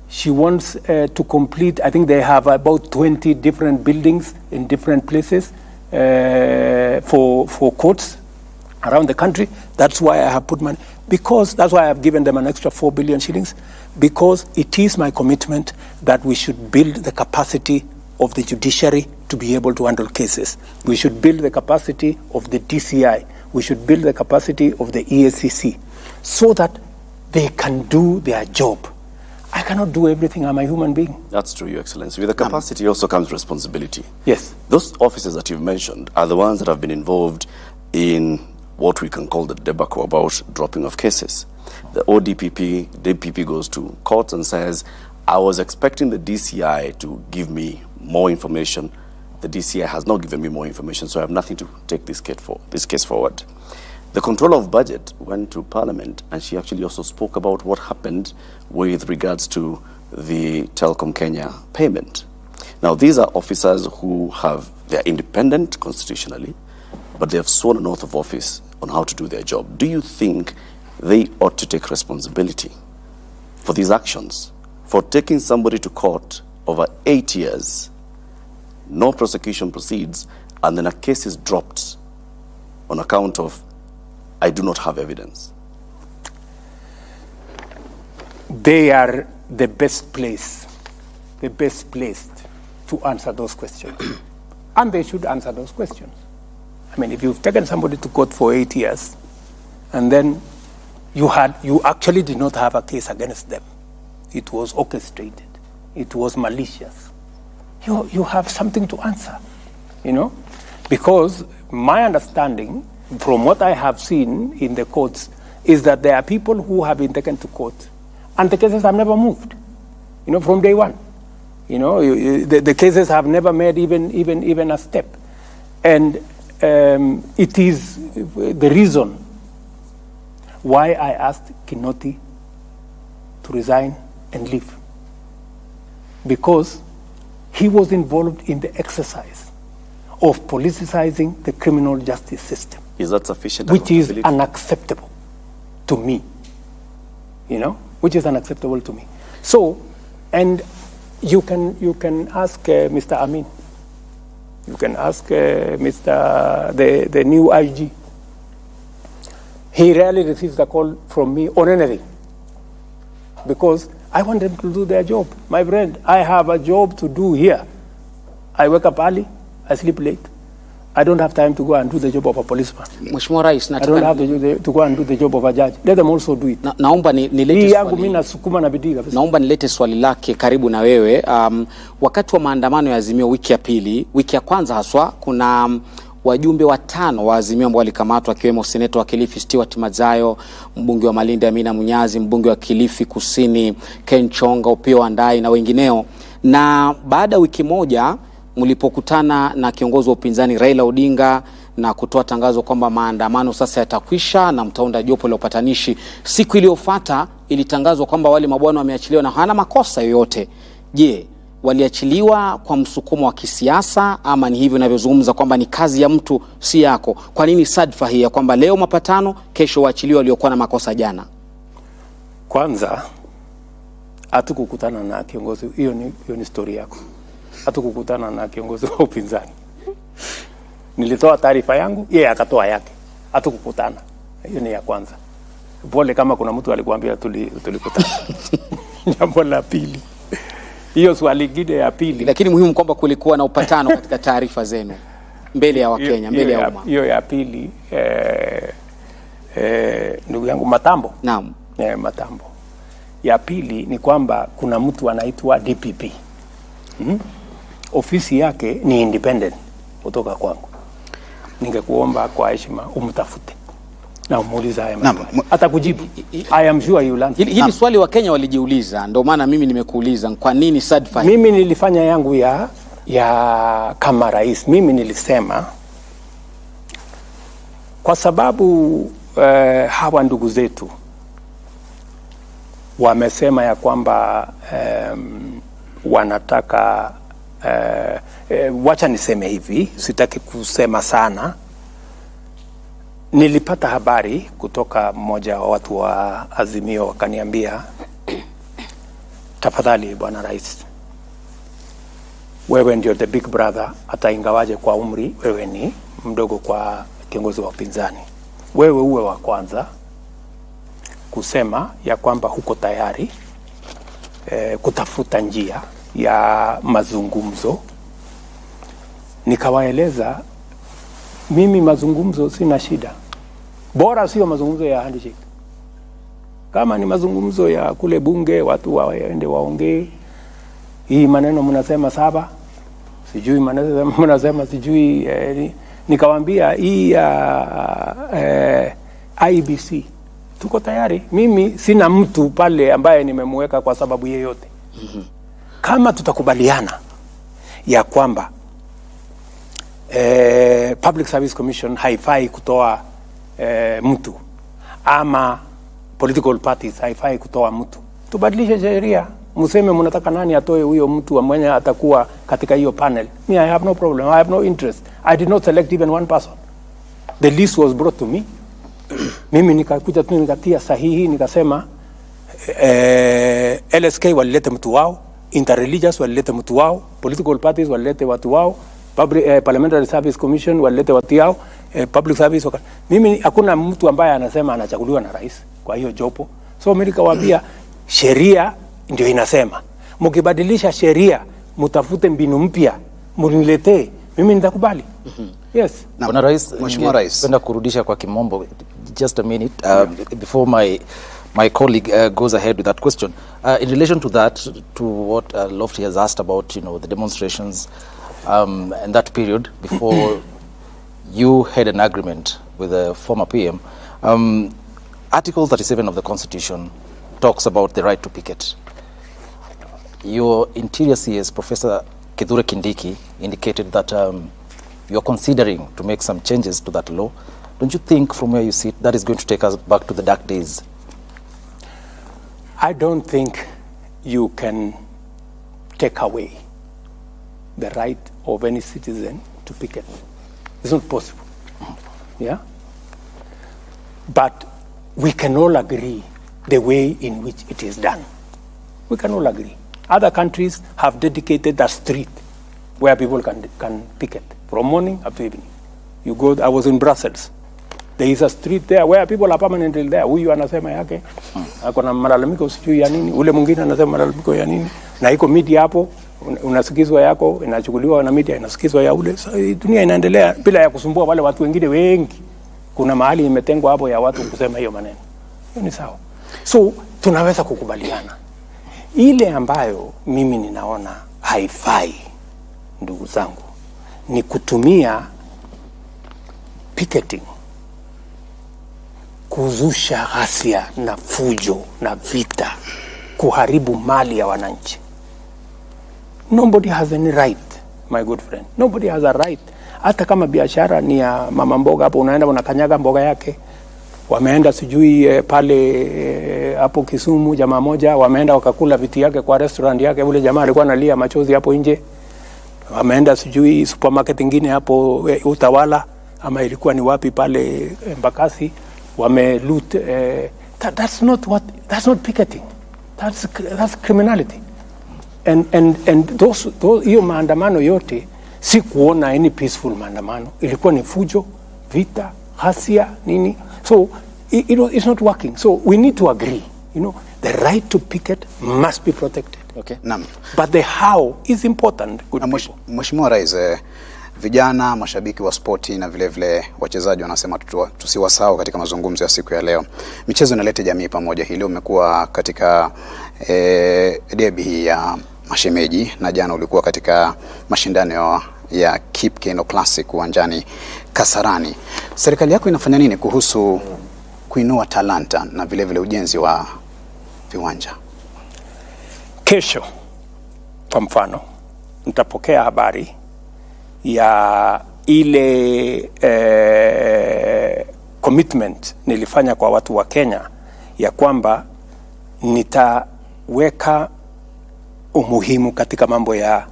Speaker 1: she wants to complete, I think they have about 20 different buildings in different places for courts around the country. That's why I have put money, because that's why I have given them an extra 4 billion shillings, because it is my commitment that we should build the capacity of the judiciary to be able to handle cases. We should build the capacity of the DCI. We should build the capacity of the EACC so that they can do their job. I cannot do everything. I'm a human being.
Speaker 2: That's true, Your Excellency. With the capacity also comes responsibility.
Speaker 1: Yes.
Speaker 2: Those officers that you've mentioned are the ones that have been involved in what we can call the debacle about dropping of cases. The DPP goes to courts and says, I was expecting the DCI to give me more information. The DCI has not given me more information, so I have nothing to take this case forward. The controller of budget went to Parliament, and she actually also spoke about what happened with regards to the Telecom Kenya payment. Now, these are officers who they're independent constitutionally, but they have sworn an oath of office on how to do their job. Do you think they ought to take responsibility for these actions, for taking somebody to court over 8 years, no prosecution proceeds, and then a case is dropped on account of I do not have evidence?
Speaker 1: They are the best placed to answer those questions. And they should answer those questions. I mean, if you've taken somebody to court for 8 years, and then you actually did not have a case against them, it was orchestrated, it was malicious, you have something to answer, you know? Because my understanding, from what I have seen in the courts, is that there are people who have been taken to court, and the cases have never moved, you know, from day one. You know, the cases have never made even a step. And it is the reason why I asked Kinoti to resign and leave. Because he was involved in the exercise of politicizing the criminal justice system.
Speaker 2: Is that sufficient?
Speaker 1: Which is unacceptable to me. You know, which is unacceptable to me. So, and you can ask Mr. Amin. You can ask the new IG. He rarely receives a call from me on anything, because I want them to do their job. My friend, I have a job to do here. I wake up early, I sleep late. I don't have time to go and do the job of a policeman.
Speaker 4: Mheshimiwa Rais,
Speaker 1: I don't have to go and do the job of a judge. Let them also do it.
Speaker 4: Naomba nilete swali lake karibu na wewe. Wakati wa maandamano ya Azimio wiki ya pili, wiki ya kwanza haswa, kuna wajumbe 5 wa Azimio ambao walikamatwa, akiwemo seneta wa Kilifi Stewart Mazayo, mbunge wa Malindi Amina Munyazi, mbunge wa Kilifi Kusini Ken Chonga, Opiyo Wandayi na wengineo. Na baada wiki moja mlipokutana na kiongozi wa upinzani Raila Odinga na kutoa tangazo kwamba maandamano sasa yatakwisha na mtaunda jopo la upatanishi, siku iliyofuata ilitangazwa kwamba wale mabwana wameachiliwa na hana makosa yoyote. Je, waliachiliwa kwa msukumo wa kisiasa, ama ni hivyo ninavyozungumza kwamba ni kazi ya mtu si yako? Kwa nini sadfa hii ya kwamba leo mapatano, kesho waachiliwa waliokuwa na makosa jana?
Speaker 1: Kwanza hatukukutana na kiongozi, hiyo ni story yako. Hatukukutana na kiongozi wa upinzani. Nilitoa taarifa yangu, yeye akatoa yake. Hatukukutana. Hiyo ni ya kwanza. Pole kama kuna mtu alikuambia tulikutana. Jambo la pili, hiyo swali lingine ya pili.
Speaker 4: Lakini muhimu kwamba kulikuwa na upatano katika taarifa zenu mbele ya Wakenya, mbele ya umma.
Speaker 1: Hiyo ya pili, ndugu yangu Matambo.
Speaker 4: Naam.
Speaker 1: Matambo. Ya pili ni kwamba kuna mtu anaitwa DPP. Ofisi yake ni independent kutoka kwangu. Ningekuomba kwa heshima umtafute na umuulize haya maswali. Atakujibu. I am sure you will answer.
Speaker 4: Hili swali wa Kenya walijiuliza, ndio maana mimi nimekuuliza kwa nini sadfa.
Speaker 1: Mimi nilifanya yangu ya kama rais. Mimi nilisema kwa sababu hawa ndugu zetu wamesema ya kwamba wanataka wacha niseme hivi, sitaki kusema sana. Nilipata habari kutoka mmoja wa watu wa Azimio, wakaniambia, tafadhali bwana rais, wewe ndio the big brother, hata ingawaje kwa umri wewe ni mdogo kwa kiongozi wa upinzani, wewe uwe wa kwanza kusema ya kwamba huko tayari kutafuta njia ya mazungumzo. Nikawaeleza mimi mazungumzo sina shida, bora sio mazungumzo ya handshake. Kama ni mazungumzo ya kule bunge, watu waende waongee. Hii maneno mnasema 7, sijui maneno mnasema sijui nikawaambia hii IBC tuko tayari. Mimi sina mtu pale ambaye nimemweka kwa sababu yeyote. Kama tutakubaliana ya kwamba Public Service Commission haifai kutoa mtu, ama political parties haifai kutoa mtu, tubadilishe sheria. Museme mnataka nani atoe huyo mtu ambaye atakuwa katika hiyo panel. Me, I have no problem, I have no interest. I did not select even one person. The list was brought to me. Mimi nikakuja tu nikatia sahihi, nikasema LSK walilete mtu wao, interreligious walilete mtu wao, political parties walilete watu wao, Parliamentary Service Commission walilete watu wao, public service. Mimi hakuna mtu ambaye anasema anachaguliwa na rais kwa hiyo jopo. So mimi nikawaambia sheria ndio inasema. Mkibadilisha sheria, mtafute mbinu mpya, mniletee. Mimi nitakubali. Yes.
Speaker 6: Bwana Rais,
Speaker 7: Mheshimiwa Rais,
Speaker 6: napenda kurudisha kwa kimombo just a minute before my colleague goes ahead with that question. In relation to that, to what Lofty has asked about, the demonstrations and that period before you had an agreement with the former PM, Article 37 of the Constitution talks about the right to picket. Your Interior CS, Professor Kithure Kindiki, indicated that you're considering to make some changes to that law. Don't you think from where you sit that is going to take us back to the dark days?
Speaker 1: I don't think you can take away the right of any citizen to picket. It's not possible. Yeah? But we can all agree the way in which it is done. We can all agree. Other countries have dedicated a street where people can picket from morning up to evening. You go, I was in Brussels. There is a street there where people are permanently there. Huyu anasema yake, akona malalamiko sijui ya nini, ule mwingine anasema malalamiko ya nini, na iko media hapo, unasikizwa yako, inachukuliwa na media, inasikizwa ya ule. So, dunia inaendelea bila ya kusumbua wale watu wengine wengi. Kuna mahali imetengwa hapo ya watu kusema hiyo maneno. Hiyo ni sawa. So, tunaweza kukubaliana. Ile ambayo mimi ninaona haifai, ndugu zangu, ni kutumia picketing kuzusha ghasia na fujo na vita, kuharibu mali ya wananchi. Nobody has any right, my good friend. Nobody has a right. Hata kama biashara ni ya mama mboga hapo, unaenda unakanyaga mboga yake. Wameenda sijui pale hapo Kisumu, jamaa moja wameenda wakakula viti yake kwa restaurant yake, ule jamaa alikuwa analia machozi hapo nje. Wameenda sijui supermarket nyingine hapo Utawala ama ilikuwa ni wapi pale Mbakasi, loot. That's not picketing. That's criminality. And those hiyo maandamano yote si kuona any peaceful maandamano, ilikuwa ni fujo, vita, ghasia nini. So it's not working. So we need to agree, the right to picket must be protected.
Speaker 3: Okay.
Speaker 7: Naam.
Speaker 1: But the how is important.
Speaker 7: Mheshimiwa Rais, vijana, mashabiki wa spoti na vile vile wachezaji wanasema tusiwasahau katika mazungumzo ya siku ya leo. Michezo inaleta jamii pamoja. Hili umekuwa katika derby ya mashemeji na jana ulikuwa katika mashindano ya Kipkeno Classic uwanjani Kasarani. Serikali yako inafanya nini kuhusu kuinua talanta na vile vile ujenzi wa viwanja?
Speaker 1: Kesho kwa mfano nitapokea habari ya ile commitment nilifanya kwa watu wa Kenya ya kwamba nitaweka umuhimu katika mambo ya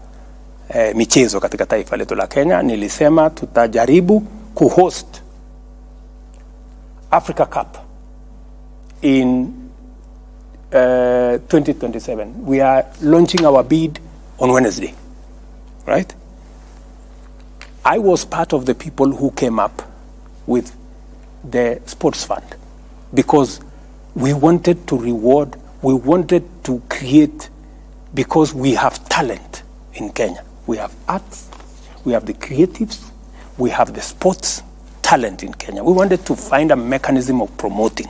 Speaker 1: michezo katika taifa letu la Kenya. Nilisema tutajaribu kuhost Africa Cup in 2027. We are launching our bid on Wednesday, right? I was part of the people who came up with the sports fund because we wanted to reward, we wanted to create, because we have talent in Kenya. We have arts, we have the creatives, we have the sports talent in Kenya. We wanted to find a mechanism of promoting.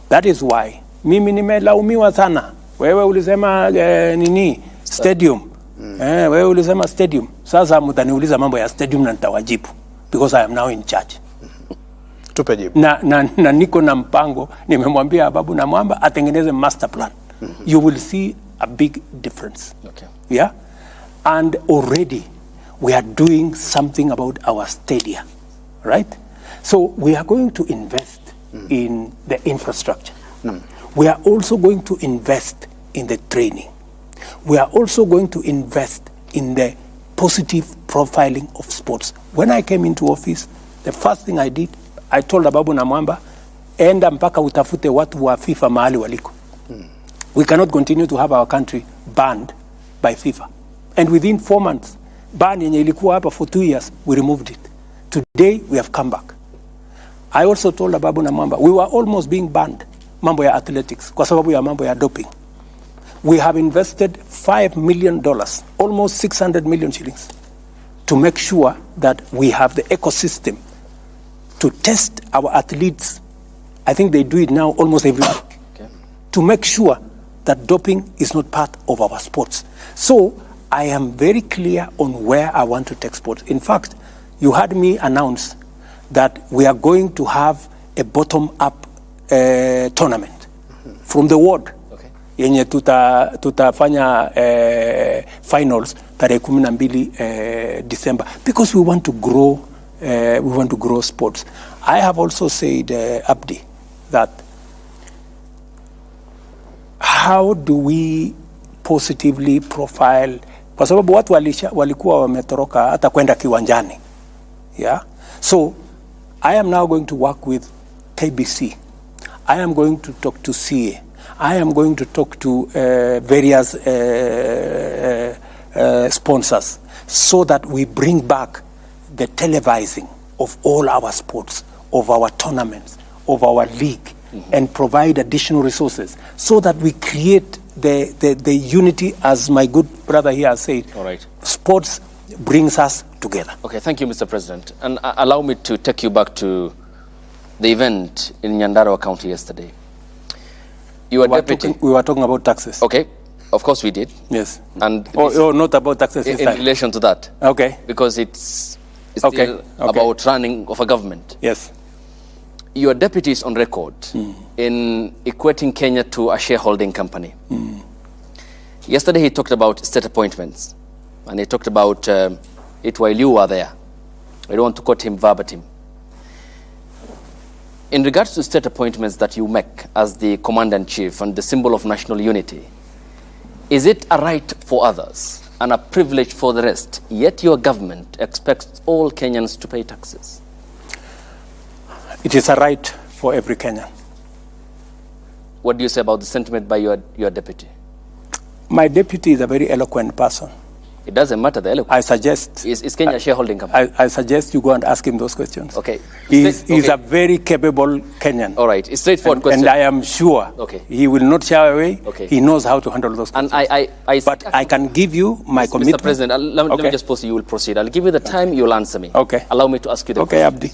Speaker 1: That is why mimi nimelaumiwa sana. Wewe ulisema nini? Stadium. Wewe ulisema stadium. Sasa mtaniuliza mambo ya stadium na nitawajibu because I am now in charge.
Speaker 7: Tupe jibu.
Speaker 1: Na niko na mpango, nimemwambia Babu na Mwamba atengeneze master plan. You will see a big difference.
Speaker 3: Okay.
Speaker 1: Yeah? And already we are doing something about our stadia, right? So we are going to invest in the infrastructure. We are also going to invest in the training. We are also going to invest in the positive profiling of sports. When I came into office, the first thing I did, I told Babu na Mwamba, enda mpaka utafute watu wa FIFA mahali waliko. We cannot continue to have our country banned by FIFA. And within 4 months, ban yenye ilikuwa hapa for 2 years, we removed it. Today, we have come back. I also told Ababu na Mamba, we were almost being banned, mambo ya athletics, kwa sababu ya mambo ya doping. We have invested $5 million, almost 600 million shillings, to make sure that we have the ecosystem to test our athletes. I think they do it now almost every week, to make sure that doping is not part of our sports. So I am very clear on where I want to take sports. In fact, you heard me announce that we are going to have a bottom-up tournament from the world. Yenye tutafanya finals tarehe 12 December, because we want to grow sports. I have also said, Abdi, that how do we positively profile, kwa sababu watu walikuwa wametoroka hata kwenda kiwanjani. Yeah? So I am now going to work with KBC. I am going to talk to CA. I am going to talk to various sponsors, so that we bring back the televising of all our sports, of our tournaments, of our league, and provide additional resources, so that we create the unity, as my good brother here has said.
Speaker 3: All right.
Speaker 1: Sports brings us together.
Speaker 3: Okay, thank you, Mr. President. And allow me to take you back to the event in Nyandarua County yesterday. You were deputy.
Speaker 1: We were talking about taxes.
Speaker 3: Okay, of course we did.
Speaker 1: Yes.
Speaker 3: And
Speaker 1: not about taxes
Speaker 3: in relation to that.
Speaker 1: Okay.
Speaker 3: Because it's still about running of a government.
Speaker 1: Yes.
Speaker 3: Your deputy is on record in equating Kenya to a shareholding company. Yesterday he talked about state appointments, and he talked about it while you were there. I don't want to quote him verbatim. In regards to state appointments that you make as the commander-in-chief and the symbol of national unity, is it a right for others and a privilege for the rest, yet your government expects all Kenyans to pay taxes?
Speaker 1: It is a right for every Kenyan.
Speaker 3: What do you say about the sentiment by your deputy?
Speaker 1: My deputy is a very eloquent person.
Speaker 3: It doesn't matter the eloquence.
Speaker 1: I suggest...
Speaker 3: Is Kenya a shareholding company?
Speaker 1: I suggest you go and ask him those questions.
Speaker 3: Okay.
Speaker 1: He's a very capable Kenyan.
Speaker 3: All right. It's straightforward question.
Speaker 1: And I am sure he will not shy away.
Speaker 3: Okay.
Speaker 1: He knows how to handle those questions.
Speaker 3: And
Speaker 1: but I can give you my commitment.
Speaker 3: Mr. President, let me just pause. You will proceed. I'll give you the time. You'll answer me.
Speaker 1: Okay.
Speaker 3: Allow me to ask you the question.
Speaker 1: Okay, Abdi.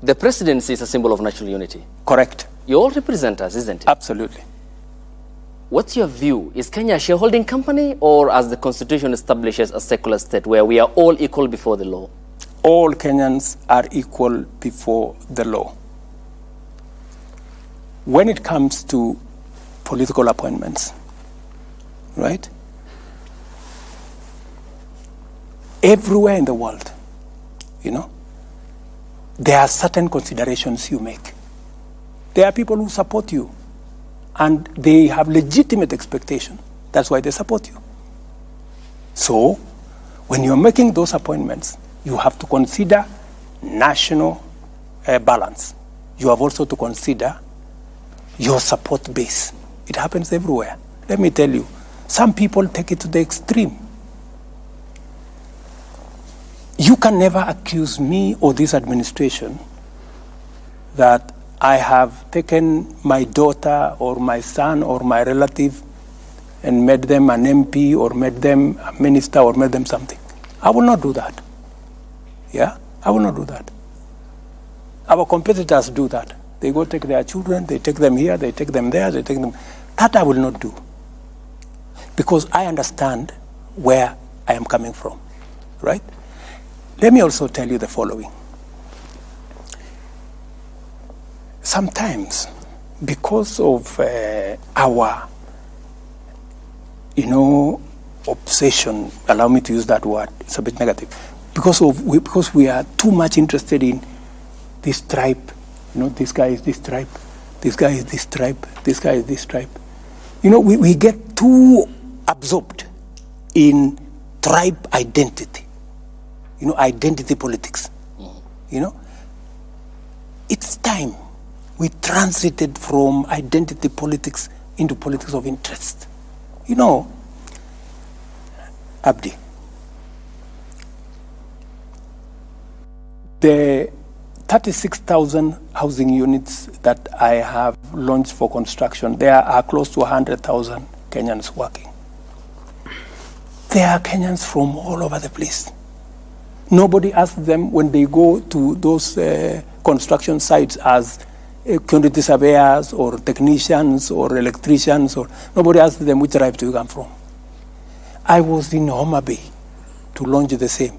Speaker 3: The presidency is a symbol of national unity.
Speaker 1: Correct.
Speaker 3: You all represent us, isn't it?
Speaker 1: Absolutely.
Speaker 3: What's your view? Is Kenya a shareholding company, or as the Constitution establishes, a secular state where we are all equal before the law?
Speaker 1: All Kenyans are equal before the law. When it comes to political appointments, right? Everywhere in the world, there are certain considerations you make. There are people who support you, and they have legitimate expectation. That's why they support you. So, when you're making those appointments, you have to consider national balance. You have also to consider your support base. It happens everywhere. Let me tell you, some people take it to the extreme. You can never accuse me or this administration that I have taken my daughter or my son or my relative and made them an MP or made them a minister or made them something. I will not do that. Yeah? I will not do that. Our competitors do that. They go take their children, they take them here, they take them there, they take them. That I will not do. Because I understand where I am coming from. Right? Let me also tell you the following. Sometimes, because of our, obsession, allow me to use that word, it's a bit negative, because we are too much interested in this tribe, this guy is this tribe, this guy is this tribe, this guy is this tribe. We get too absorbed in tribe identity, identity politics. It's time we transited from identity politics into politics of interest. Abdi, The 36,000 housing units that I have launched for construction, there are close to 100,000 Kenyans working. There are Kenyans from all over the place. Nobody asks them when they go to those construction sites as quantity surveyors or technicians or electricians, or nobody asks them which tribe do you come from. I was in Homa Bay to launch the same.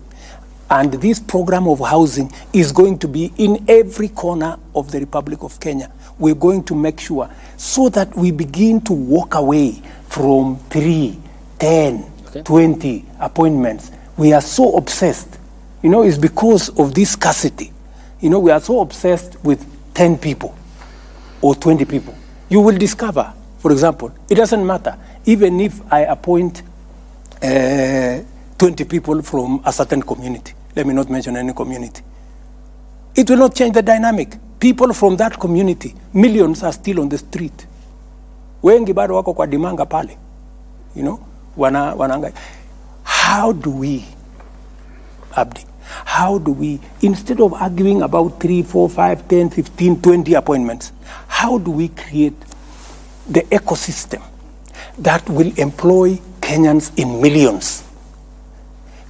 Speaker 1: And this program of housing is going to be in every corner of the Republic of Kenya. We're going to make sure so that we begin to walk away from 3, 10, 20 appointments. We are so obsessed. You know, it's because of this scarcity. You know, we are so obsessed with 10 people or 20 people. You will discover, for example, it doesn't matter. Even if I appoint 20 people from a certain community, let me not mention any community, it will not change the dynamic. People from that community, millions are still on the street. Wengi bado wako kwa dimanga pale. You know, wananga. How do we, Abdi, how do we, instead of arguing about 3, 4, 5, 10, 15, 20 appointments, how do we create the ecosystem that will employ Kenyans in millions?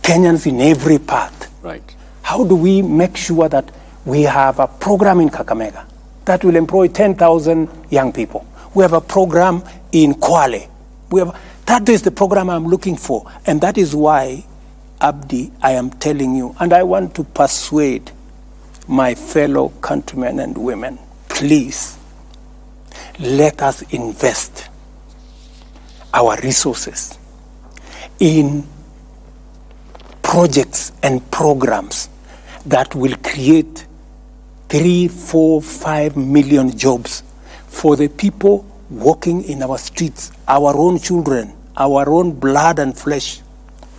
Speaker 1: Kenyans in every part.
Speaker 3: Right.
Speaker 1: How do we make sure that we have a program in Kakamega that will employ 10,000 young people? We have a program in Kwale. That is the program I'm looking for. And that is why, Abdi, I am telling you, and I want to persuade my fellow countrymen and women, please, let us invest our resources in projects and programs that will create 3, 4, 5 million jobs for the people walking in our streets, our own children, our own blood and flesh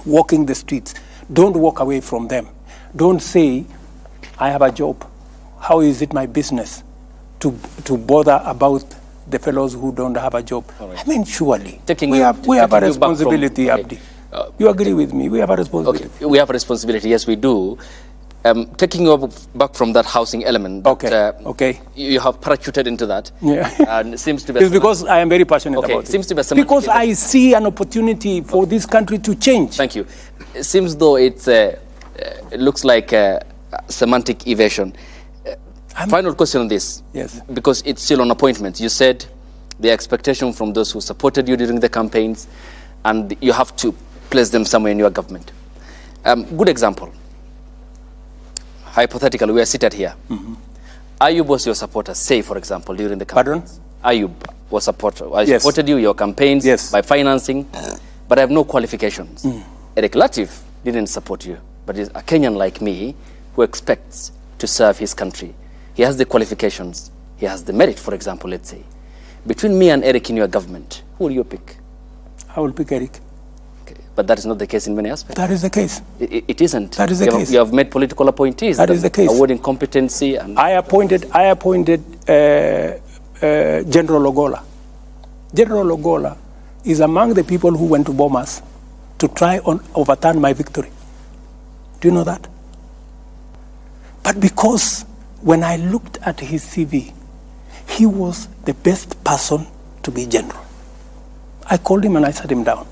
Speaker 1: walking the streets. Don't walk away from them. Don't say, I have a job. How is it my business to bother about the fellows who don't have a job? Right. I mean, surely we have a responsibility, Abdi. You agree with me? We have a responsibility.
Speaker 3: Okay, we have a responsibility. Yes, we do. Taking you back from that housing element, that, you have parachuted into that.
Speaker 1: Yeah.
Speaker 3: And it seems to be.
Speaker 1: It's because I am very passionate about it.
Speaker 3: Seems to be
Speaker 1: because I see an opportunity for this country to change.
Speaker 3: Thank you. It seems though it looks like a semantic evasion. Final question on this.
Speaker 1: Yes.
Speaker 3: Because it's still on appointments. You said the expectation from those who supported you during the campaigns, and you have to place them somewhere in your government. Good example. Hypothetically, we are seated here. Mm-hmm. Ayub was your supporter, say, for example, during the campaigns.
Speaker 1: Pardon?
Speaker 3: Ayub was supporter. I supported you, your campaigns, by financing, but I have no qualifications. Eric Latif didn't support you, but is a Kenyan like me who expects to serve his country. He has the qualifications. He has the merit, for example, let's say. Between me and Eric in your government, who will you pick?
Speaker 1: I will pick Eric.
Speaker 3: But that is not the case in many aspects.
Speaker 1: That is the case.
Speaker 3: It isn't.
Speaker 1: That is the case.
Speaker 3: You have made political appointees.
Speaker 1: That is the case.
Speaker 3: Awarding competency. And
Speaker 1: I appointed General Ogola. General Ogola is among the people who went to Bomas to try and overturn my victory. Do you know that? But because when I looked at his CV, he was the best person to be general. I called him and I sat him down.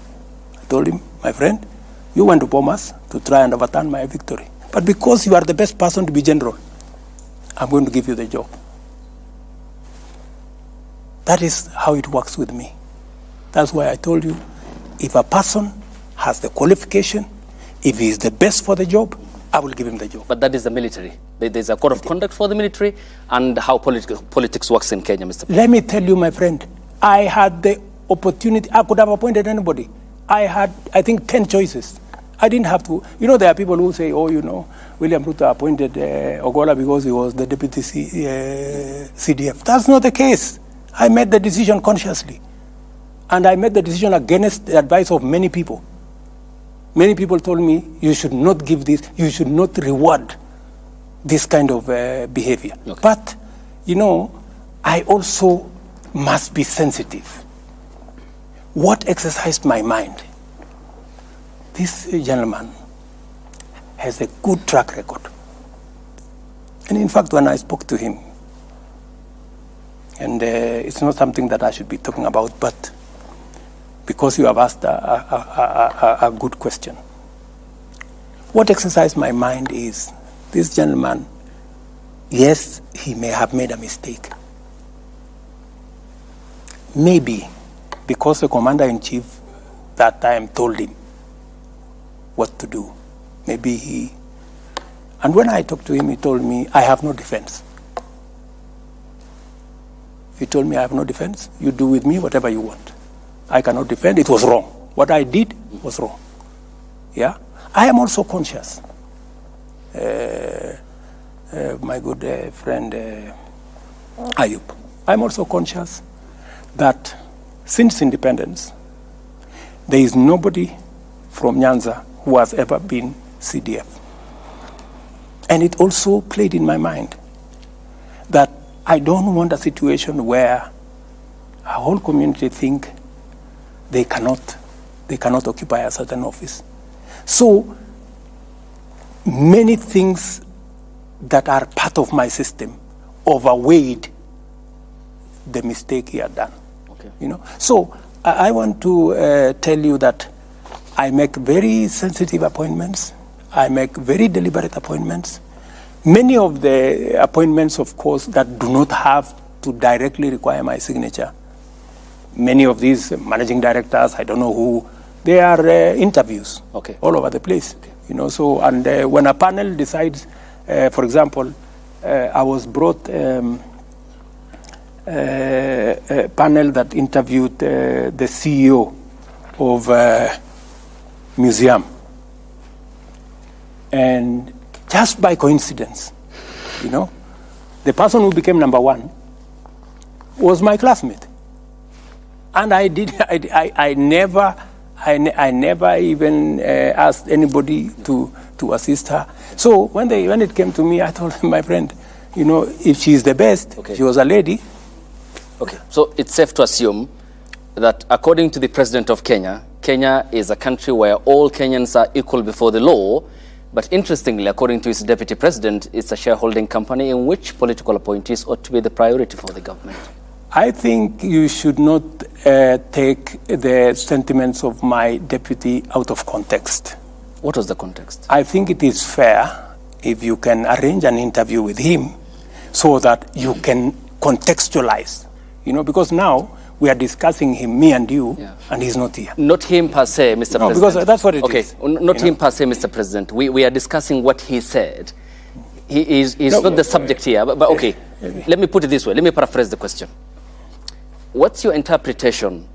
Speaker 1: I told him, my friend, you went to Bomas to try and overturn my victory. But because you are the best person to be general, I'm going to give you the job. That is how it works with me. That's why I told you, if a person has the qualification, if he is the best for the job, I will give him the job.
Speaker 3: But that is the military. There's a code of conduct for the military and how politics works in Kenya, Mr. President.
Speaker 1: Let me tell you, my friend, I had the opportunity. I could have appointed anybody. I had, I think, 10 choices. I didn't have to. You know, there are people who say, oh, you know, William Ruto appointed Ogola because he was the deputy CDF. That's not the case. I made the decision consciously. And I made the decision against the advice of many people. Many people told me, you should not give this, you should not reward this kind of behavior. Okay. But, you know, I also must be sensitive. What exercised my mind? This gentleman has a good track record. And in fact, when I spoke to him, and it's not something that I should be talking about, but because you have asked a good question. What exercised my mind is, this gentleman, yes, he may have made a mistake. Maybe because the commander-in-chief that time told him what to do. Maybe he... And when I talked to him, he told me, I have no defense. He told me, I have no defense. You do with me whatever you want. I cannot defend. It was wrong. What I did was wrong. Yeah? I am also conscious. My good friend Ayub, I'm also conscious that since independence, there is nobody from Nyanza who has ever been CDF. And it also played in my mind that I don't want a situation where a whole community think they cannot occupy a certain office. So many things that are part of my system overweighed the mistake he had done.
Speaker 3: Okay.
Speaker 1: You know, so I want to tell you that I make very sensitive appointments. I make very deliberate appointments. Many of the appointments, of course, that do not have to directly require my signature. Many of these managing directors, I don't know who, they are interviews all over the place. Okay. You know, so, and when a panel decides, for example, I was brought a panel that interviewed the CEO of a museum. And just by coincidence, you know, the person who became number one was my classmate. And I never even asked anybody to assist her. So when it came to me, I told my friend, you know, if she's the best, she was a lady.
Speaker 3: Okay, so it's safe to assume that according to the President of Kenya, Kenya is a country where all Kenyans are equal before the law. But interestingly, according to his deputy president, it's a shareholding company in which political appointees ought to be the priority for the government.
Speaker 1: I think you should not take the sentiments of my deputy out of context.
Speaker 3: What was the context?
Speaker 1: I think it is fair if you can arrange an interview with him so that you can contextualize, you know, because now we are discussing him, me and you, and he's not here.
Speaker 3: Not him per se, Mr. President.
Speaker 1: Because that's what it is.
Speaker 3: Okay, not him per se, Mr. President. We are discussing what he said. He's not the subject here, but okay. Let me put it this way. Let me paraphrase the question. What's your interpretation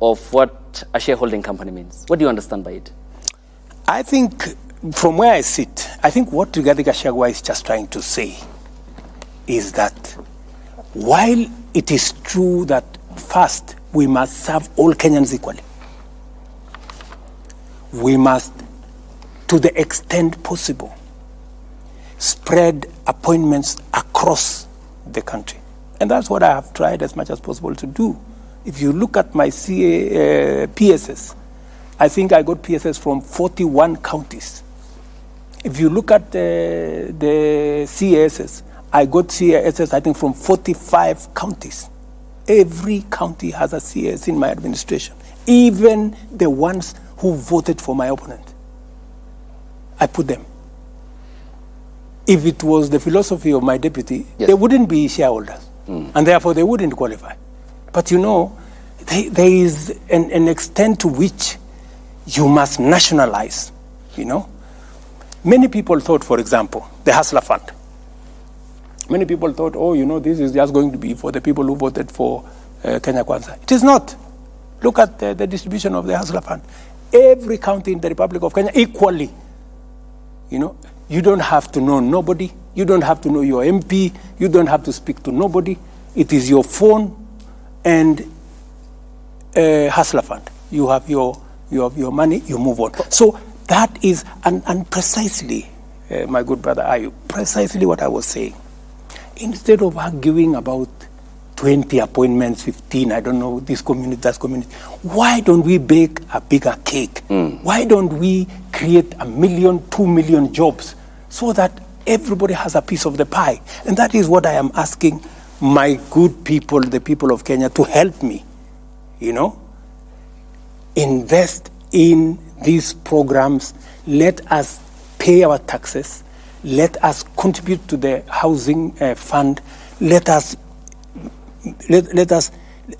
Speaker 3: of what a shareholding company means? What do you understand by it?
Speaker 1: I think, from where I sit, I think what Rigathi Gachagua is just trying to say is that while it is true that first we must serve all Kenyans equally, we must, to the extent possible, spread appointments across the country. And that's what I have tried as much as possible to do. If you look at my PSS, I think I got PSS from 41 counties. If you look at the CASs, I got CASs, I think, from 45 counties. Every county has a CAS in my administration, even the ones who voted for my opponent. I put them. If it was the philosophy of my deputy, they wouldn't be shareholders, and therefore they wouldn't qualify. But you know, there is an extent to which you must nationalize, you know. Many people thought, for example, the Hustler Fund. Many people thought, oh, you know, this is just going to be for the people who voted for Kenya Kwanza. It is not. Look at the distribution of the Hustler Fund. Every county in the Republic of Kenya equally. You know, you don't have to know nobody. You don't have to know your MP. You don't have to speak to nobody. It is your phone and Hustler Fund. You have your money, you move on. So that is, and precisely, my good brother Ayub, precisely what I was saying. Instead of arguing about 20 appointments, 15, I don't know, this community, that community, why don't we bake a bigger cake? Why don't we create 1 million, 2 million jobs so that everybody has a piece of the pie. And that is what I am asking my good people, the people of Kenya, to help me, invest in these programs. Let us pay our taxes. Let us contribute to the housing fund. Let us,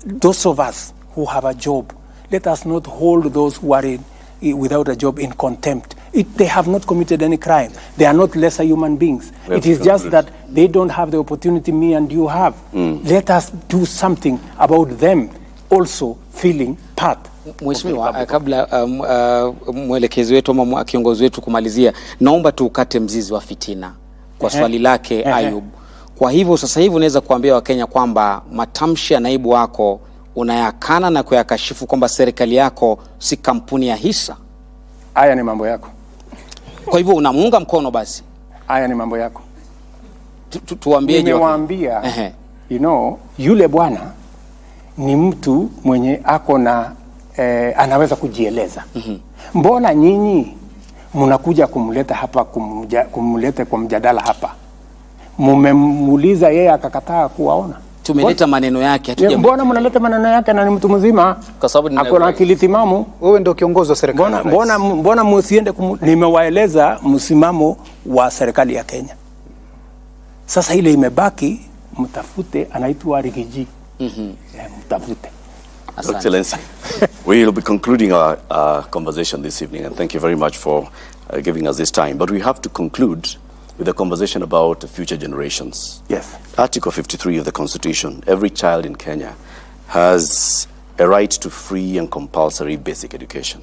Speaker 1: those of us who have a job, let us not hold those who are without a job in contempt. They have not committed any crime. They are not lesser human beings. It is just that they don't have the opportunity me and you have. Let us do something about them also feeling part.
Speaker 4: Mheshimiwa, kabla mwelekezi wetu ama kiongozi wetu kumalizia, naomba tukate mzizi wa fitina kwa swali lake Ayub. Kwa hivyo sasa hivi unaweza kuambia Wakenya kwamba matamshi ya naibu wako unayakana na kuyakashifu kwamba serikali yako si kampuni ya hisa.
Speaker 1: Haya ni mambo yako.
Speaker 4: Kwa hivyo unamuunga mkono basi.
Speaker 1: Haya ni mambo yako.
Speaker 4: Tuambie.
Speaker 1: Nimewaambia, yule bwana ni mtu mwenye ako na anaweza kujieleza. Mbona nyinyi mnakuja kumleta hapa, kumleta kwa mjadala hapa? Mumemuuliza yeye akakataa kuwaona.
Speaker 4: Tumeleta maneno yake.
Speaker 1: Mbona mnaleta maneno yake na ni mtu mzima?
Speaker 3: Kwa sababu
Speaker 1: ako na akili timamu.
Speaker 7: Wewe ndio kiongozi wa serikali.
Speaker 1: Mbona msiende nimewaeleza msimamo wa serikali ya Kenya. Sasa ile imebaki, mtafute, anaitwa Rigiji. Mtafute.
Speaker 2: Excellency, we will be concluding our conversation this evening, and thank you very much for giving us this time. But we have to conclude with a conversation about future generations.
Speaker 1: Yes.
Speaker 2: Article 53 of the Constitution, every child in Kenya has a right to free and compulsory basic education.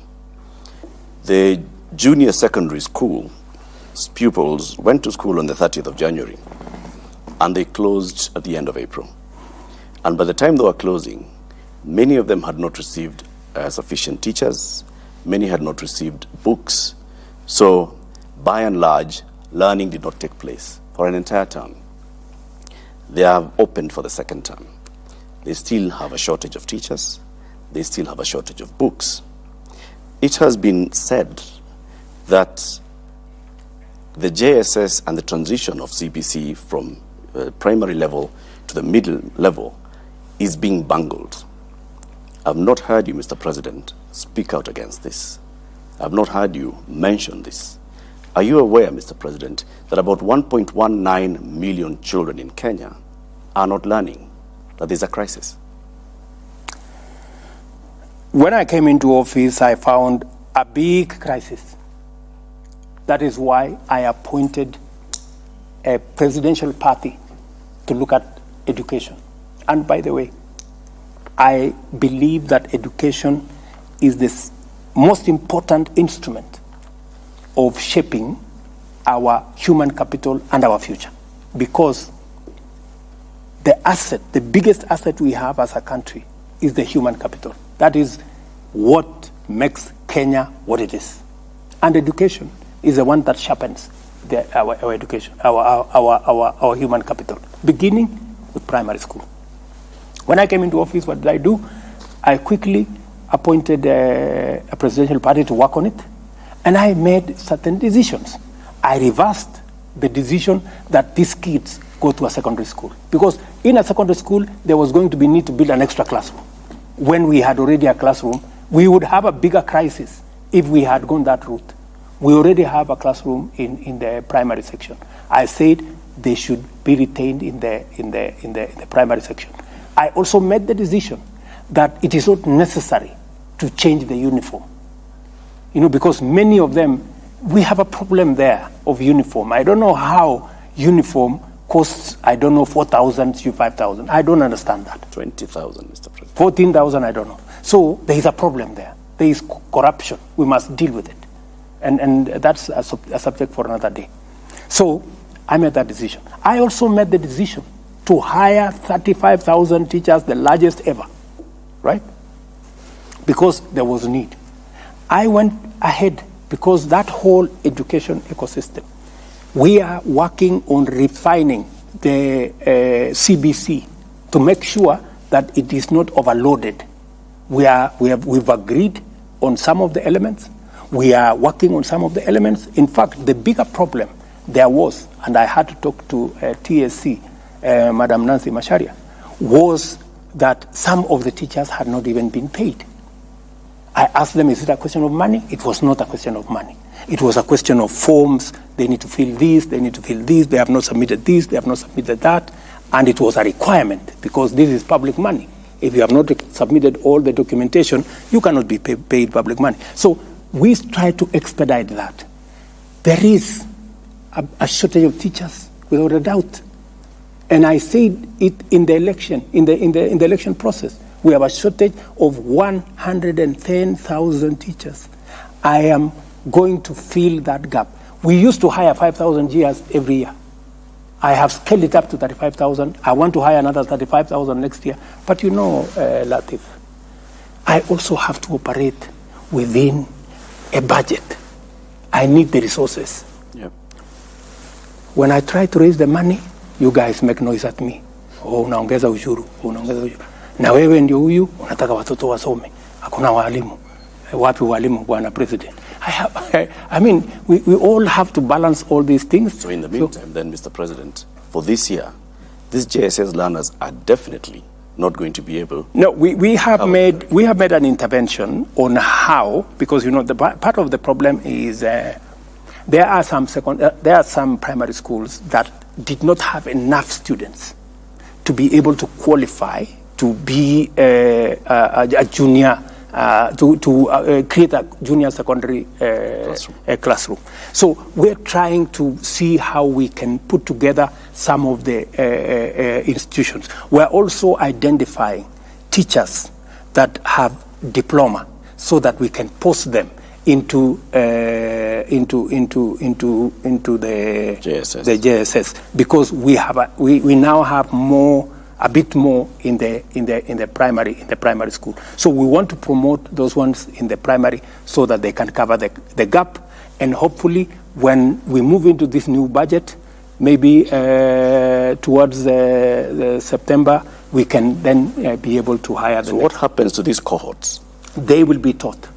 Speaker 2: The junior secondary school pupils went to school on the 30th of January, and they closed at the end of April. And by the time they were closing, many of them had not received sufficient teachers. Many had not received books. So, by and large, learning did not take place for an entire term. They have opened for the second term. They still have a shortage of teachers. They still have a shortage of books. It has been said that the JSS and the transition of CBC from primary level to the middle level is being bungled. I've not heard you, Mr. President, speak out against this. I've not heard you mention this. Are you aware, Mr. President, that about 1.19 million children in Kenya are not learning, that there's a crisis?
Speaker 1: When I came into office, I found a big crisis. That is why I appointed a presidential party to look at education. And by the way, I believe that education is the most important instrument of shaping our human capital and our future. Because the biggest asset we have as a country is the human capital. That is what makes Kenya what it is. And education is the one that sharpens our education, our human capital, beginning with primary school. When I came into office, what did I do? I quickly appointed a presidential party to work on it, and I made certain decisions. I reversed the decision that these kids go to a secondary school, because in a secondary school, there was going to be need to build an extra classroom. When we had already a classroom, we would have a bigger crisis if we had gone that route. We already have a classroom in the primary section. I said they should be retained in the primary section. I also made the decision that it is not necessary to change the uniform. Because many of them, we have a problem there of uniform. I don't know how uniform costs, 4,000 to 5,000. I don't understand that.
Speaker 2: 20,000, Mr. President.
Speaker 1: 14,000, I don't know. So there is a problem there. There is corruption. We must deal with it. And that's a subject for another day. So I made that decision. I also made the decision to hire 35,000 teachers, the largest ever, right? Because there was a need. I went ahead because that whole education ecosystem, we are working on refining the CBC to make sure that it is not overloaded. We've agreed on some of the elements. We are working on some of the elements. In fact, the bigger problem there was, and I had to talk to TSC, Madam Nancy Macharia, was that some of the teachers had not even been paid. I asked them, is it a question of money? It was not a question of money. It was a question of forms. They need to fill this, they need to fill this, they have not submitted this, they have not submitted that. And it was a requirement because this is public money. If you have not submitted all the documentation, you cannot be paid public money. So we try to expedite that. There is a shortage of teachers, without a doubt. And I said it in the election, in the election process. We have a shortage of 110,000 teachers. I am going to fill that gap. We used to hire 5,000 GRs every year. I have scaled it up to 35,000. I want to hire another 35,000 next year. But you know, Latif, I also have to operate within a budget. I need the resources.
Speaker 2: Yep.
Speaker 1: When I try to raise the money, you guys make noise at me. Oh, unaongeza ushuru, unaongeza ushuru. Na wewe ndio huyu unataka watoto wasome. Hakuna walimu. Wapi walimu, bwana president? I mean, we all have to balance all these things.
Speaker 2: So in the meantime, then, Mr. President, for this year, these JSS learners are definitely not going to be able.
Speaker 1: No, we have made an intervention on how, because you know the part of the problem is there are some primary schools that did not have enough students to be able to qualify to be a junior. To create a junior secondary classroom. So we're trying to see how we can put together some of the institutions. We're also identifying teachers that have diploma so that we can post them into the JSS, because we now have a bit more in the primary school. So we want to promote those ones in the primary so that they can cover the gap, and hopefully when we move into this new budget, maybe towards the September, we can then be able to hire them.
Speaker 2: So what happens to these cohorts?
Speaker 1: They will be taught.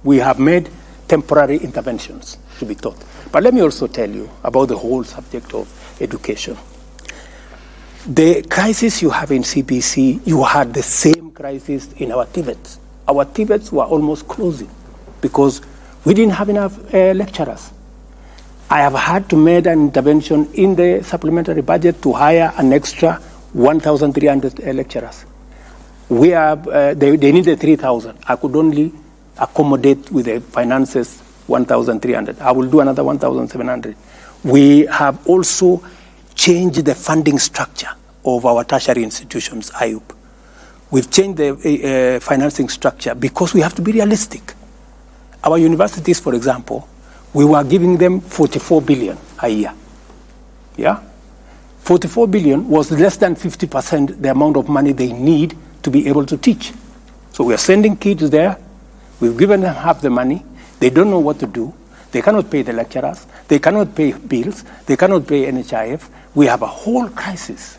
Speaker 1: We have made temporary interventions to be taught. But let me also tell you about the whole subject of education. The crisis you have in CBC, you had the same crisis in our TVETs. Our TVETs were almost closing because we didn't have enough lecturers. I have had to make an intervention in the supplementary budget to hire an extra 1,300 lecturers. They needed 3,000. I could only accommodate with the finances 1,300. I will do another 1,700. We have also change the funding structure of our tertiary institutions, IUP. We've changed the financing structure because we have to be realistic. Our universities, for example, we were giving them 44 billion a year. Yeah? 44 billion was less than 50% the amount of money they need to be able to teach. So we are sending kids there. We've given them half the money. They don't know what to do. They cannot pay the lecturers. They cannot pay bills. They cannot pay NHIF. We have a whole crisis.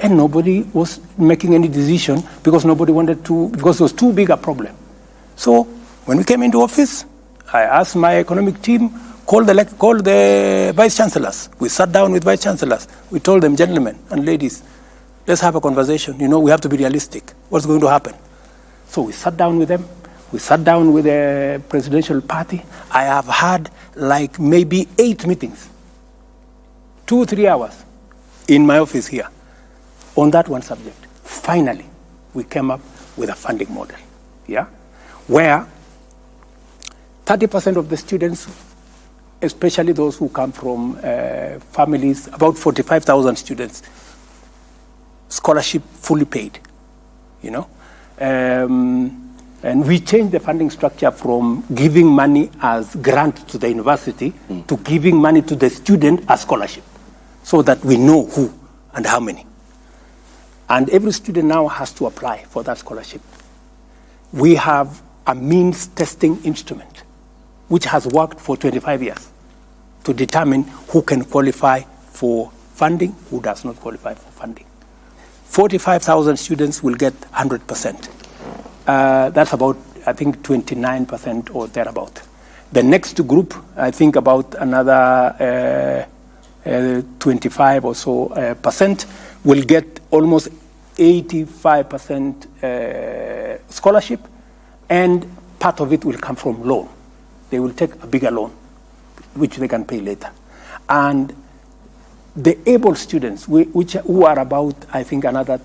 Speaker 1: And nobody was making any decision because nobody wanted to, because it was too big a problem. So when we came into office, I asked my economic team, call the vice chancellors. We sat down with vice chancellors. We told them, gentlemen and ladies, let's have a conversation. You know, we have to be realistic. What's going to happen? So we sat down with them. We sat down with the presidential party. I have had like maybe 8 meetings, 2-3 hours in my office here on that one subject. Finally, we came up with a funding model, yeah, where 30% of the students, especially those who come from families, about 45,000 students, scholarship fully paid, you know. And we changed the funding structure from giving money as grant to the university to giving money to the student as scholarship, so that we know who and how many. And every student now has to apply for that scholarship. We have a means testing instrument, which has worked for 25 years to determine who can qualify for funding, who does not qualify for funding. 45,000 students will get 100%. That's about, I think, 29% or thereabout. The next group, I think about another 25 or so percent, will get almost 85% scholarship, and part of it will come from loan. They will take a bigger loan, which they can pay later. And the able students, who are about, I think, another